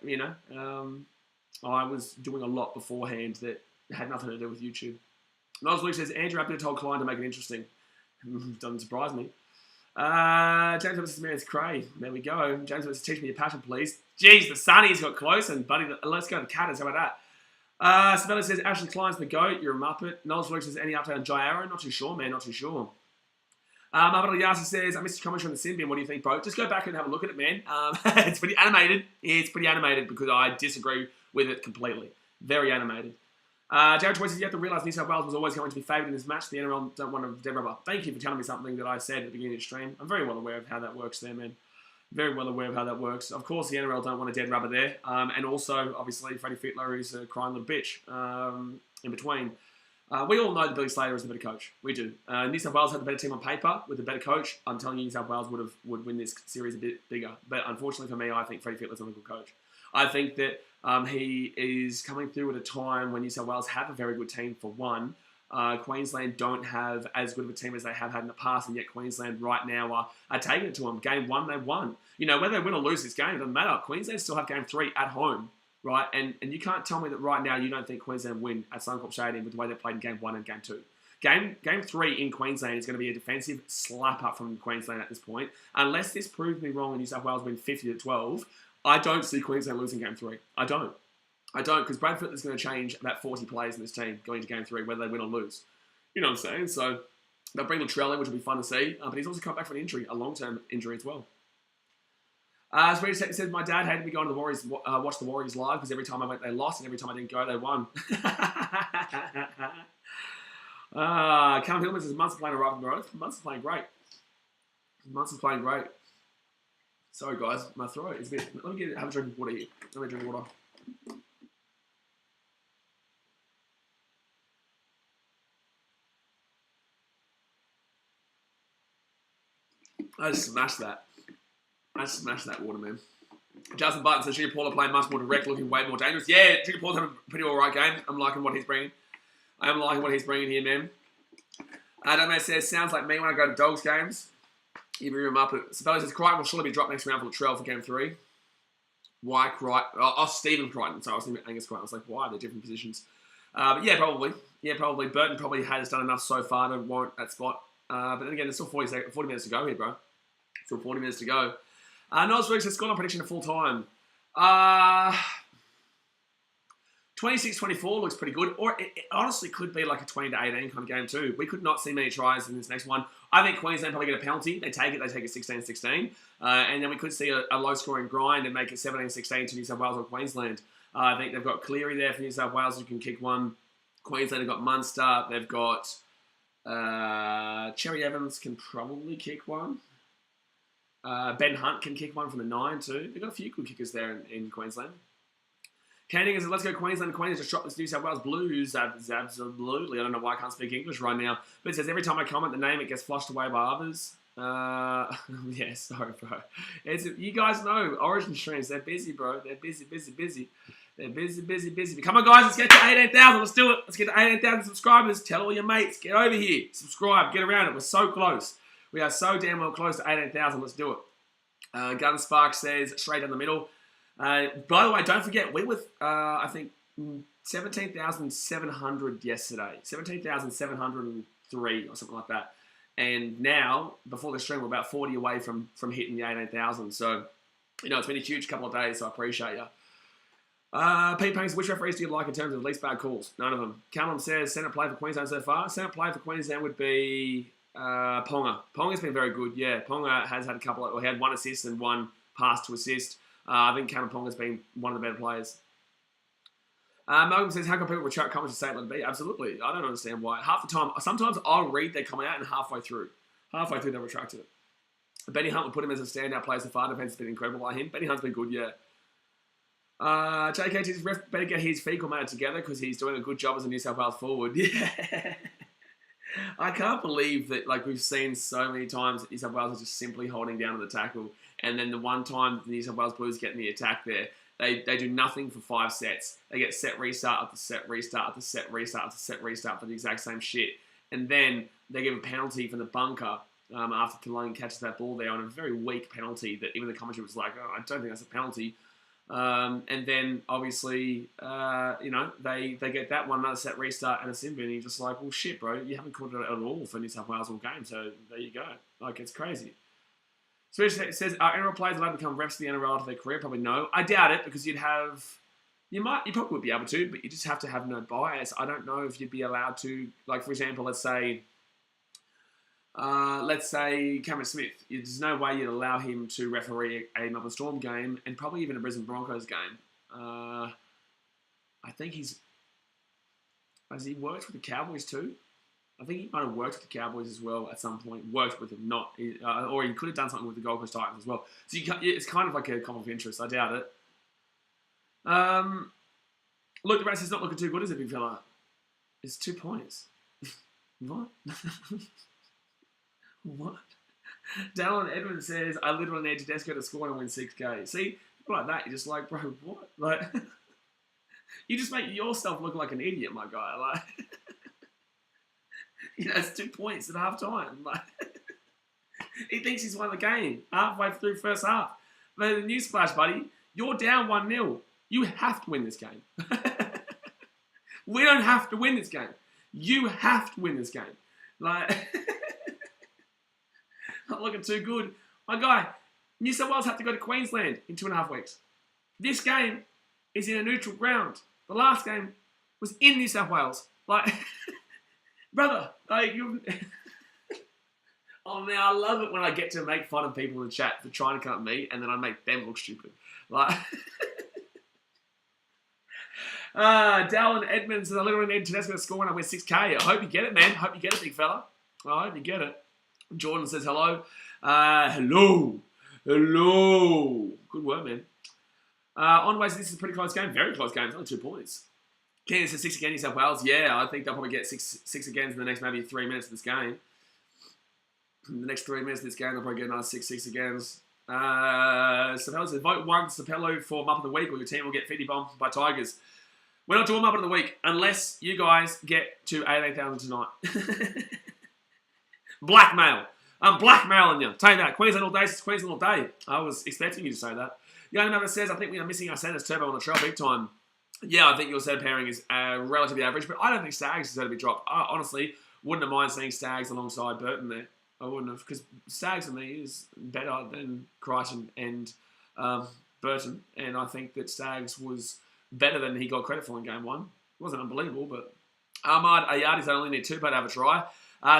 I was doing a lot beforehand that had nothing to do with YouTube. Niles Luke says, Andrew Abner told Klein to make it interesting. Doesn't surprise me. James Evans says, man, it's cray. There we go. James Evans says, teach me your passion, please. Jeez, the Sunnies got close, and buddy, let's go to the Catters. How about that? Sabella says, Ashley Klein's the GOAT. You're a Muppet. Niles Luke says, any update on Jai Arrow? Not too sure, man. Not too sure. Marvin Yassi says, I missed your commentary on the sin bin. What do you think, bro? Just go back and have a look at it, man. It's pretty animated. It's pretty animated because I disagree with it completely. Very animated. Jared Toy says, you have to realise New South Wales was always going to be favoured in this match. The NRL don't want a dead rubber. Thank you for telling me something that I said at the beginning of the stream. I'm very well aware of how that works there, man. Very well aware of how that works. Of course, the NRL don't want a dead rubber there. And also, obviously, Freddie Fittler is a crying little bitch in between. We all know that Billy Slater is the better coach. We do. New South Wales had the better team on paper with the better coach. I'm telling you, New South Wales would win this series a bit bigger. But unfortunately for me, I think Freddie Fittler's not a good coach. I think that he is coming through at a time when New South Wales have a very good team for one. Queensland don't have as good of a team as they have had in the past, and yet Queensland right now are taking it to them. Game 1, they won. You know, whether they win or lose this game, it doesn't matter. Queensland still have Game 3 at home, right? And you can't tell me that right now you don't think Queensland win at Suncorp Stadium with the way they played in Game 1 and Game 2. Game 3 in Queensland is going to be a defensive slap up from Queensland at this point. Unless this proves me wrong and New South Wales win 50-12, I don't see Queensland losing Game 3. I don't, because Brad Fittler's going to change about 40 players in this team going into Game 3, whether they win or lose. You know what I'm saying? So they'll bring Latrell in, which will be fun to see. But he's also come back from an injury, a long-term injury as well. Swedish said, my dad hated me going to the Warriors, watch the Warriors live, because every time I went, they lost, and every time I didn't go, they won. Callum Hillman says, Munster playing alright from growth. Munster's playing great. Munster's playing great. Sorry, guys, my throat is a bit... Let me have a drink of water here. Let me drink water. I just smashed that. I smashed that water, man. Justin Button says, Junior Paul are playing much more direct, looking way more dangerous. Yeah, Junior Paul's having a pretty alright game. I'm liking what he's bringing. I am liking what he's bringing here, man. Adam says, sounds like me when I go to Dogs games. You bring him up. Sabella says, Crichton will surely be dropped next round for Latrell for Game 3. Why Crichton? Oh, Stephen Crichton. Sorry, I was thinking Angus Crichton. I was like, why? They're different positions. But yeah, probably. Yeah, probably. Burton probably has done enough so far to warrant that spot. But then again, there's still 40 minutes to go here, bro. Still 40 minutes to go. Nos Riggs has gone on prediction to full time. 26-24 looks pretty good. Or it honestly could be like a 20-18 kind of game too. We could not see many tries in this next one. I think Queensland probably get a penalty. They take it 16-16. And then we could see a low-scoring grind and make it 17-16 to New South Wales or Queensland. I think they've got Cleary there for New South Wales who can kick one. Queensland have got Munster. They've got Cherry Evans can probably kick one. Ben Hunt can kick one from the 9 too. They've got a few good kickers there in Queensland. Canning says, let's go Queensland. Queensland just dropped this New South Wales Blues. Absolutely. I don't know why I can't speak English right now. But it says, every time I comment the name, it gets flushed away by others. Yeah, sorry, bro. You guys know, Origin streams, they're busy, bro. They're busy. They're busy. But come on, guys, let's get to 18,000. Let's do it. Let's get to 18,000 subscribers. Tell all your mates. Get over here. Subscribe. Get around it. We're so close. We are so damn well close to 18,000. Let's do it. Gunspark says, straight down the middle. By the way, don't forget, we were, I think, 17,700 yesterday. 17,703 or something like that. And now, before the stream, we're about 40 away from hitting the 18,000. So, you know, it's been a huge couple of days, so I appreciate you. Pete Payne says, which referees do you like in terms of least bad calls? None of them. Callum says, centre play for Queensland so far. Centre play for Queensland would be Ponga. Ponga's been very good, yeah. Ponga has had he had one assist and one pass to assist. I think Cameron Ponga's been one of the better players. Malcolm says, how can people retract comments and say let it be? Absolutely. I don't understand why. Half the time, sometimes I'll read their comment out and halfway through they'll retract it. Benny Hunt will put him as a standout player so far. Defense has been incredible by him. Benny Hunt's been good, yeah. JK says, ref better get his fecal matter together because he's doing a good job as a New South Wales forward. Yeah. I can't believe that, like, we've seen so many times that New South Wales are just simply holding down to the tackle. And then the one time the New South Wales Blues get in the attack there, they do nothing for 5 sets. They get set restart after set restart after set restart after set restart for the exact same shit. And then they give a penalty from the bunker after Kalungi catches that ball there on a very weak penalty that even the commentary was like, oh, I don't think that's a penalty. And then obviously, they get that one, another set restart and a sin bin. And you're just like, well, shit, bro, you haven't called it at all for New South Wales all game. So there you go. Like, it's crazy. Swedish says, are NRL players allowed to become refs of the NRL after their career? Probably no. I doubt it because you probably would be able to, but you just have to have no bias. I don't know if you'd be allowed to, like, for example, let's say Cameron Smith. There's no way you'd allow him to referee a Melbourne Storm game and probably even a Brisbane Broncos game. I think has he worked with the Cowboys too? I think he might have worked with the Cowboys as well at some point. Worked with them, or he could have done something with the Gold Coast Titans as well. So it's kind of like a conflict of interest. I doubt it. Look, the race is not looking too good, is it, big fella? It's 2 points. What? What? Dallin Edmonds says, I literally need Tedesco to score and win 6K. See, people like that, you're just like, bro, what? Like, you just make yourself look like an idiot, my guy. Like, it's 2 points at half time. Like, he thinks he's won the game halfway through first half. But newsflash, buddy, you're down 1-0. You have to win this game. We don't have to win this game. You have to win this game. Like, not looking too good. My guy, New South Wales have to go to Queensland in 2.5 weeks. This game is in a neutral ground. The last game was in New South Wales. Like, brother, like you. Oh man, I love it when I get to make fun of people in the chat for trying to come at me, and then I make them look stupid. Like. Dallin Edmonds says, I literally need Tedesco to score when I win 6K. I hope you get it, man. Hope you get it, big fella. I hope you get it. Jordan says hello. Hello. Good work, man. Onways, this is a pretty close game. Very close game. It's only 2 points. Kansas says 6 again, New South Wales. Yeah, I think they'll probably get six again in the next maybe 3 minutes of this game. In the next 3 minutes of this game, they'll probably get another 6 agains. Sapello says, vote 1 Sapello for Muppet of the Week, or your team will get 50 bombed by Tigers. We're not doing Muppet of the Week unless you guys get to 18,000 tonight. Blackmail. I'm blackmailing you. Tell you that. Queensland all day. It's Queensland all day. I was expecting you to say that. Young Number says, I think we are missing our Sanders Turbo on the trail big time. Yeah, I think your set pairing is relatively average, but I don't think Stags is going to be dropped. I honestly wouldn't have mind seeing Stags alongside Burton there. I wouldn't have, because Stags for me is better than Crichton and Burton, and I think that Stags was better than he got credit for in game 1. It wasn't unbelievable, but Ahmad Ayadi said I only need 2 but to have a try.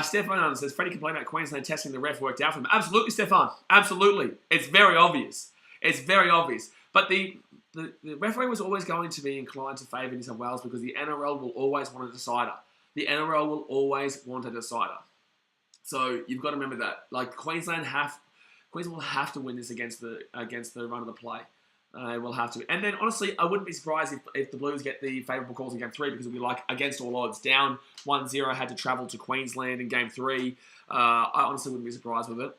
Stefan says, Freddie complained about Queensland testing the ref worked out for him. Absolutely, Stefan. Absolutely. It's very obvious. It's very obvious. But the referee was always going to be inclined to favour New South Wales because the NRL will always want a decider. The NRL will always want a decider. So you've got to remember that. Like Queensland will have to win this against the run of the play. We'll have to. And then, honestly, I wouldn't be surprised if the Blues get the favourable calls in Game 3 because it'll be like against all odds. Down 1-0, had to travel to Queensland in Game 3. I honestly wouldn't be surprised with it.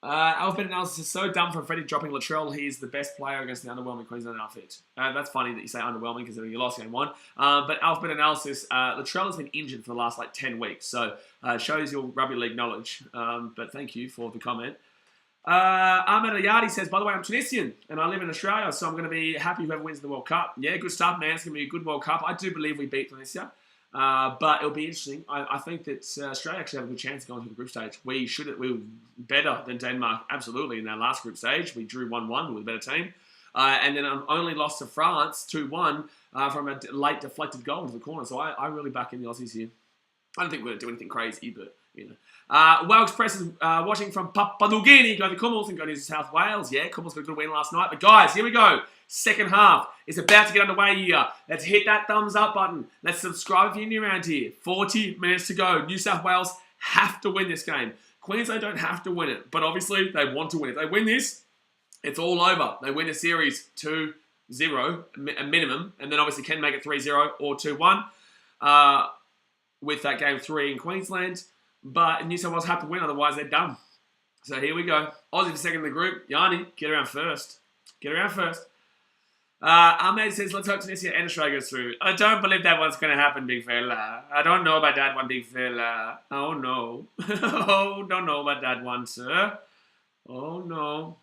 Alphabet Analysis is so dumb for Freddie dropping Latrell. He's the best player against the underwhelming Queensland outfit. That's funny that you say underwhelming because you lost Game 1. But Alphabet Analysis, Latrell has been injured for the last 10 weeks. So it shows your rugby league knowledge. But thank you for the comment. Ahmed Ayadi says, by the way, I'm Tunisian and I live in Australia, so I'm going to be happy whoever wins the World Cup. Yeah, good stuff, man. It's going to be a good World Cup. I do believe we beat Tunisia, but it'll be interesting. I think that Australia actually have a good chance of going to the group stage. We were better than Denmark, absolutely, in our last group stage. We drew 1-1 with a better team. And then only lost to France 2-1 from a late deflected goal into the corner. So I really back in the Aussies here. I don't think we're going to do anything crazy, but, you know. Well Express is watching from Papua New Guinea. Go to Cummels and go to South Wales. Yeah, Cummels got a good win last night. But guys, here we go. Second half is about to get underway here. Let's hit that thumbs up button. Let's subscribe if you're new around here. 40 minutes to go. New South Wales have to win this game. Queensland don't have to win it, but obviously they want to win it. If they win this, it's all over. They win the series 2-0, a minimum, and then obviously can make it 3-0 or 2-1 with that game 3 in Queensland. But New South Wales have to win, otherwise they're done. So here we go. Aussie for second in the group. Yanni, get around first. Get around first. Ahmed says, let's hope Tunisia and Australia goes through. I don't believe that one's going to happen, big fella. I don't know about that one, big fella. Oh, no. Oh, don't know about that one, sir. Oh, no.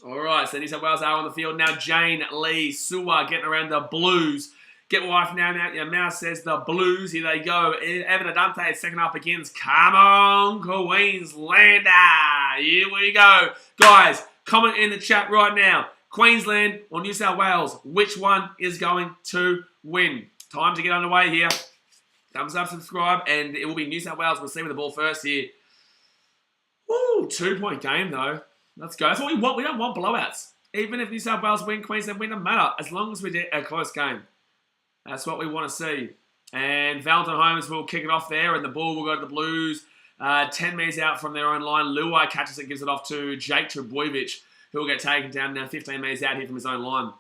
All right, so New South Wales are on the field now. Jane Lee Suwa getting around the Blues. Get wife now out your mouth, says the Blues. Here they go. Evan Adante, second half begins. Come on, Queenslander. Here we go. Guys, comment in the chat right now. Queensland or New South Wales, which one is going to win? Time to get underway here. Thumbs up, subscribe, and it will be New South Wales receiving the ball first here. Woo, 2-point game, though. Let's go. That's what we want. We don't want blowouts. Even if New South Wales win, Queensland win, doesn't matter. As long as we get a close game. That's what we want to see. And Valentine Holmes will kick it off there, and the ball will go to the Blues. 10 metres out from their own line. Luai catches it, gives it off to Jake Trebojevic, who will get taken down now 15 metres out here from his own line.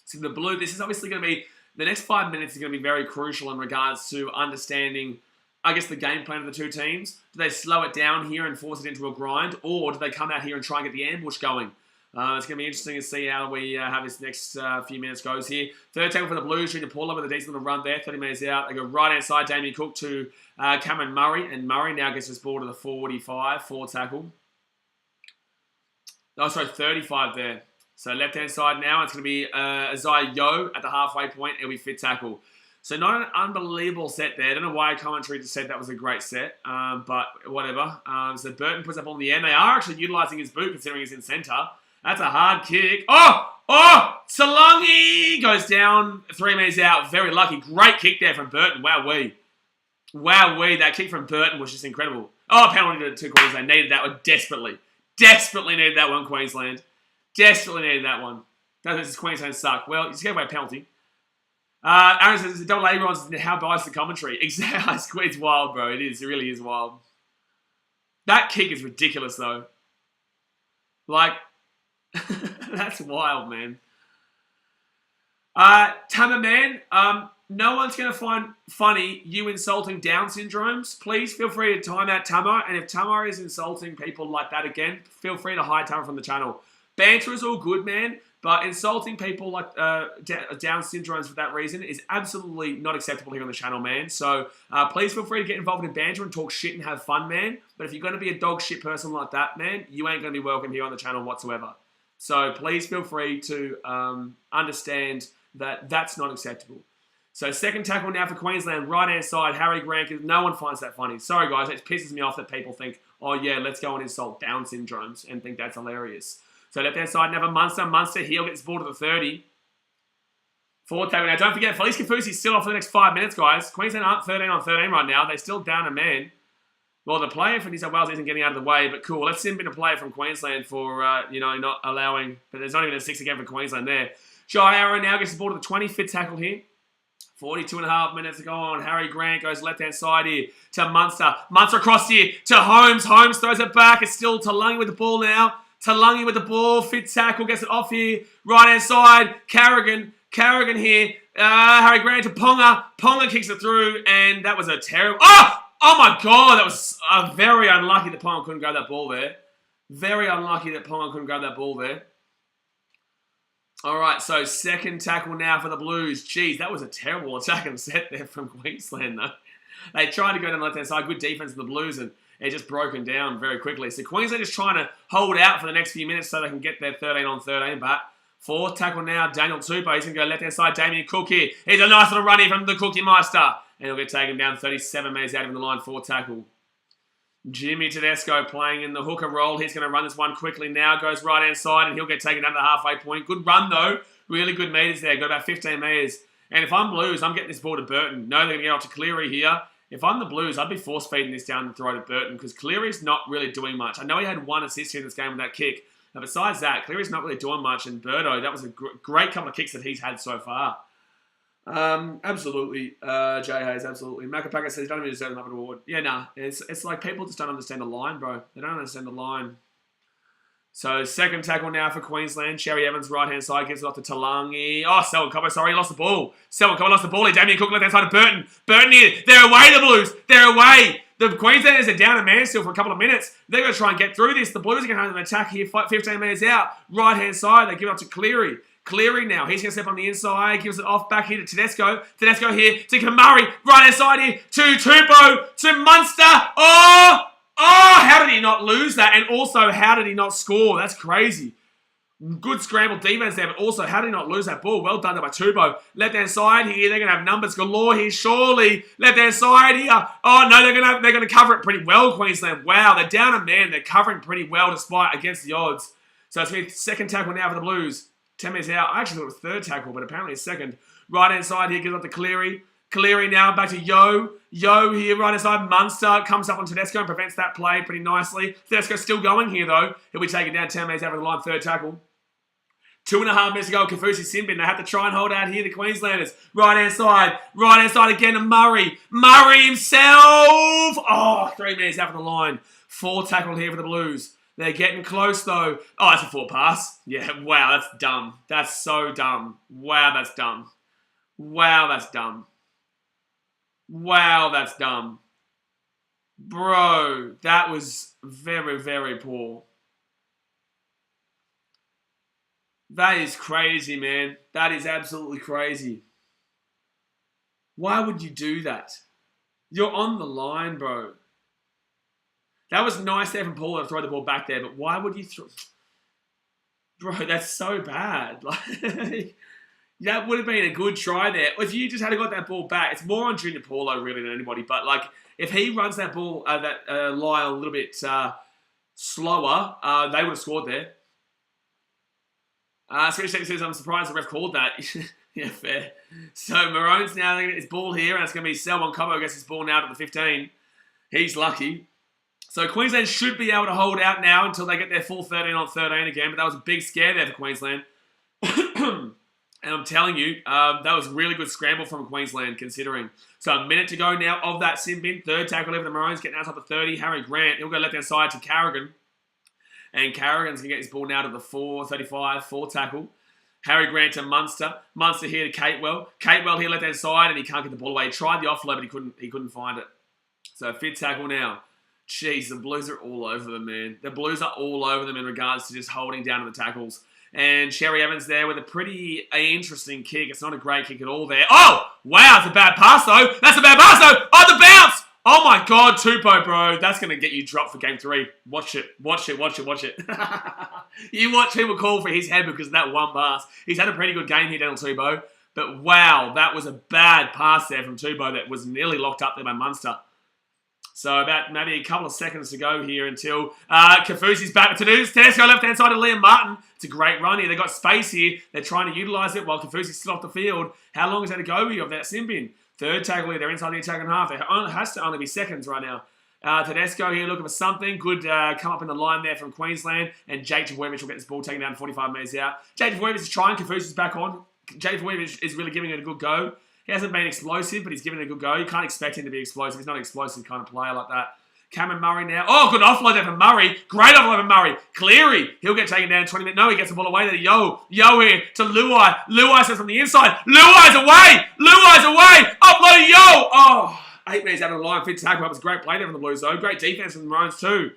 So the Blue, this is obviously going to be, the next 5 minutes is going to be very crucial in regards to understanding, I guess, the game plan of the two teams. Do they slow it down here and force it into a grind, or do they come out here and try and get the ambush going? It's going to be interesting to see how we have this next few minutes goes here. Third tackle for the Blues, Junior Paula with a decent little run there, 30 metres out. They go right-hand side, Damien Cook to Cameron Murray, and Murray now gets this ball to the 45, forward tackle. Oh, sorry, 35 there. So left-hand side now, it's going to be Isaiah Yo at the halfway point. It'll be fit tackle. So not an unbelievable set there. I don't know why commentary just said that was a great set, but whatever. So Burton puts up on the end. They are actually utilising his boot considering he's in centre. That's a hard kick. Oh! Salungi goes down 3 metres out. Very lucky. Great kick there from Burton. Wowee. That kick from Burton was just incredible. Oh, penalty to Queensland. Needed that one desperately. Desperately needed that one, Queensland. Desperately needed that one. That means Queensland suck. Well, you just gave away a penalty. Aaron says, double A runs, how biased the commentary? Exactly. It's wild, bro. It is. It really is wild. That kick is ridiculous, though. Like... That's wild, man. Tama man, no one's going to find funny you insulting Down syndromes. Please feel free to time out Tama, and if Tama is insulting people like that again, feel free to hide Tama from the channel. Banter is all good, man, but insulting people like Down syndromes for that reason is absolutely not acceptable here on the channel, man. So please feel free to get involved in banter and talk shit and have fun, man. But if you're going to be a dog shit person like that, man, you ain't going to be welcome here on the channel whatsoever. So please feel free to understand that that's not acceptable. So second tackle now for Queensland, right-hand side, Harry Grant. No one finds that funny. Sorry, guys. It pisses me off that people think, oh, yeah, let's go and insult Down syndromes and think that's hilarious. So left-hand side, now for Munster. Munster, he'll get this ball to the 30. Forward tackle. Now, don't forget, Felice Kafusi's still off for the next 5 minutes, guys. Queensland aren't 13 on 13 right now. They're still down a man. Well, the player for New South Wales isn't getting out of the way, but cool. Let's send in a player from Queensland for, not allowing... But there's not even a 6 again for Queensland there. Jai Arrow now gets the ball to the 20. Fit tackle here. 42.5 minutes to go on. Harry Grant goes left-hand side here to Munster. Munster across here to Holmes. Holmes throws it back. It's still Talangi with the ball now. Talangi with the ball. Fit tackle gets it off here. Right-hand side. Carrigan here. Harry Grant to Ponga. Ponga kicks it through, and that was a terrible... Oh my God, that was very unlucky that Ponga couldn't grab that ball there. Very unlucky that Ponga couldn't grab that ball there. All right, so second tackle now for the Blues. Jeez, that was a terrible attack and set there from Queensland, though. They tried to go down the left-hand side. Good defense of the Blues, and it just broken down very quickly. So Queensland is trying to hold out for the next few minutes so they can get their 13 on 13 back. Fourth tackle now, Daniel Tupou. He's going to go left-hand side, Damien Cook here. Here's a nice little run here from the Cookie Meister. And he'll get taken down 37 metres out of the line, forward tackle. Jimmy Tedesco playing in the hooker role. He's going to run this one quickly now. Goes right-hand side, and he'll get taken down to the halfway point. Good run, though. Really good metres there. Got about 15 metres. And if I'm Blues, I'm getting this ball to Burton. No, they're going to get off to Cleary here. If I'm the Blues, I'd be force-feeding this down the throw to Burton because Cleary's not really doing much. I know he had 1 assist here in this game with that kick. But besides that, Cleary's not really doing much. And Birdo, that was a great couple of kicks that he's had so far. Absolutely, Jay Hayes, absolutely. Macapaka says, you don't even deserve the Muppet Award. Yeah, nah, it's like people just don't understand the line, bro. They don't understand the line. So, second tackle now for Queensland. Sherry Evans, right-hand side, gives it off to Talangi. Oh, Selwyn Cobbo, sorry, he lost the ball. Selwyn Cobbo lost the ball here. Damien Cook, left-hand side to Burton. Burton here. They're away, the Blues. They're away. The Queenslanders are down a man still for a couple of minutes. They're going to try and get through this. The Blues are going to have an attack here, 15 metres out. Right-hand side, they give it up to Cleary. Cleary now. He's going to step on the inside. Gives it off back here to Tedesco. Tedesco here to Kamari. Right-hand side here to Tupou. To Munster. Oh, how did he not lose that? And also, how did he not score? That's crazy. Good scrambled defense there, but also, how did he not lose that ball? Well done by Tupou. Left-hand side here. They're going to have numbers galore here, surely. Left-hand side here. Oh, no, they're going to cover it pretty well, Queensland. Wow, they're down a man. They're covering pretty well despite against the odds. So it's going to be second tackle now for the Blues. 10 minutes out. I actually thought it was third tackle, but apparently it's second. Right-hand side here, gives up to Cleary. Cleary now back to Yo. Yo here, right-hand side. Munster comes up on Tedesco and prevents that play pretty nicely. Tedesco's still going here, though. He'll be taken down 10 minutes out of the line, third tackle. 2.5 minutes ago, Kafusi Simbin. They have to try and hold out here, the Queenslanders. Right-hand side again to Murray. Murray himself! Oh, 3 minutes out from the line. 4 tackle here for the Blues. They're getting close, though. Oh, that's a 4 pass. Yeah, wow, that's dumb. That's so dumb. Wow, that's dumb. Wow, that's dumb. Wow, that's dumb. Bro, that was very, very poor. That is crazy, man. That is absolutely crazy. Why would you do that? You're on the line, bro. That was nice there from Paul to throw the ball back there, but why would you throw... Bro, that's so bad. Like, that would have been a good try there. If you just had got that ball back, it's more on Junior Paulo really than anybody, but like, if he runs that ball, line a little bit slower, they would have scored there. Switch says, I'm surprised the ref called that. Yeah, fair. So Maroons now, they're going to get this ball here, and it's going to be Selwyn Cobbo gets this ball now to the 15. He's lucky. So Queensland should be able to hold out now until they get their full 13 on 13 again, but that was a big scare there for Queensland. And I'm telling you, that was a really good scramble from Queensland, considering. So a minute to go now of that sin bin. Third tackle over the Maroons, getting out top of 30. Harry Grant, he'll go left-hand side to Carrigan. And Carrigan's going to get his ball now to the 4 tackle. Harry Grant to Munster. Munster here to Catewell. Catewell here left-hand side, and he can't get the ball away. He tried the offload, but he couldn't find it. So fifth tackle now. Jeez, the Blues are all over them, man. The Blues are all over them in regards to just holding down to the tackles. And Sherry Evans there with a pretty interesting kick. It's not a great kick at all there. Oh! Wow, it's a bad pass, though. That's a bad pass, though. Oh, the bounce! Oh my God, Tupou, bro. That's going to get you dropped for game 3. Watch it. Watch it. You watch people call for his head because of that one pass. He's had a pretty good game here, Daniel Tupou. But wow, that was a bad pass there from Tupou that was nearly locked up there by Munster. So about maybe a couple of seconds to go here until Kafusi's back to do. Tedesco left-hand side of Liam Martin. It's a great run here. They've got space here. They're trying to utilise it while Kafusi's still off the field. How long is that to go here of that sin bin? Third tackle here. They're inside the attacking half. It has to only be seconds right now. Tedesco here looking for something. Good come up in the line there from Queensland. And Jake Trbojevic will get this ball taken down 45 metres out. Jake Trbojevic is trying. Kafusi's back on. Jake Trbojevic is really giving it a good go. He hasn't been explosive, but he's given it a good go. You can't expect him to be explosive. He's not an explosive kind of player like that. Cameron Murray now. Oh, good offload there from Murray. Great offload from Murray. Cleary. He'll get taken down 20 minutes. No, he gets the ball away there. Yo here to Luai. Luai says from the inside. Luai's away. Offload Yo. Oh, 8 minutes out of the line. Fifth tackle. That was a great play there from the Blues, though. Great defense from the Maroons, too.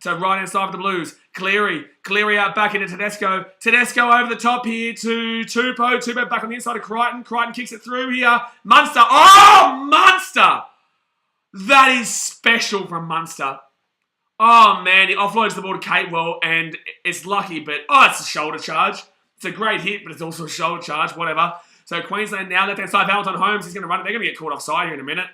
So right-hand side for the Blues. Cleary out back into Tedesco. Tedesco over the top here to Tupou. Tupou back on the inside of Crichton. Crichton kicks it through here. Munster. Oh, Munster. That is special from Munster. Oh, man. He offloads the ball to Catewell, and it's lucky, but... Oh, it's a shoulder charge. It's a great hit, but it's also a shoulder charge, whatever. So Queensland now left-hand side. Valentine Holmes, he's going to run it. They're going to get caught offside here in a minute.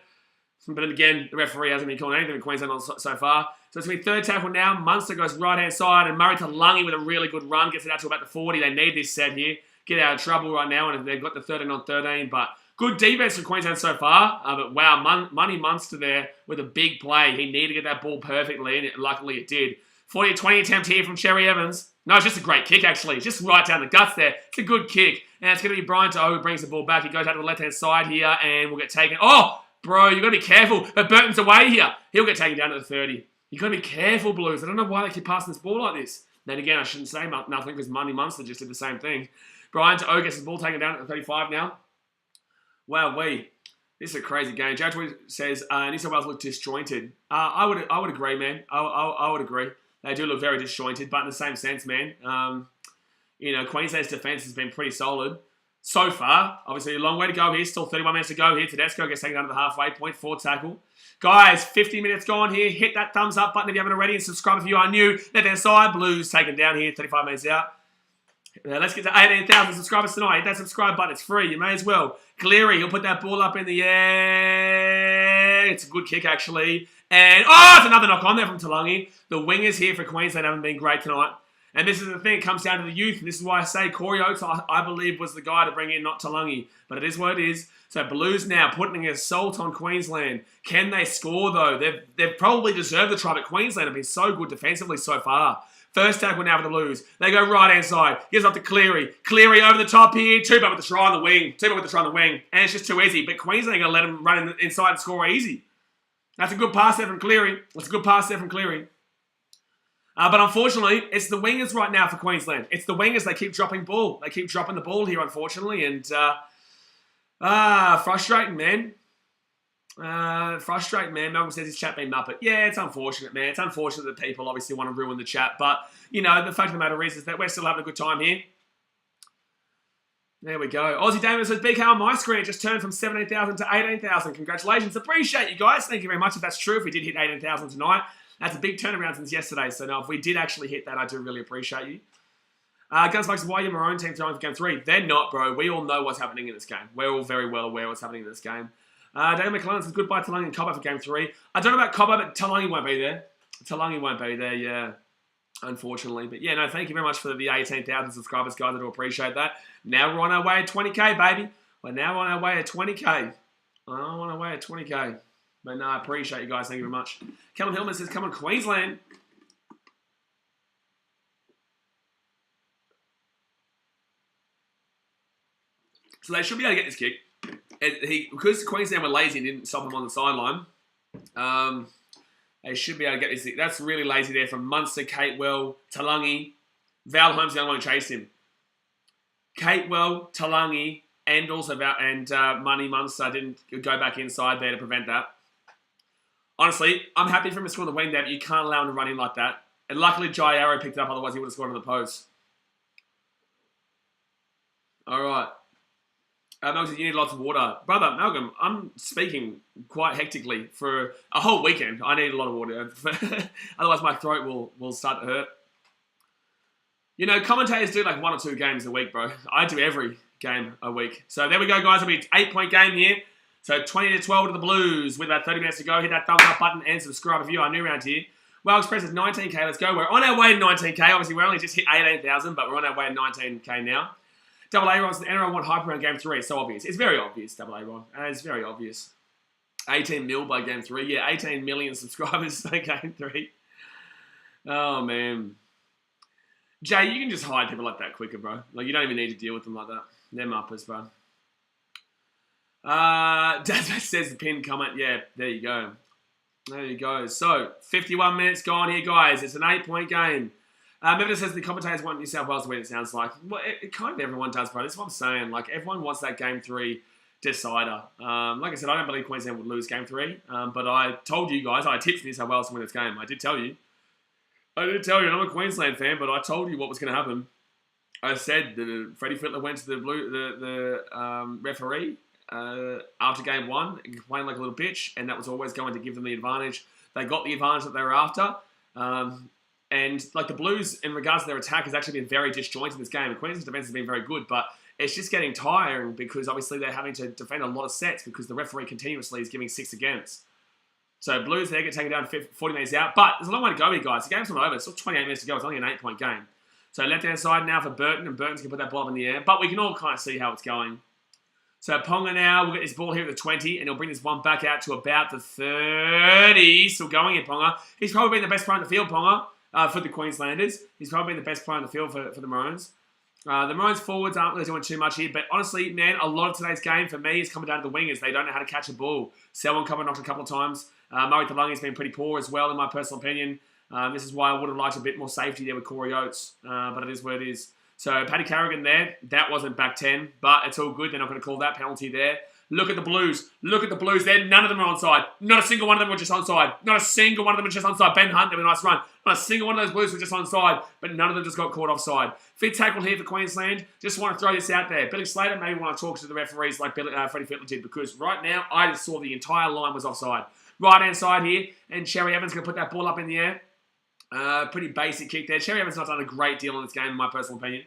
But then again, the referee hasn't been calling anything in Queensland so far. So it's going to be third tackle now. Munster goes right-hand side, and Murray to Lungy with a really good run. Gets it out to about the 40. They need this set here. Get out of trouble right now, and they've got the 13 on 13. But good defense from Queensland so far. But wow, Money Munster there with a big play. He needed to get that ball perfectly, and luckily it did. 40-20 attempt here from Cherry Evans. No, it's just a great kick, actually. It's just right down the guts there. It's a good kick. And it's going to be Brian To'o who brings the ball back. He goes out to the left-hand side here, and will get taken. Oh! Bro, you've got to be careful. But Burton's away here. He'll get taken down to the 30. You've got to be careful, Blues. I don't know why they keep passing this ball like this. Then again, I shouldn't say nothing because Money Munster just did the same thing. Brian To'o gets his ball taken down at the 35 now. Wow, this is a crazy game. Jared says, New South Wales look disjointed. I would agree, man. I would agree. They do look very disjointed, but in the same sense, man. Queensland's defence has been pretty solid. So far, obviously a long way to go here. Still 31 minutes to go here. Tedesco gets taken down to the halfway point. 4 tackle. Guys, 50 minutes gone here. Hit that thumbs up button if you haven't already. And subscribe if you are new. Left-hand side. Blues taken down here. 35 minutes out. Let's get to 18,000 subscribers tonight. Hit that subscribe button. It's free. You may as well. Cleary, he'll put that ball up in the air. It's a good kick, actually. And, it's another knock on there from Talangi. The wingers here for Queensland haven't been great tonight. And this is the thing, it comes down to the youth. And this is why I say Corey Oates, I believe, was the guy to bring in, not Talangi. But it is what it is. So Blues now putting an assault on Queensland. Can they score, though? They've probably deserved the try, but Queensland have been so good defensively so far. First tackle now for the Blues. They go right-hand side. Gives up to Cleary. Cleary over the top here. Two-back with the try on the wing. And it's just too easy. But Queensland are going to let him run inside and score easy. That's a good pass there from Cleary. But unfortunately, it's the wingers right now for Queensland. It's the wingers. They keep dropping ball. They keep dropping the ball here, unfortunately. And, frustrating, man. Malcolm says his chat been Muppet. Yeah, it's unfortunate, man. It's unfortunate that people obviously want to ruin the chat. But, you know, the fact of the matter is that we're still having a good time here. There we go. Aussie Damon says, BK on my screen, it just turned from 17,000 to 18,000. Congratulations. Appreciate you guys. Thank you very much if that's true. If we did hit 18,000 tonight, that's a big turnaround since yesterday. So, no, if we did actually hit that, I do really appreciate you. Gunsmoke says, why are your Maroon team throwing for game 3? They're not, bro. We all know what's happening in this game. We're all very well aware of what's happening in this game. David McClellan says, goodbye Talangi and Cobbo for game 3. I don't know about Cobbo, but Talangi won't be there. Yeah. Unfortunately. But yeah, no, thank you very much for the 18,000 subscribers, guys. I do appreciate that. Now we're on our way at 20k, baby. We're now on our way at 20k. But no, I appreciate you guys. Thank you very much. Callum Hillman says, come on, Queensland. So they should be able to get this kick. Because Queensland were lazy and didn't stop him on the sideline, they should be able to get this kick. That's really lazy there from Munster, Catewell, Talangi. Val Holmes the only one who chased him. Catewell, Talangi, and also Money Munster didn't go back inside there to prevent that. Honestly, I'm happy for him to score on the wing there, but you can't allow him to run in like that. And luckily, Jai Arrow picked it up, otherwise he would have scored on the post. All right. Malcolm says, you need lots of water. Brother, Malcolm, I'm speaking quite hectically for a whole weekend. I need a lot of water. Otherwise, my throat will start to hurt. You know, commentators do like 1 or 2 games a week, bro. I do every game a week. So there we go, guys. It'll be an 8-point game here. So 20-12 to the Blues with about 30 minutes to go. Hit that thumbs up button and subscribe if you are new around here. Well Express is 19k. Let's go. We're on our way to 19k. Obviously, we're only just hit 18,000, but we're on our way to 19k now. Double A Ron's the NRL 1 hype around game 3. It's so obvious. It's very obvious, Double A Ron. It's very obvious. 18 mil by game 3. Yeah, 18 million subscribers by game 3. Oh, man. Jay, you can just hide people like that quicker, bro. Like, you don't even need to deal with them like that. They're muppers, bro. Dad says the pin comment. Yeah, there you go. There you go. So, 51 minutes gone here, guys. It's an 8-point game. Meredith says the commentators want New South Wales to win, it sounds like. Well, it kind of everyone does, bro. That's what I'm saying. Like, everyone wants that game 3 decider. Like I said, I don't believe Queensland would lose game 3. But I told you guys, I tipped New South Wales to win this game. I did tell you. I'm a Queensland fan, but I told you what was going to happen. I said that Freddie Fittler went to the referee after game 1 and complained like a little bitch, and that was always going to give them the advantage. They got the advantage that they were after. And like the Blues, in regards to their attack, has actually been very disjointed in this game. And Queensland's defense has been very good, but it's just getting tiring because obviously they're having to defend a lot of sets because the referee continuously is giving 6 against. So Blues, they get taken down 40 minutes out. But there's a long way to go here, guys. The game's not over. It's still 28 minutes to go. It's only an 8-point game. So left-hand side now for Burton, and Burton's going to put that ball up in the air. But we can all kind of see how it's going. So Ponga now will get this ball here at the 20, and he'll bring this one back out to about the 30. Still going in, Ponga. He's probably been the best player on the field, Ponga. For the Queenslanders. He's probably been the best player on the field for the Maroons. The Maroons forwards aren't really doing too much here, but honestly, man, a lot of today's game for me is coming down to the wingers. They don't know how to catch a ball. Selwyn Cobbo knocked a couple of times. Murray Talangi's been pretty poor as well, in my personal opinion. This is why I would have liked a bit more safety there with Corey Oates, but it is where it is. So Paddy Carrigan there, that wasn't back 10, but it's all good. They're not going to call that penalty there. Look at the Blues. Look at the Blues there. None of them are onside. Not a single one of them were just onside. Not a single one of them were just onside. Ben Hunt, they were a nice run. Not a single one of those Blues were just onside, but none of them just got caught offside. Fit tackle here for Queensland. Just want to throw this out there. Billy Slater maybe want to talk to the referees like Freddie Fittler did, because right now I just saw the entire line was offside. Right-hand side here, and Cherry Evans going to put that ball up in the air. Pretty basic kick there. Cherry Evans not done a great deal in this game, in my personal opinion.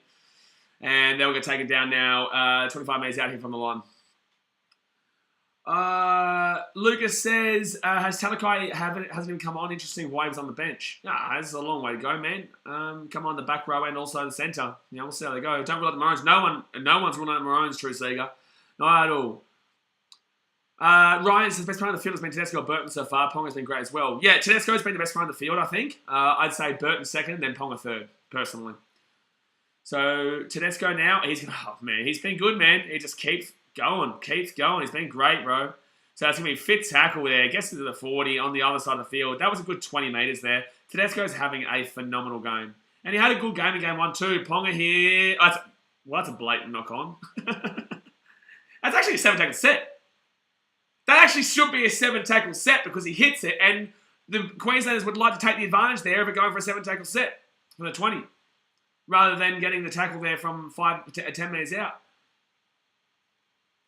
And they'll get taken down now. 25 minutes out here from the line. Lucas says, has Talakai hasn't even come on? Interesting why he was on the bench. Nah, this is a long way to go, man. Come on the back row and also the centre. Yeah, we'll see how they go. Don't rule out the Maroons. No one's ruling out the Maroons, True Seeger. Not at all. Ryan's the best player on the field has been Tedesco or Burton so far. Ponga's been great as well. Yeah, Tedesco's been the best player on the field, I think. I'd say Burton second, then Ponga third, personally. So Tedesco now, he's been good, man. He just keeps going. He's been great, bro. So that's going to be fit tackle there. Gets into the 40 on the other side of the field. That was a good 20 metres there. Tedesco's having a phenomenal game. And he had a good game in game 1 too. Ponga here. That's a blatant knock on. That's actually a 7-tackle set. That actually should be a 7-tackle set because he hits it. And the Queenslanders would like to take the advantage there of it going for a 7-tackle set for the 20. Rather than getting the tackle there from 5 to 10 metres out.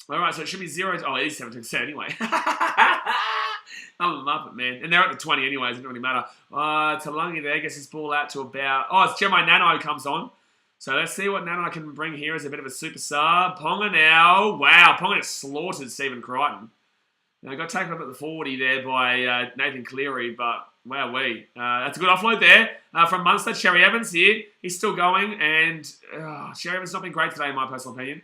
All right, so it should be 0. Oh, it is 7-tackle anyway. I'm a muppet, man. And they're at the 20 anyways. It doesn't really matter. Talangi there gets his ball out to about... Oh, it's Jeremiah Nanai who comes on. So let's see what Nanai can bring here as a bit of a super sub. Ponga now. Wow, Ponga just slaughtered Stephen Crichton. Now, got taken up at the 40 there by Nathan Cleary, but wowee. That's a good offload there from Munster. Sherry Evans here. He's still going, and Sherry Evans has not been great today, in my personal opinion.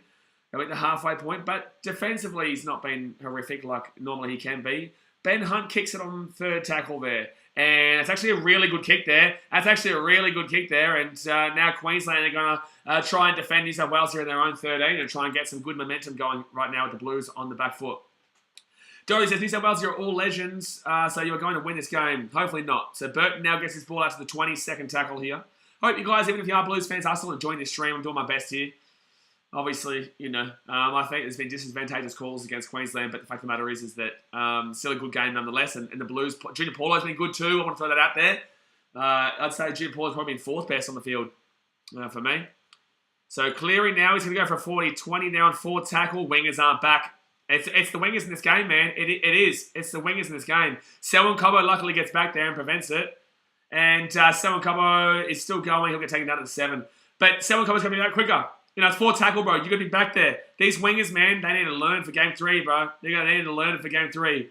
They're at the halfway point, but defensively, he's not been horrific like normally he can be. Ben Hunt kicks it on third tackle there, and it's actually a really good kick there. And now Queensland are going to try and defend New South Wales here in their own 13 and try and get some good momentum going right now with the Blues on the back foot. Dory says, New South Wales, you're all legends, so you are going to win this game. Hopefully not. So Burton now gets his ball out to the 22nd tackle here. Hope you guys, even if you are Blues fans, are still enjoying this stream. I'm doing my best here. Obviously, I think there's been disadvantageous calls against Queensland, but the fact of the matter is that still a good game nonetheless. And the Blues, Junior Paulo's been good too. I want to throw that out there. I'd say Junior Paulo's probably been 4th best on the field for me. So Cleary now, he's going to go for a 40-20 now on 4th tackle. Wingers aren't back. It's the wingers in this game, man. It is. It's the wingers in this game. Selwyn Cobbo luckily gets back there and prevents it. And Selwyn Cobbo is still going. He'll get taken down to the 7. But Selwyn Cobbo's going to be back quicker. It's 4 tackle, bro. You're going to be back there. These wingers, man, they need to learn for game 3, bro. They need to learn it for game 3.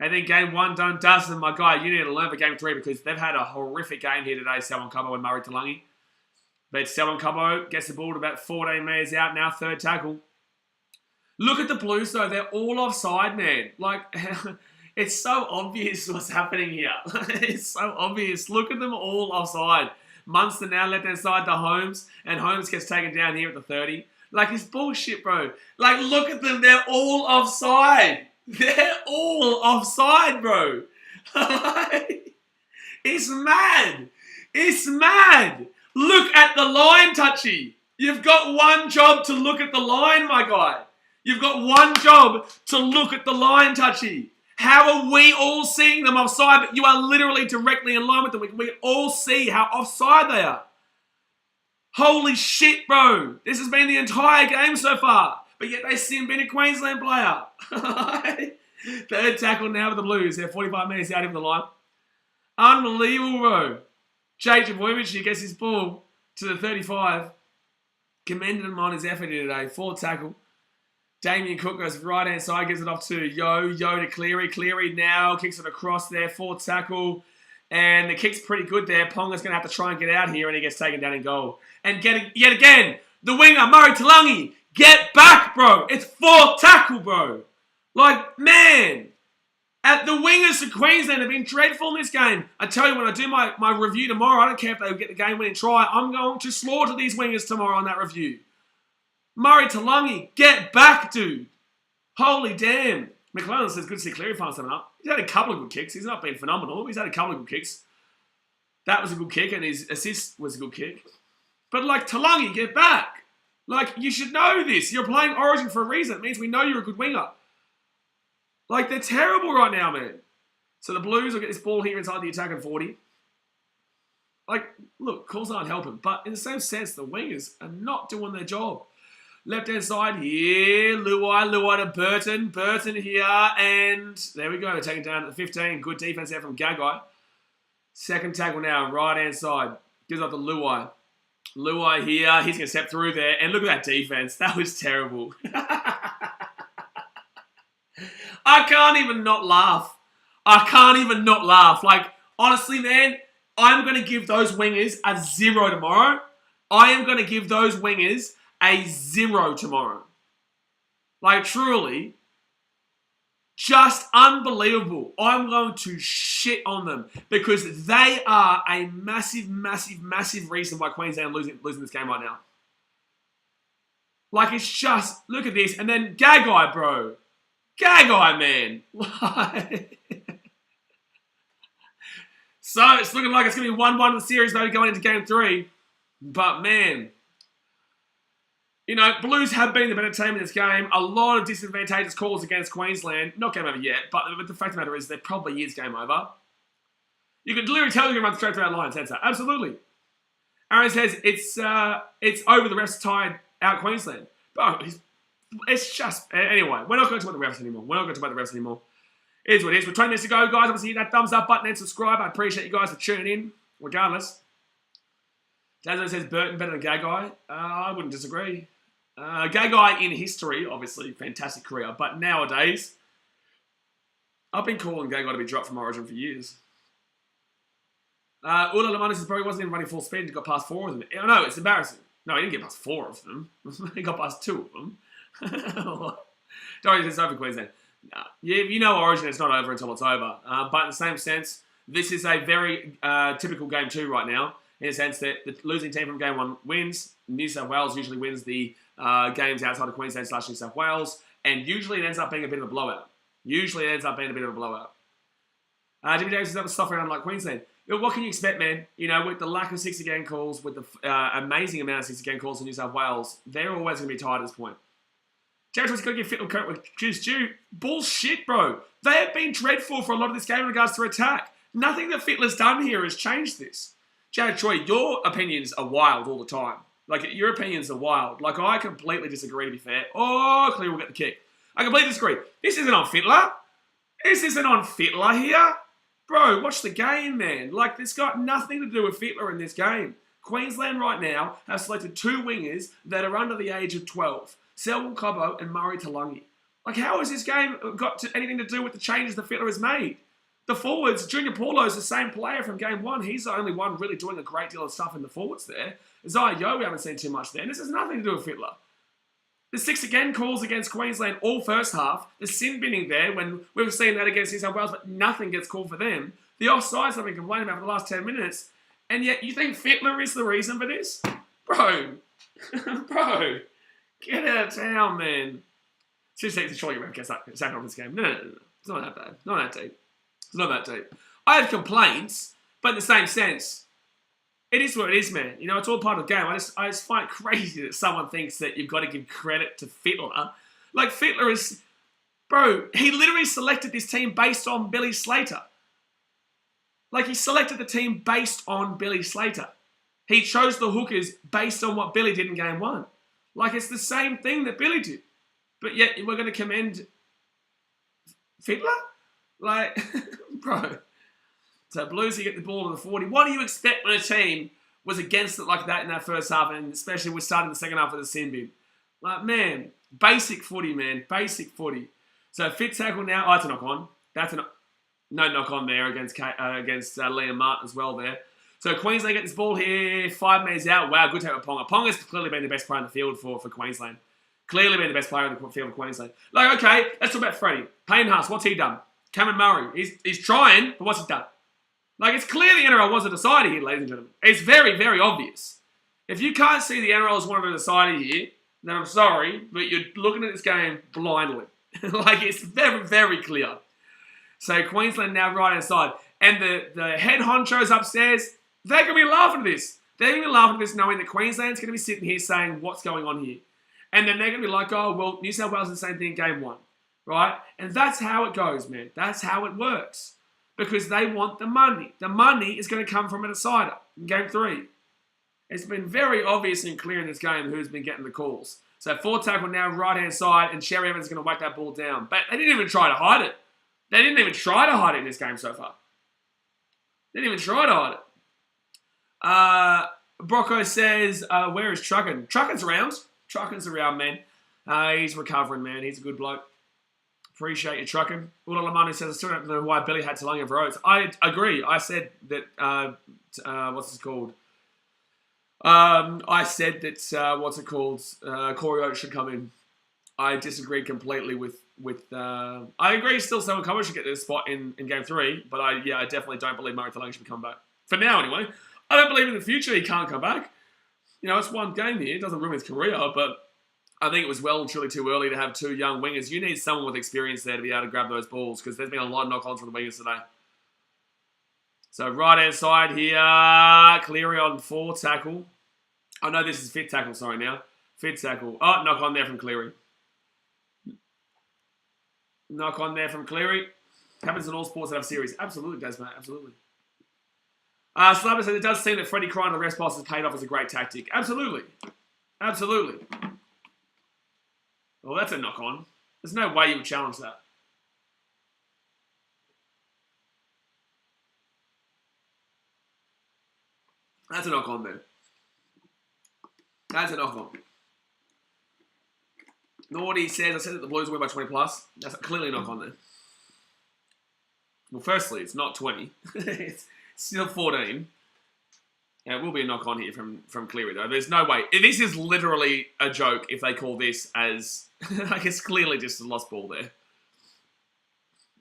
And then game 1 done dustin', my guy, you need to learn for game 3 because they've had a horrific game here today, Selwyn Cobbo and Murray Talangi. But Selwyn Cobbo gets the ball to about 14 metres out now, 3rd tackle. Look at the Blues, though. They're all offside, man. Like, it's so obvious what's happening here. It's so obvious. Look at them all offside. Munster now left-hand side to Holmes, and Holmes gets taken down here at the 30. Like, it's bullshit, bro. Like, look at them. They're all offside. They're all offside, bro. It's mad. It's mad. Look at the line, Touchy. You've got one job to look at the line, my guy. You've got one job to look at the line, Touchy. How are we all seeing them offside? But you are literally directly in line with them. We can all see how offside they are. Holy shit, bro. This has been the entire game so far. But yet they sin bin a Queensland player. 3rd tackle now with the Blues. They're 45 metres out of the line. Unbelievable, bro. Jake Javoyevich gets his ball to the 35. Commended him on his effort here today. 4th tackle. Damien Cook goes right-hand side, gives it off to Yo to Cleary. Cleary now kicks it across there, 4th tackle. And the kick's pretty good there. Ponga's going to have to try and get out here, and he gets taken down in goal. And yet again, the winger, Murray Talangi, get back, bro. It's 4th tackle, bro. Like, man. The wingers for Queensland have been dreadful in this game. I tell you, when I do my review tomorrow, I don't care if they get the game-winning try. I'm going to slaughter these wingers tomorrow on that review. Murray Talangi, get back, dude. Holy damn. McClellan says, good to see Cleary find something up. He's had a couple of good kicks. He's not been phenomenal. He's had a couple of good kicks. That was a good kick, and his assist was a good kick. But, like, Talangi, get back. Like, you should know this. You're playing Origin for a reason. It means we know you're a good winger. Like, they're terrible right now, man. So the Blues will get this ball here inside the attacking 40. Like, look, calls aren't helping. But in the same sense, the wingers are not doing their job. Left-hand side here, Luai to Burton. Burton here, and there we go. Taken down at the 15. Good defense there from Gagai. 2nd tackle now, right-hand side. Gives up to Luai. Luai here, he's going to step through there. And look at that defense. That was terrible. I can't even not laugh. Like, honestly, man, I'm going to give those wingers a 0 tomorrow. I am going to give those wingers a 0 tomorrow. Like, truly, Just unbelievable. I'm going to shit on them because they are a massive, massive, massive reason why Queensland are losing this game right now. Like, it's just, look at this. And then Gagai, bro. Gagai, man. So, it's looking like it's going to be 1-1 in the series, though, going into Game 3. But, man, you know, Blues have been the better team in this game. A lot of disadvantageous calls against Queensland. Not game over yet, but the fact of the matter is there probably is game over. You can literally tell you can run straight through our line, Sensor. Absolutely. Aaron says it's over, the refs tied out Queensland. But it's just... Anyway, we're not going to talk about the refs anymore. It is what it is. We're 20 minutes to go, guys. Obviously, hit that thumbs up button and subscribe. I appreciate you guys for tuning in, regardless. Jazo says Burton better than Gagai. I wouldn't disagree. Gagai in history, obviously, fantastic career. But nowadays, I've been calling Gagai to be dropped from Origin for years. Ula Lamanis says probably wasn't even running full speed and got past 4 of them. No, it's embarrassing. No, he didn't get past 4 of them. He got past 2 of them. Don't it's over Queensland. You know Origin, it's not over until it's over. But in the same sense, this is a very typical Game 2 right now, in the sense that the losing team from Game 1 wins. New South Wales usually wins the games outside of Queensland / New South Wales, and usually it ends up being a bit of a blowout. Jimmy Davis is up a stuff around like Queensland. What can you expect, man? You know, with the lack of 60-game calls, with the amazing amount of 60-game calls in New South Wales, they're always going to be tied at this point. Territory's got to get fit with Kurt with juice due. Bullshit, bro. They have been dreadful for a lot of this game in regards to attack. Nothing that Fittler's done here has changed this. Jared Troy, your opinions are wild all the time. Like, your opinions are wild. Like, I completely disagree, to be fair. Oh, clearly we'll get the kick. I completely disagree. This isn't on Fittler. This isn't on Fittler here. Bro, watch the game, man. Like, this got nothing to do with Fittler in this game. Queensland right now have selected 2 wingers that are under the age of 12. Selwyn Cobbo and Murray Talangi. Like, how has this game got anything to do with the changes that Fittler has made? The forwards, Junior Paulo's the same player from Game 1. He's the only one really doing a great deal of stuff in the forwards there. Zaya Yo, we haven't seen too much there. And this has nothing to do with Fittler. The 6 again calls against Queensland all first half. The sin binning there when we've seen that against New South Wales, but nothing gets called for them. The offsides I've been complaining about for the last 10 minutes. And yet you think Fittler is the reason for this? Bro. Bro. Get out of town, man. Seriously, to surely get sacked off this game. No. It's not that bad. Not that deep. It's not that deep. I have complaints, but in the same sense, it is what it is, man. You know, it's all part of the game. I just find it crazy that someone thinks that you've got to give credit to Fittler. Like, Fittler is... Bro, he literally selected this team based on Billy Slater. Like, he selected the team based on Billy Slater. He chose the hookers based on what Billy did in Game 1. Like, it's the same thing that Billy did. But yet, we're going to commend Fittler? Like, bro. So, Blues, you get the ball to the 40. What do you expect when a team was against it like that in that first half, and especially we're starting the second half with a sin bin? Like, man, basic footy, man. Basic footy. So, fit tackle now. Oh, that's a knock on. That's a no knock on there against Liam Martin as well there. So Queensland get this ball here, 5 metres out. Wow, good take with Ponga. Ponga's clearly been the best player in the field for Queensland. Clearly been the best player in the field for Queensland. Like, okay, let's talk about Freddie. Payne Haas, what's he done? Cameron Murray, he's trying, but what's he done? Like, it's clear the NRL wants a decider here, ladies and gentlemen. It's very, very obvious. If you can't see the NRL as one of a decider here, then I'm sorry, but you're looking at this game blindly. Like, it's very, very clear. So Queensland now right-hand side. And the head honchos upstairs, they're going to be laughing at this. They're going to be laughing at this knowing that Queensland's going to be sitting here saying, what's going on here? And then they're going to be like, oh, well, New South Wales is the same thing in Game 1. Right? And that's how it goes, man. That's how it works. Because they want the money. The money is going to come from a decider in Game 3. It's been very obvious and clear in this game who's been getting the calls. So 4 tackle now, right-hand side, and Sherry Evans is going to whack that ball down. But they didn't even try to hide it. They didn't even try to hide it in this game so far. They didn't even try to hide it. Brocco says, where is Trucken? Trucken's around. Trucken's around, man. He's recovering, man. He's a good bloke. Appreciate you, Trucken. Ula Lamani says, I still don't know why Billy had Talangi over Rhodes. I agree. I said that, what's it called? Corey Oates should come in. I disagree completely with I agree. Still, Selwyn Cobbo should get this spot in Game 3, but I definitely don't believe Murray Talangi should come back for now. Anyway, I don't believe in the future he can't come back. You know, it's one game here. It doesn't ruin his career, but I think it was well and truly too early to have two young wingers. You need someone with experience there to be able to grab those balls because there's been a lot of knock-ons from the wingers today. So right-hand side here, Cleary on 4 tackle. Oh, no, this is 5th tackle, sorry now. 5th tackle. Oh, knock on there from Cleary. Knock on there from Cleary. Happens in all sports that have series. Absolutely does, mate. Absolutely. Slabber said it does seem that Freddie crying on the rest boss has paid off as a great tactic. Absolutely. Absolutely. Well, that's a knock on. There's no way you would challenge that. That's a knock on there. That's a knock on. Naughty says, I said that the Blues win by 20 plus. That's clearly a knock on there. Well, firstly, it's not 20. It's still 14. Yeah, it will be a knock on here from Cleary, though. There's no way. This is literally a joke if they call this as... like, it's clearly just a lost ball there.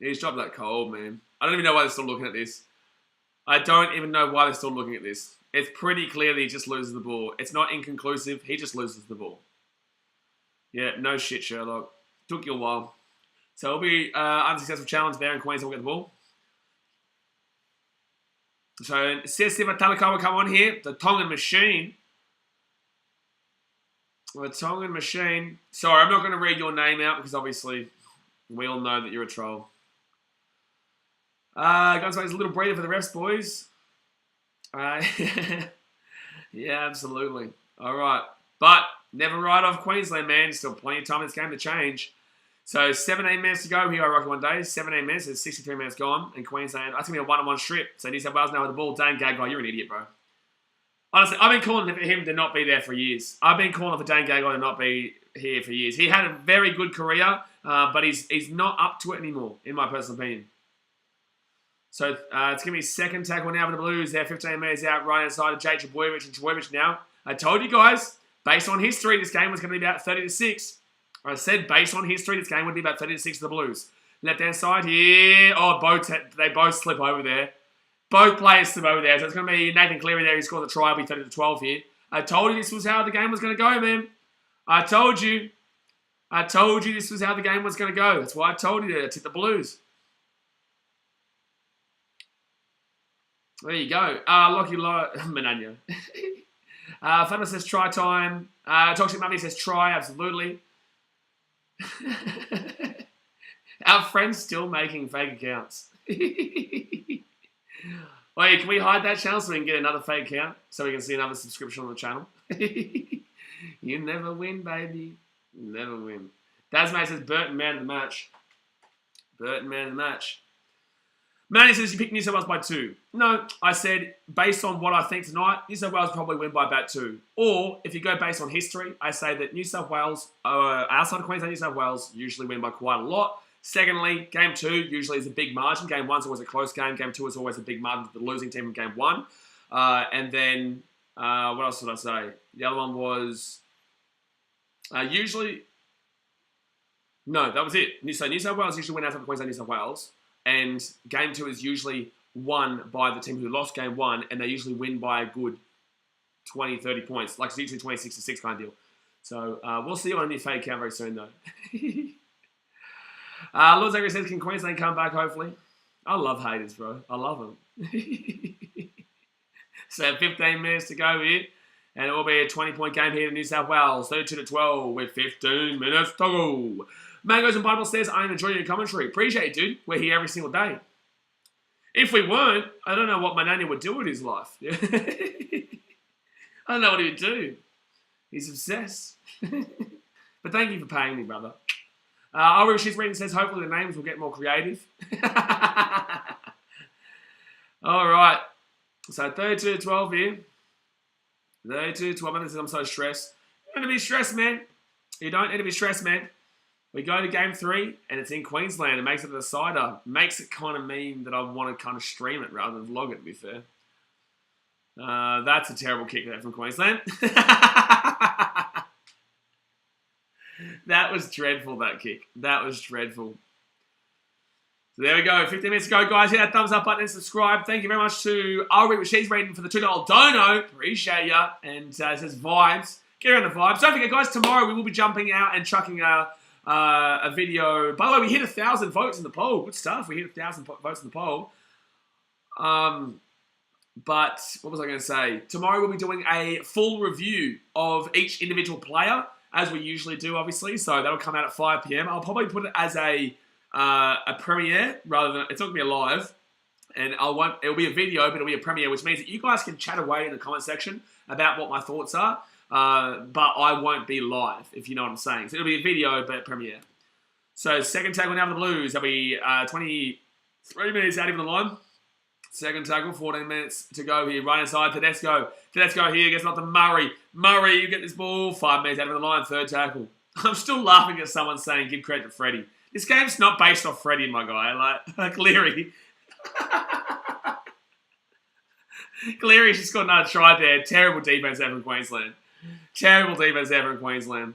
He's dropped that cold, man. I don't even know why they're still looking at this. I don't even know why they're still looking at this. It's pretty clear that he just loses the ball. It's not inconclusive. He just loses the ball. Yeah, no shit, Sherlock. Took you a while. So it'll be unsuccessful challenge there, and Queensland will get the ball. So Sesiva Talako will come on here. The Tongan Machine. The Tongan Machine. Sorry, I'm not going to read your name out because obviously we all know that you're a troll. Guys, a little breather for the refs, boys. Yeah, absolutely. All right. But never write off Queensland, man. Still plenty of time in this game to change. So 17 minutes to go here, I reckon, one day. 17 minutes. There's 63 minutes gone. And Queensland, that's going to be a one-on-one strip. So New South Wales now with the ball. Dane Gagai, you're an idiot, bro. Honestly, I've been calling for him to not be there for years. I've been calling for Dane Gagai to not be here for years. He had a very good career, but he's not up to it anymore, in my personal opinion. So it's going to be second tackle now for the Blues. They're 15 metres out, right inside of Jake Trbojevic. And Trbojevic now, I told you guys, based on history, this game was going to be about 30-6. I said, based on history, this game would be about 30-6 to the Blues. Left-hand side here. Oh, they both slip over there. Both players slip over there. So it's going to be Nathan Cleary there. He scored the try. It'll be 30-12 here. I told you this was how the game was going to go, man. I told you. I told you this was how the game was going to go. That's why I told you to tip the Blues. There you go. Lockie Manania. Fana says try time. Toxic Muffy says try, absolutely. Our friend's still making fake accounts. Wait, can we hide that channel so we can get another fake account? So we can see another subscription on the channel? You never win, baby. You never win. Dasmay says Burton man of the match. Burton man of the match. Manny says you picked New South Wales by 2. No, I said based on what I think tonight, New South Wales probably win by about 2. Or if you go based on history, I say that New South Wales, outside of Queensland, New South Wales usually win by quite a lot. Secondly, Game 2 usually is a big margin. Game 1 is always a close game. Game 2 is always a big margin for the losing team in Game 1. And then, what else did I say? The other one was usually... No, that was it. So New South Wales usually win outside of Queensland, New South Wales. And Game 2 is usually won by the team who lost Game 1, and they usually win by a good 20, 30 points. Like, it's usually 26-6 kind of deal. So, we'll see you on a new fake account very soon, though. Lord Zachary says, can Queensland come back, hopefully? I love haters, bro. I love them. So, 15 minutes to go here, and it will be a 20-point game here in New South Wales. 32-12 with 15 minutes to go. Mangoes and Bible says, I enjoy your commentary. Appreciate it, dude. We're here every single day. If we weren't, I don't know what my nanny would do with his life. I don't know what he would do. He's obsessed. But thank you for paying me, brother. She's reading says, hopefully the names will get more creative. All right. So 32-12 here. 32-12. I'm so stressed. You don't need to be stressed, man. You don't need to be stressed, man. We go to Game 3, and it's in Queensland. It makes it a decider. Makes it kind of mean that I want to kind of stream it rather than vlog it, to be fair. That's a terrible kick there from Queensland. That was dreadful, that kick. That was dreadful. So there we go. 15 minutes ago, guys. Hit that thumbs up button and subscribe. Thank you very much to I'll read what she's reading for the $2 dono. Appreciate ya. And it says vibes. Get around the vibes. Don't forget, guys, tomorrow we will be jumping out and chucking a video. By the way, we hit 1,000 votes in the poll. Good stuff. We hit 1,000 votes in the poll. But what was I going to say? Tomorrow we'll be doing a full review of each individual player, as we usually do, obviously. So that'll come out at 5 p.m. I'll probably put it as a premiere rather than it's not gonna be a live, and it'll be a video, but it'll be a premiere, which means that you guys can chat away in the comment section about what my thoughts are. But I won't be live, if you know what I'm saying. So it'll be a video, but a premiere. So second tackle now for the Blues. That'll be 23 minutes out of the line. Second tackle, 14 minutes to go here. Right inside, Tedesco. Tedesco here gets not to Murray. Murray, you get this ball. 5 minutes out of the line, third tackle. I'm still laughing at someone saying, give credit to Freddie. This game's not based off Freddie, my guy. Like Cleary. Cleary's just got another try there. Terrible defense there from Queensland. Terrible defense there from Queensland.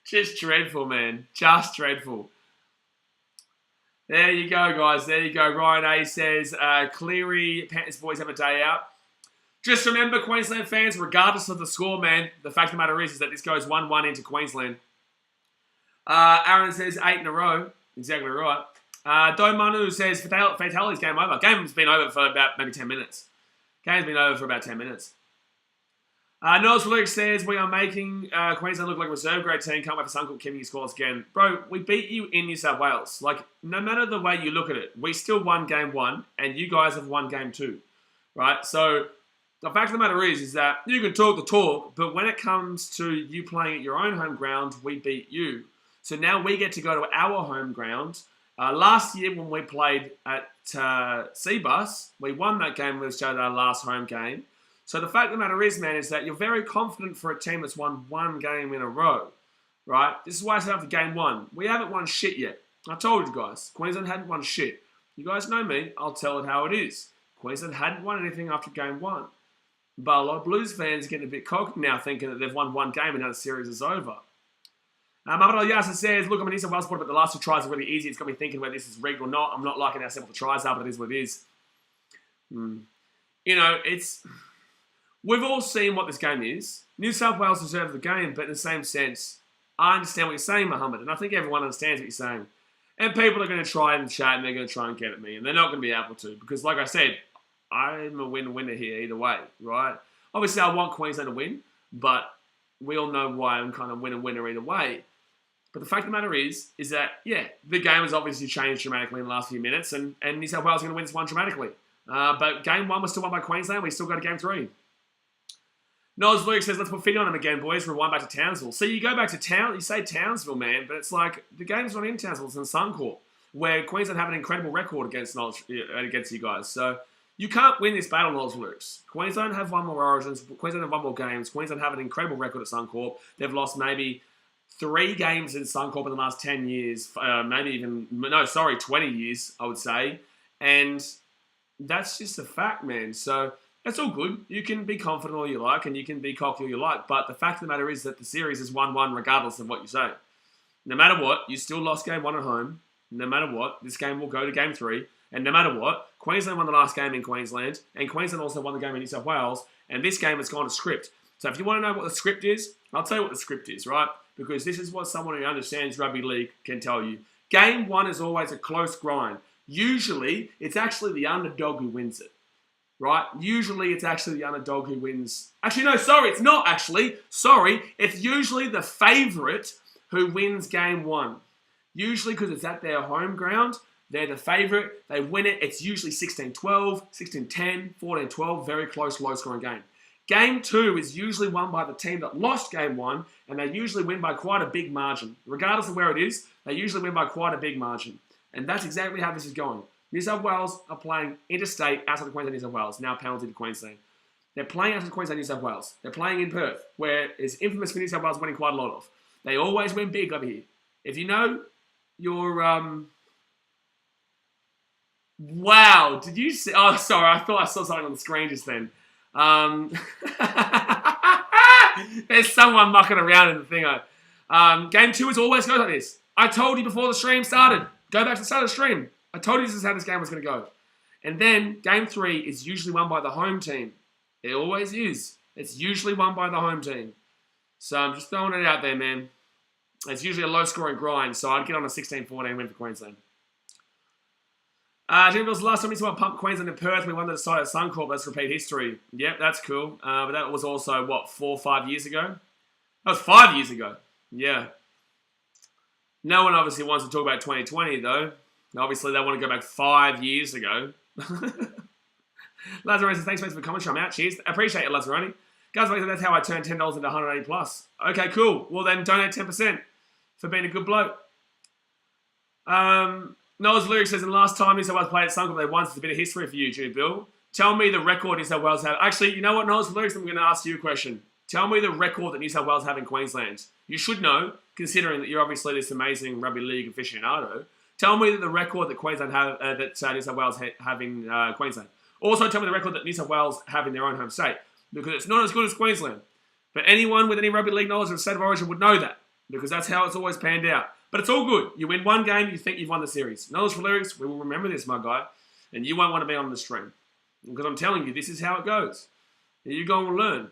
Just dreadful, man. Just dreadful. There you go, guys. There you go. Ryan A says, Cleary, Panthers boys have a day out. Just remember, Queensland fans, regardless of the score, man, the fact of the matter is that this goes 1-1 into Queensland. Aaron says 8 in a row. Exactly right. Do Manu says, fatalities, game over. Game's been over for about maybe 10 minutes. Game's been over for about 10 minutes. Noels Luke says, we are making Queensland look like a reserve grade team. Can't wait for Suncorp Kimmy scores again. Bro, we beat you in New South Wales. Like, no matter the way you look at it, we still won game 1, and you guys have won game 2. Right? So, the fact of the matter is that you can talk the talk, but when it comes to you playing at your own home ground, we beat you. So now we get to go to our home ground. Last year when we played at Seabus, we won that game with our last home game. So the fact of the matter is, man, is that you're very confident for a team that's won one game in a row, right? This is why I said after game 1, we haven't won shit yet. I told you guys, Queensland hadn't won shit. You guys know me, I'll tell it how it is. Queensland hadn't won anything after game 1. But a lot of Blues fans are getting a bit cocky now, thinking that they've won one game and now the series is over. Mohamed Al-Yasser says, look, I'm an Eastern Wales supporter, but the last 2 tries are really easy. It's got me thinking whether this is rigged or not. I'm not liking how simple the tries are, but it is what it is. You know, we've all seen what this game is. New South Wales deserve the game, but in the same sense, I understand what you're saying, Mohammed, and I think everyone understands what you're saying. And people are going to try and chat, and they're going to try and get at me, and they're not going to be able to, because like I said, I'm a winner here either way, right? Obviously, I want Queensland to win, but we all know why I'm kind of winner either way. But the fact of the matter is that, yeah, the game has obviously changed dramatically in the last few minutes, and New South Wales are going to win this one dramatically. But game 1 was still won by Queensland. We still got to game 3. Noz Luke says, let's put Fiddy on him again, boys. Rewind back to Townsville. See, you go back to you say Townsville, man, but it's like the game's not in Townsville, it's in Suncorp, where Queensland have an incredible record against you guys. So you can't win this battle, Noz Lukes. Queensland have won more Origins. Queensland have won more games. Queensland have an incredible record at Suncorp. They've lost maybe 3 games in Suncorp in the last 10 years, 20 years, I would say. And that's just a fact, man. So that's all good. You can be confident all you like, and you can be cocky all you like. But the fact of the matter is that the series is 1-1 regardless of what you say. No matter what, you still lost game 1 at home. No matter what, this game will go to game 3. And no matter what, Queensland won the last game in Queensland, and Queensland also won the game in New South Wales, and this game has gone to script. So if you want to know what the script is, I'll tell you what the script is, right? Because this is what someone who understands rugby league can tell you. Game 1 is always a close grind. Usually, it's actually the underdog who wins it, right? Usually, it's actually the underdog who wins. Actually, no, sorry, it's not actually. Sorry, it's usually the favourite who wins game 1. Usually, because it's at their home ground, they're the favourite, they win it. It's usually 16-12, 16-10, 14-12, very close, low-scoring game. Game 2 is usually won by the team that lost game 1, and they usually win by quite a big margin. Regardless of where it is, they usually win by quite a big margin. And that's exactly how this is going. New South Wales are playing interstate outside of Queensland, New South Wales, now penalty to Queensland. They're playing outside of Queensland, New South Wales. They're playing in Perth, where it's infamous for New South Wales winning quite a lot of. They always win big over here. If you know your... Wow, did you see... Oh, sorry, I thought I saw something on the screen just then. There's someone mucking around in the thingo. Game 2 is always goes like this. I told you before the stream started. Go back to the start of the stream. I told you this is how this game was going to go. And then game 3 is usually won by the home team. It always is. It's usually won by the home team. So I'm just throwing it out there, man. It's usually a low-scoring grind, so I'd get on a 16-14 win for Queensland. Jim Bill's last time we saw pump Queensland in Perth, we won the side at Suncorp. Let's repeat history. Yep, that's cool. But that was also, what, 4 or 5 years ago? That was 5 years ago. Yeah. No one obviously wants to talk about 2020, though. Obviously, they want to go back 5 years ago. Lazzaroni says, thanks, mate, for the commentary. I'm out. Cheers. Appreciate it, Lazzaroni. Guys, that's how I turn $10 into 180 plus. Okay, cool. Well, then donate 10% for being a good bloke. Noah's Lyric says, in the last time New South Wales played at Suncorp, they won. It's a bit of history for you, Jude Bill. Tell me the record New South Wales have. Actually, you know what, Noah's Lyrics? I'm going to ask you a question. Tell me the record that New South Wales have in Queensland. You should know, considering that you're obviously this amazing rugby league aficionado. Tell me the record that Queensland have, that New South Wales have in Queensland. Also, tell me the record that New South Wales have in their own home state, because it's not as good as Queensland. But anyone with any rugby league knowledge of state of origin would know that, because that's how it's always panned out. But it's all good. You win one game, you think you've won the series. Knowledge for lyrics, we will remember this, my guy, and you won't want to be on the stream, because I'm telling you, this is how it goes. And you go and learn.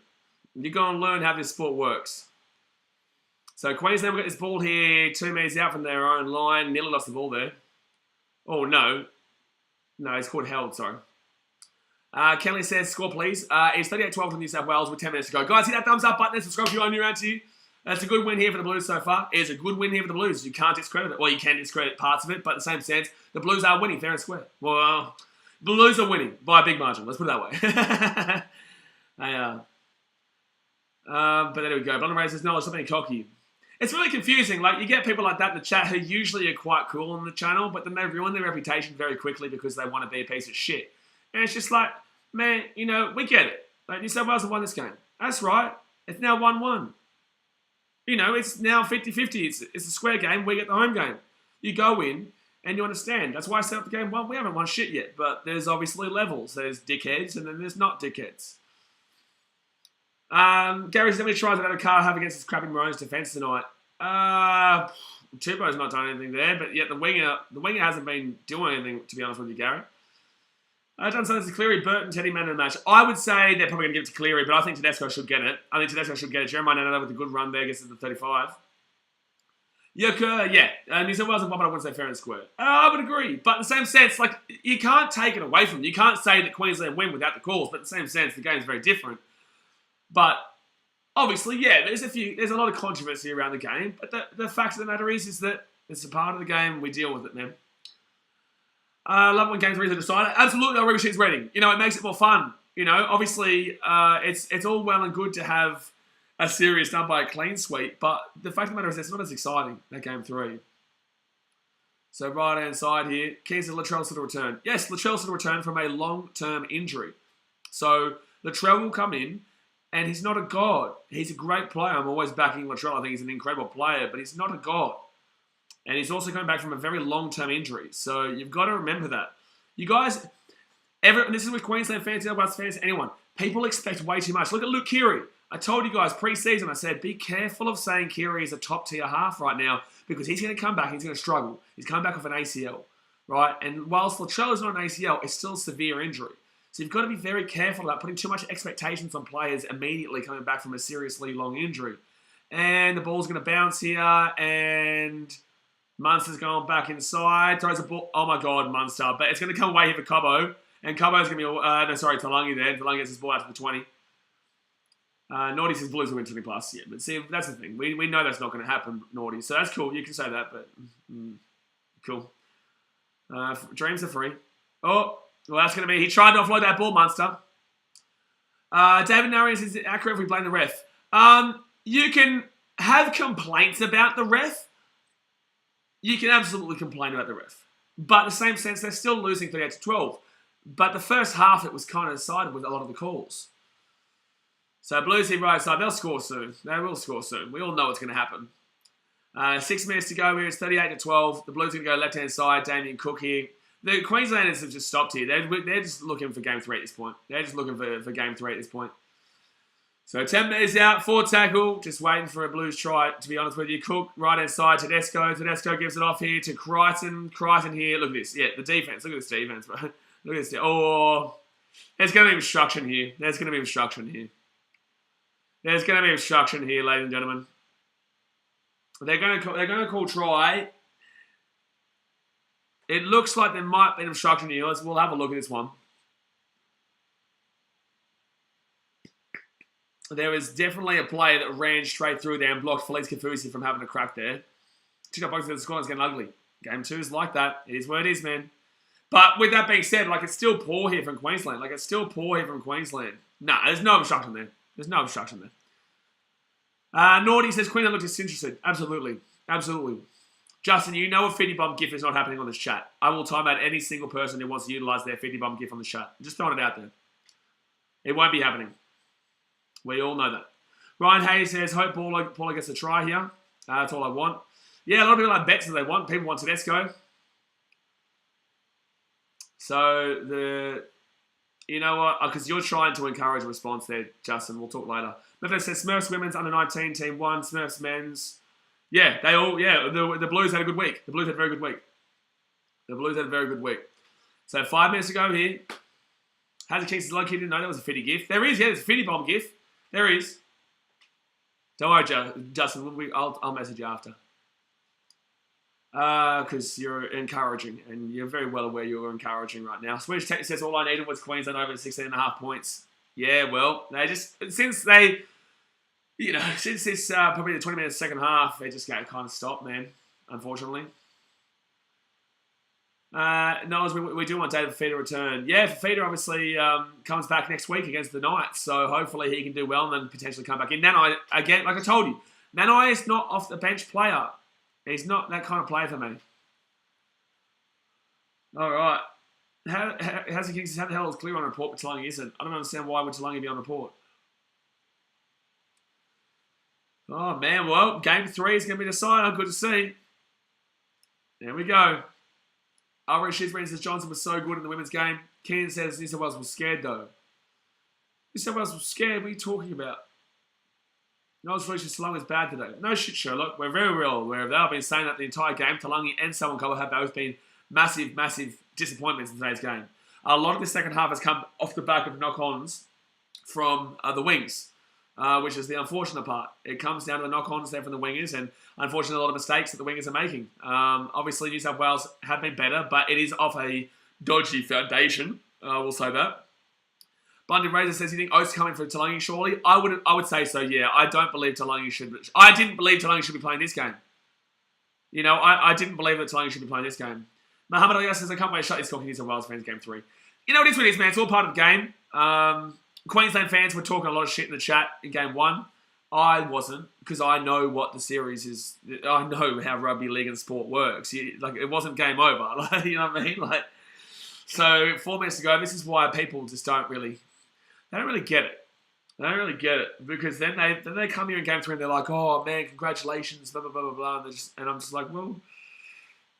You go and learn how this sport works. So Queensland will get this ball here, 2 metres out from their own line. Nearly lost the ball there. Oh, no. No, it's called held, sorry. Kelly says, score please. It's 38-12 to New South Wales with 10 minutes to go. Guys, hit that thumbs up button and subscribe if you're new around to you. That's a good win here for the Blues so far. It's a good win here for the Blues. You can't discredit it. Well, you can discredit parts of it, but in the same sense, the Blues are winning fair and square. Well, the Blues are winning by a big margin. Let's put it that way. They are. But there we go. Blonde Ray says, no, it's not being cocky. It's really confusing. Like, you get people like that in the chat who usually are quite cool on the channel, but then they ruin their reputation very quickly because they want to be a piece of shit. And it's just like, man, you know, we get it. Like, New South Wales have won this game. That's right. It's now 1-1. You know, it's now 50-50. It's a square game. We get the home game. You go in and you understand. That's why I set up the game. Well, we haven't won shit yet, but there's obviously levels. There's dickheads and then there's not dickheads. Gary's definitely tries to have a car have against his crappy Maroons defence tonight. Tupou's not done anything there, but yet the winger hasn't been doing anything, to be honest with you, Gary. Done something to Cleary, Burton, Teddy, man of the match. I would say they're probably going to give it to Cleary, but I think Tedesco should get it. Jeremiah Nana with a good run there, gets it to 35. Yeah. New South Wales and Bob, I wouldn't say fair and square. I would agree, but in the same sense, like, you can't take it away from them. You can't say that Queensland win without the calls, but in the same sense, the game's very different. But obviously, yeah, there's a lot of controversy around the game, but the fact of the matter is that it's a part of the game. We deal with it, man. Love when game 3 is decided. Absolutely, our rubber sheet's ready. You know, it makes it more fun. You know, obviously, it's all well and good to have a series done by a clean sweep, but the fact of the matter is it's not as exciting, that game 3. So right-hand side here, keys to Latrell's to the return. Yes, Latrell's to the return from a long-term injury. So Latrell will come in, and he's not a god. He's a great player. I'm always backing Latrell. I think he's an incredible player, but he's not a god. And he's also coming back from a very long-term injury. So you've got to remember that. You guys, this is with Queensland fans, New South Wales fans, anyone. People expect way too much. Look at Luke Keary. I told you guys pre-season, I said, be careful of saying Keary is a top-tier half right now because he's going to come back, he's going to struggle. He's coming back off an ACL, right? And whilst Latrell is not an ACL, it's still a severe injury. So you've got to be very careful about putting too much expectations on players immediately coming back from a seriously long injury. And the ball's going to bounce here, and Munster's going back inside, throws a ball. Oh my God, Munster. But it's going to come away here for Cobbo. And Cobbo's going to be, Talangi there. Talangi gets his ball out to the 20. Naughty says Blues will win 20 plus. Yeah, but see, that's the thing. We know that's not going to happen, Naughty. So that's cool. You can say that, but cool. Dreams are free. Oh, well, that's going to be, he tried to offload that ball, Munster. David Narius is accurate if we blame the ref. You can have complaints about the ref. You can absolutely complain about the ref. But in the same sense, they're still losing 38-12. But the first half, it was kind of decided with a lot of the calls. So Blues here right side, they'll score soon. They will score soon. We all know what's going to happen. 6 minutes to go here. It's 38-12. The Blues are going to go left-hand side. Damien Cook here. The Queenslanders have just stopped here. They're just looking for game 3 at this point. They're just looking for game 3 at this point. So 10 metres out, 4 tackle, just waiting for a Blues try, to be honest with you. Cook, right-hand side, Tedesco. Tedesco gives it off here to Crichton. Crichton here, look at this. Yeah, the defence. Look at this defence, bro. Look at this. Oh, there's going to be obstruction here. There's going to be obstruction here. There's going to be obstruction here, ladies and gentlemen. They're going to call try. It looks like there might be an obstruction here. We'll have a look at this one. There was definitely a play that ran straight through there and blocked Felice Kafusi from having a crack there. Two-top boxes at the score is getting ugly. Game 2 is like that. It is what it is, man. But with that being said, like, it's still poor here from Queensland. Like, it's still poor here from Queensland. Nah, there's no obstruction there. There's no obstruction there. Naughty says Queensland looks disinterested. Absolutely. Absolutely. Justin, you know a 50 bomb GIF is not happening on this chat. I will time out any single person who wants to utilise their 50 bomb GIF on the chat. I'm just throwing it out there. It won't be happening. We all know that. Ryan Hayes says, hope Paula gets a try here. That's all I want. Yeah, a lot of people have bets that they want. People want Tedesco. So, you know what? Because you're trying to encourage a response there, Justin. We'll talk later. Memphis says, Smurfs women's under 19 team 1, Smurfs men's. Yeah, the Blues had a good week. The Blues had a very good week. The Blues had a very good week. So 5 minutes to go here. How's the Kings is lucky? Didn't know that was a 50 GIF. There is, yeah, there's a 50 bomb GIF. There is. Don't worry, Justin. I'll message you after. Because you're encouraging, and you're very well aware you're encouraging right now. Swedish Tech says all I needed was Queensland over 16.5 points. Yeah, well, since this probably the 20 minutes second half, they just got kind of stopped, man. Unfortunately. No, we do want David Fafita to return. Yeah, Fafita obviously comes back next week against the Knights, so hopefully he can do well and then potentially come back in. Nanai, again, like I told you, Nanai is not off the bench player. He's not that kind of player for me. All right. How's the Kings? How the hell is Clear on report, but Talangi isn't? I don't understand why would Talangi be on report. Oh, man, well, Game 3 is going to be decided. Good to see. There we go. Alright, Shizbrand says Johnson was so good in the women's game. Keenan says New South Wales was scared, though. New South Wales was scared? What are you talking about? Noel's Felicia Talangi is bad today. No shit, Sherlock. We're very well aware of that. I've been saying that the entire game. Talangi and Salmon have both been massive, massive disappointments in today's game. A lot of the second half has come off the back of knock-ons from the wings, which is the unfortunate part. It comes down to the knock-ons there from the wingers, and unfortunately a lot of mistakes that the wingers are making. Obviously, New South Wales have been better, but it is off a dodgy foundation. We'll say that. Bundy Razor says, you think Oates coming for Talangi surely? I would say so, yeah. I don't believe Talangi should. I didn't believe Talangi should be playing this game. You know, I didn't believe that Talangi should be playing this game. Muhammad Ali says, I can't wait to shut this talking New South Wales fans game 3. You know what it is, man. It's all part of the game. Queensland fans were talking a lot of shit in the chat in game 1. I wasn't, because I know what the series is. I know how rugby league and sport works. It wasn't game over. You know what I mean? So 4 minutes to go. This is why people just don't really get it. They don't really get it, because then they come here in game 3 and they're like, oh man, congratulations, blah blah blah blah blah, and I'm just like, well,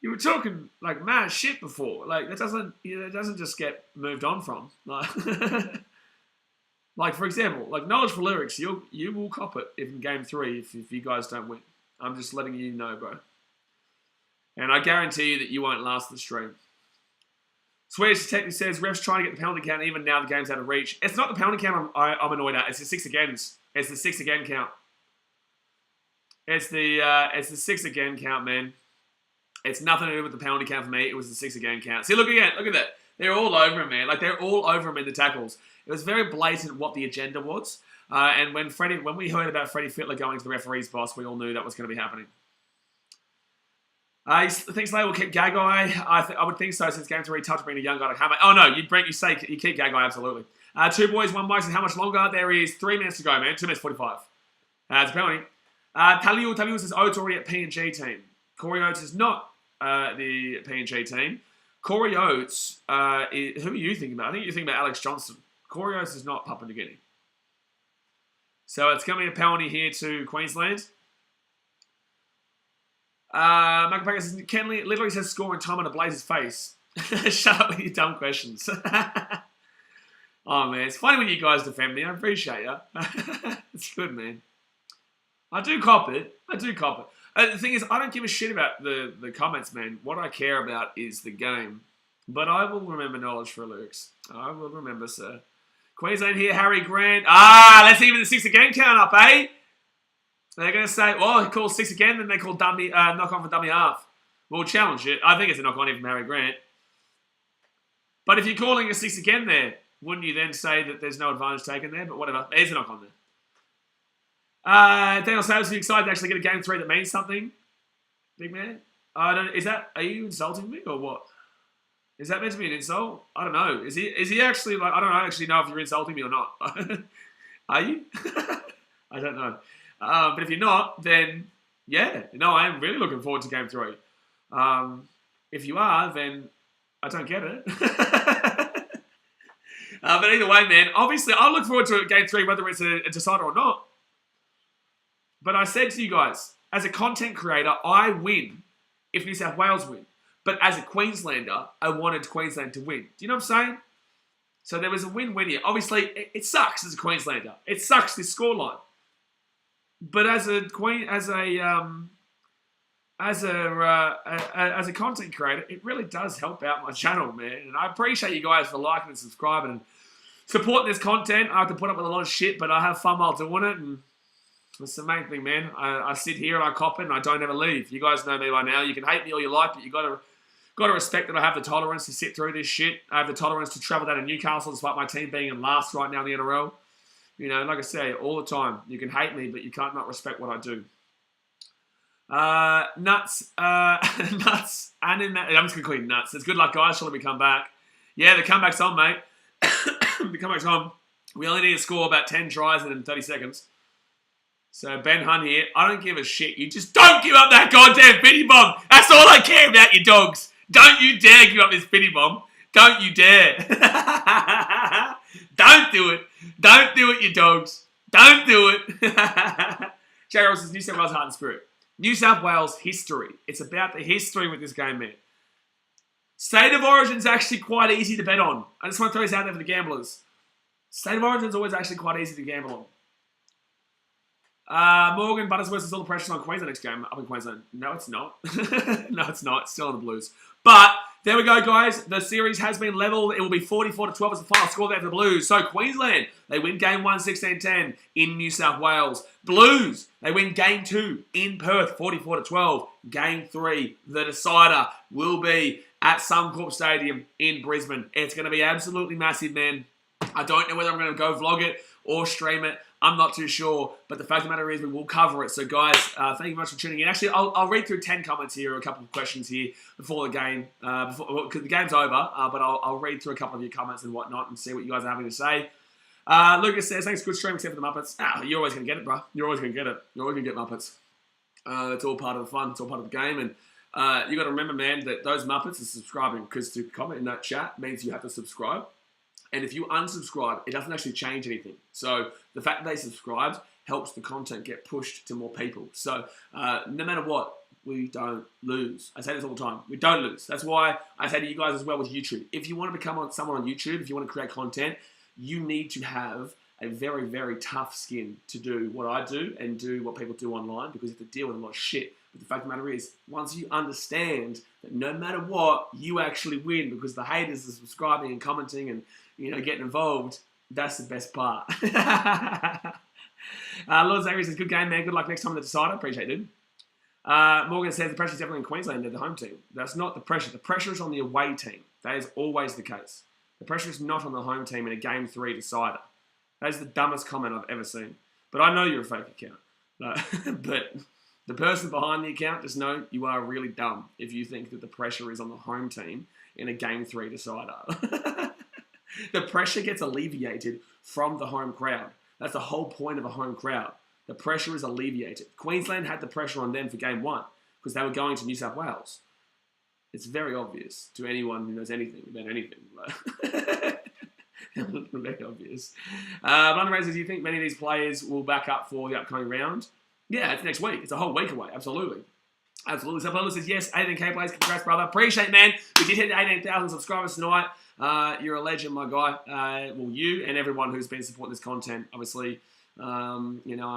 you were talking like mad shit before. Like that doesn't just get moved on from. Like for example, like knowledge for lyrics, you will cop it in game 3 if you guys don't win. I'm just letting you know, bro. And I guarantee you that you won't last the stream. Swedish Detective says, refs trying to get the penalty count even now the game's out of reach. It's not the penalty count I'm annoyed at. It's the 6 agains. It's the 6 again count. It's the 6 again count, man. It's nothing to do with the penalty count for me. It was the 6 again count. See, look again. Look at that. They're all over him, man. Like, they're all over him in the tackles. It was very blatant what the agenda was. And when we heard about Freddie Fittler going to the referee's boss, we all knew that was going to be happening. He thinks they will keep Gagai. I would think so, since game 3 touch being a young guy like Hammer. Oh no, you say you keep Gagai, absolutely. 2 boys, 1 Mike says how much longer? There is 3 minutes to go, man. 2 minutes 45. It's a penalty. Taliu says Oates already at P&G team. Corey Oates is not the P&G team. Corey Oates, who are you thinking about? I think you're thinking about Alex Johnson. Corey Oates is not Papua New Guinea. So it's going to be a penalty here to Queensland. Michael Packer says, Kenley literally says score in time on a Blaze's face. Shut up with your dumb questions. I Oh, man. It's funny when you guys defend me. I appreciate you. It's good, man. I do cop it. The thing is, I don't give a shit about the comments, man. What I care about is the game. But I will remember knowledge for lyrics. I will remember, sir. Queensland here, Harry Grant. Let's even the 6 again count up, eh? They're going to say, well, he calls 6 again, then they call dummy, knock on for dummy half. We'll challenge it. I think it's a knock on even from Harry Grant. But if you're calling a 6 again there, wouldn't you then say that there's no advantage taken there? But whatever. There's a knock on there. Daniel Savage, are you excited to actually get a game 3 that means something? Big man? Are you insulting me or what? Is that meant to be an insult? I don't know. Is he actually like, I don't actually know if you're insulting me or not. Are you? I don't know. But if you're not, then yeah. No, I am really looking forward to game 3. If you are, then I don't get it. But either way, man, obviously I look forward to game 3, whether it's a decider or not. But I said to you guys, as a content creator, I win if New South Wales win. But as a Queenslander, I wanted Queensland to win. Do you know what I'm saying? So there was a win-win here. Obviously, it sucks as a Queenslander. It sucks, this scoreline. But as a content creator, it really does help out my channel, man. And I appreciate you guys for liking and subscribing and supporting this content. I have to put up with a lot of shit, but I have fun while doing it. And that's the main thing, man. I sit here and I cop it and I don't ever leave. You guys know me by now. You can hate me all you like, but you got to respect that I have the tolerance to sit through this shit. I have the tolerance to travel down to Newcastle despite my team being in last right now in the NRL. You know, like I say, all the time. You can hate me, but you can't not respect what I do. Nuts. Nuts. And in that, I'm just going to call you nuts. It's good luck, guys. Shall we come back? Yeah, the comeback's on, mate. The comeback's on. We only need to score about 10 tries in 30 seconds. So Ben Hunt here. I don't give a shit. You just don't give up that goddamn fitty bomb. That's all I care about, you dogs. Don't you dare give up this fitty bomb. Don't you dare. Don't do it. Don't do it, you dogs. Don't do it. Jerry Ross says New South Wales heart and spirit. New South Wales history. It's about the history with this game, man. State of Origin is actually quite easy to bet on. I just want to throw this out there for the gamblers. State of Origin is always actually quite easy to gamble on. Morgan, Buttersworth is all the pressure on Queensland next game. Up in Queensland. No, it's not. No, it's not. It's still on the Blues. But there we go, guys. The series has been leveled. It will be 44-12 as the final score there for the Blues. So Queensland, they win game 1, 16-10 in New South Wales. Blues, they win game 2 in Perth, 44-12. Game 3, the decider, will be at Suncorp Stadium in Brisbane. It's going to be absolutely massive, man. I don't know whether I'm going to go vlog it or stream it. I'm not too sure, but the fact of the matter is we will cover it. So, guys, thank you very much for tuning in. Actually, I'll read through 10 comments here, or a couple of questions here before the game, because the game's over, but I'll read through a couple of your comments and whatnot and see what you guys are having to say. Lucas says, thanks, good stream, except for the Muppets. You're always going to get it, bro. You're always going to get it. You're always going to get Muppets. It's all part of the fun. It's all part of the game. And you got to remember, man, that those Muppets are subscribing, because to comment in that chat means you have to subscribe. And if you unsubscribe, it doesn't actually change anything. So the fact that they subscribed helps the content get pushed to more people. So no matter what, we don't lose. I say this all the time. We don't lose. That's why I say to you guys as well with YouTube. If you want to become someone on YouTube, if you want to create content, you need to have a very, very tough skin to do what I do and do what people do online, because you have to deal with a lot of shit. But the fact of the matter is, once you understand that no matter what, you actually win, because the haters are subscribing and commenting and, you know, getting involved, that's the best part. Lord Zachary says, good game, man. Good luck next time on the decider. Appreciate it, dude. Morgan says, the pressure is definitely in Queensland. They're the home team. That's not the pressure. The pressure is on the away team. That is always the case. The pressure is not on the home team in a game 3 decider. That is the dumbest comment I've ever seen. But I know you're a fake account. But the person behind the account, just know you are really dumb if you think that the pressure is on the home team in a game 3 decider. The pressure gets alleviated from the home crowd. That's the whole point of a home crowd. The pressure is alleviated. Queensland had the pressure on them for game 1 because they were going to New South Wales. It's very obvious to anyone who knows anything about anything. Very obvious. Blunder Ray says, do you think many of these players will back up for the upcoming round? Yeah, it's next week. It's a whole week away, absolutely. Absolutely. So Paula says, yes, 18K plays. Congrats, brother. Appreciate it, man. We did hit 18,000 subscribers tonight. You're a legend, my guy. Well, you and everyone who's been supporting this content, obviously. I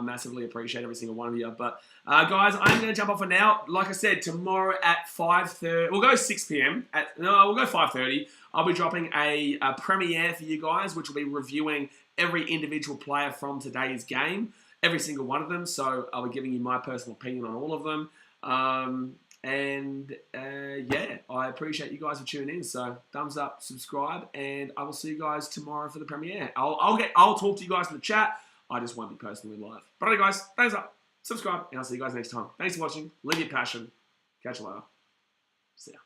massively appreciate every single one of you. But, guys, I'm going to jump off for now. Like I said, tomorrow at 5:30. We'll go 6 p.m. We'll go 5:30. I'll be dropping a premiere for you guys, which will be reviewing every individual player from today's game. Every single one of them. So I'll be giving you my personal opinion on all of them. I appreciate you guys for tuning in. So thumbs up, subscribe, and I will see you guys tomorrow for the premiere. I'll talk to you guys in the chat. I just won't be personally live. But anyway, guys, thumbs up, subscribe, and I'll see you guys next time. Thanks for watching. Live your passion. Catch you later. See ya.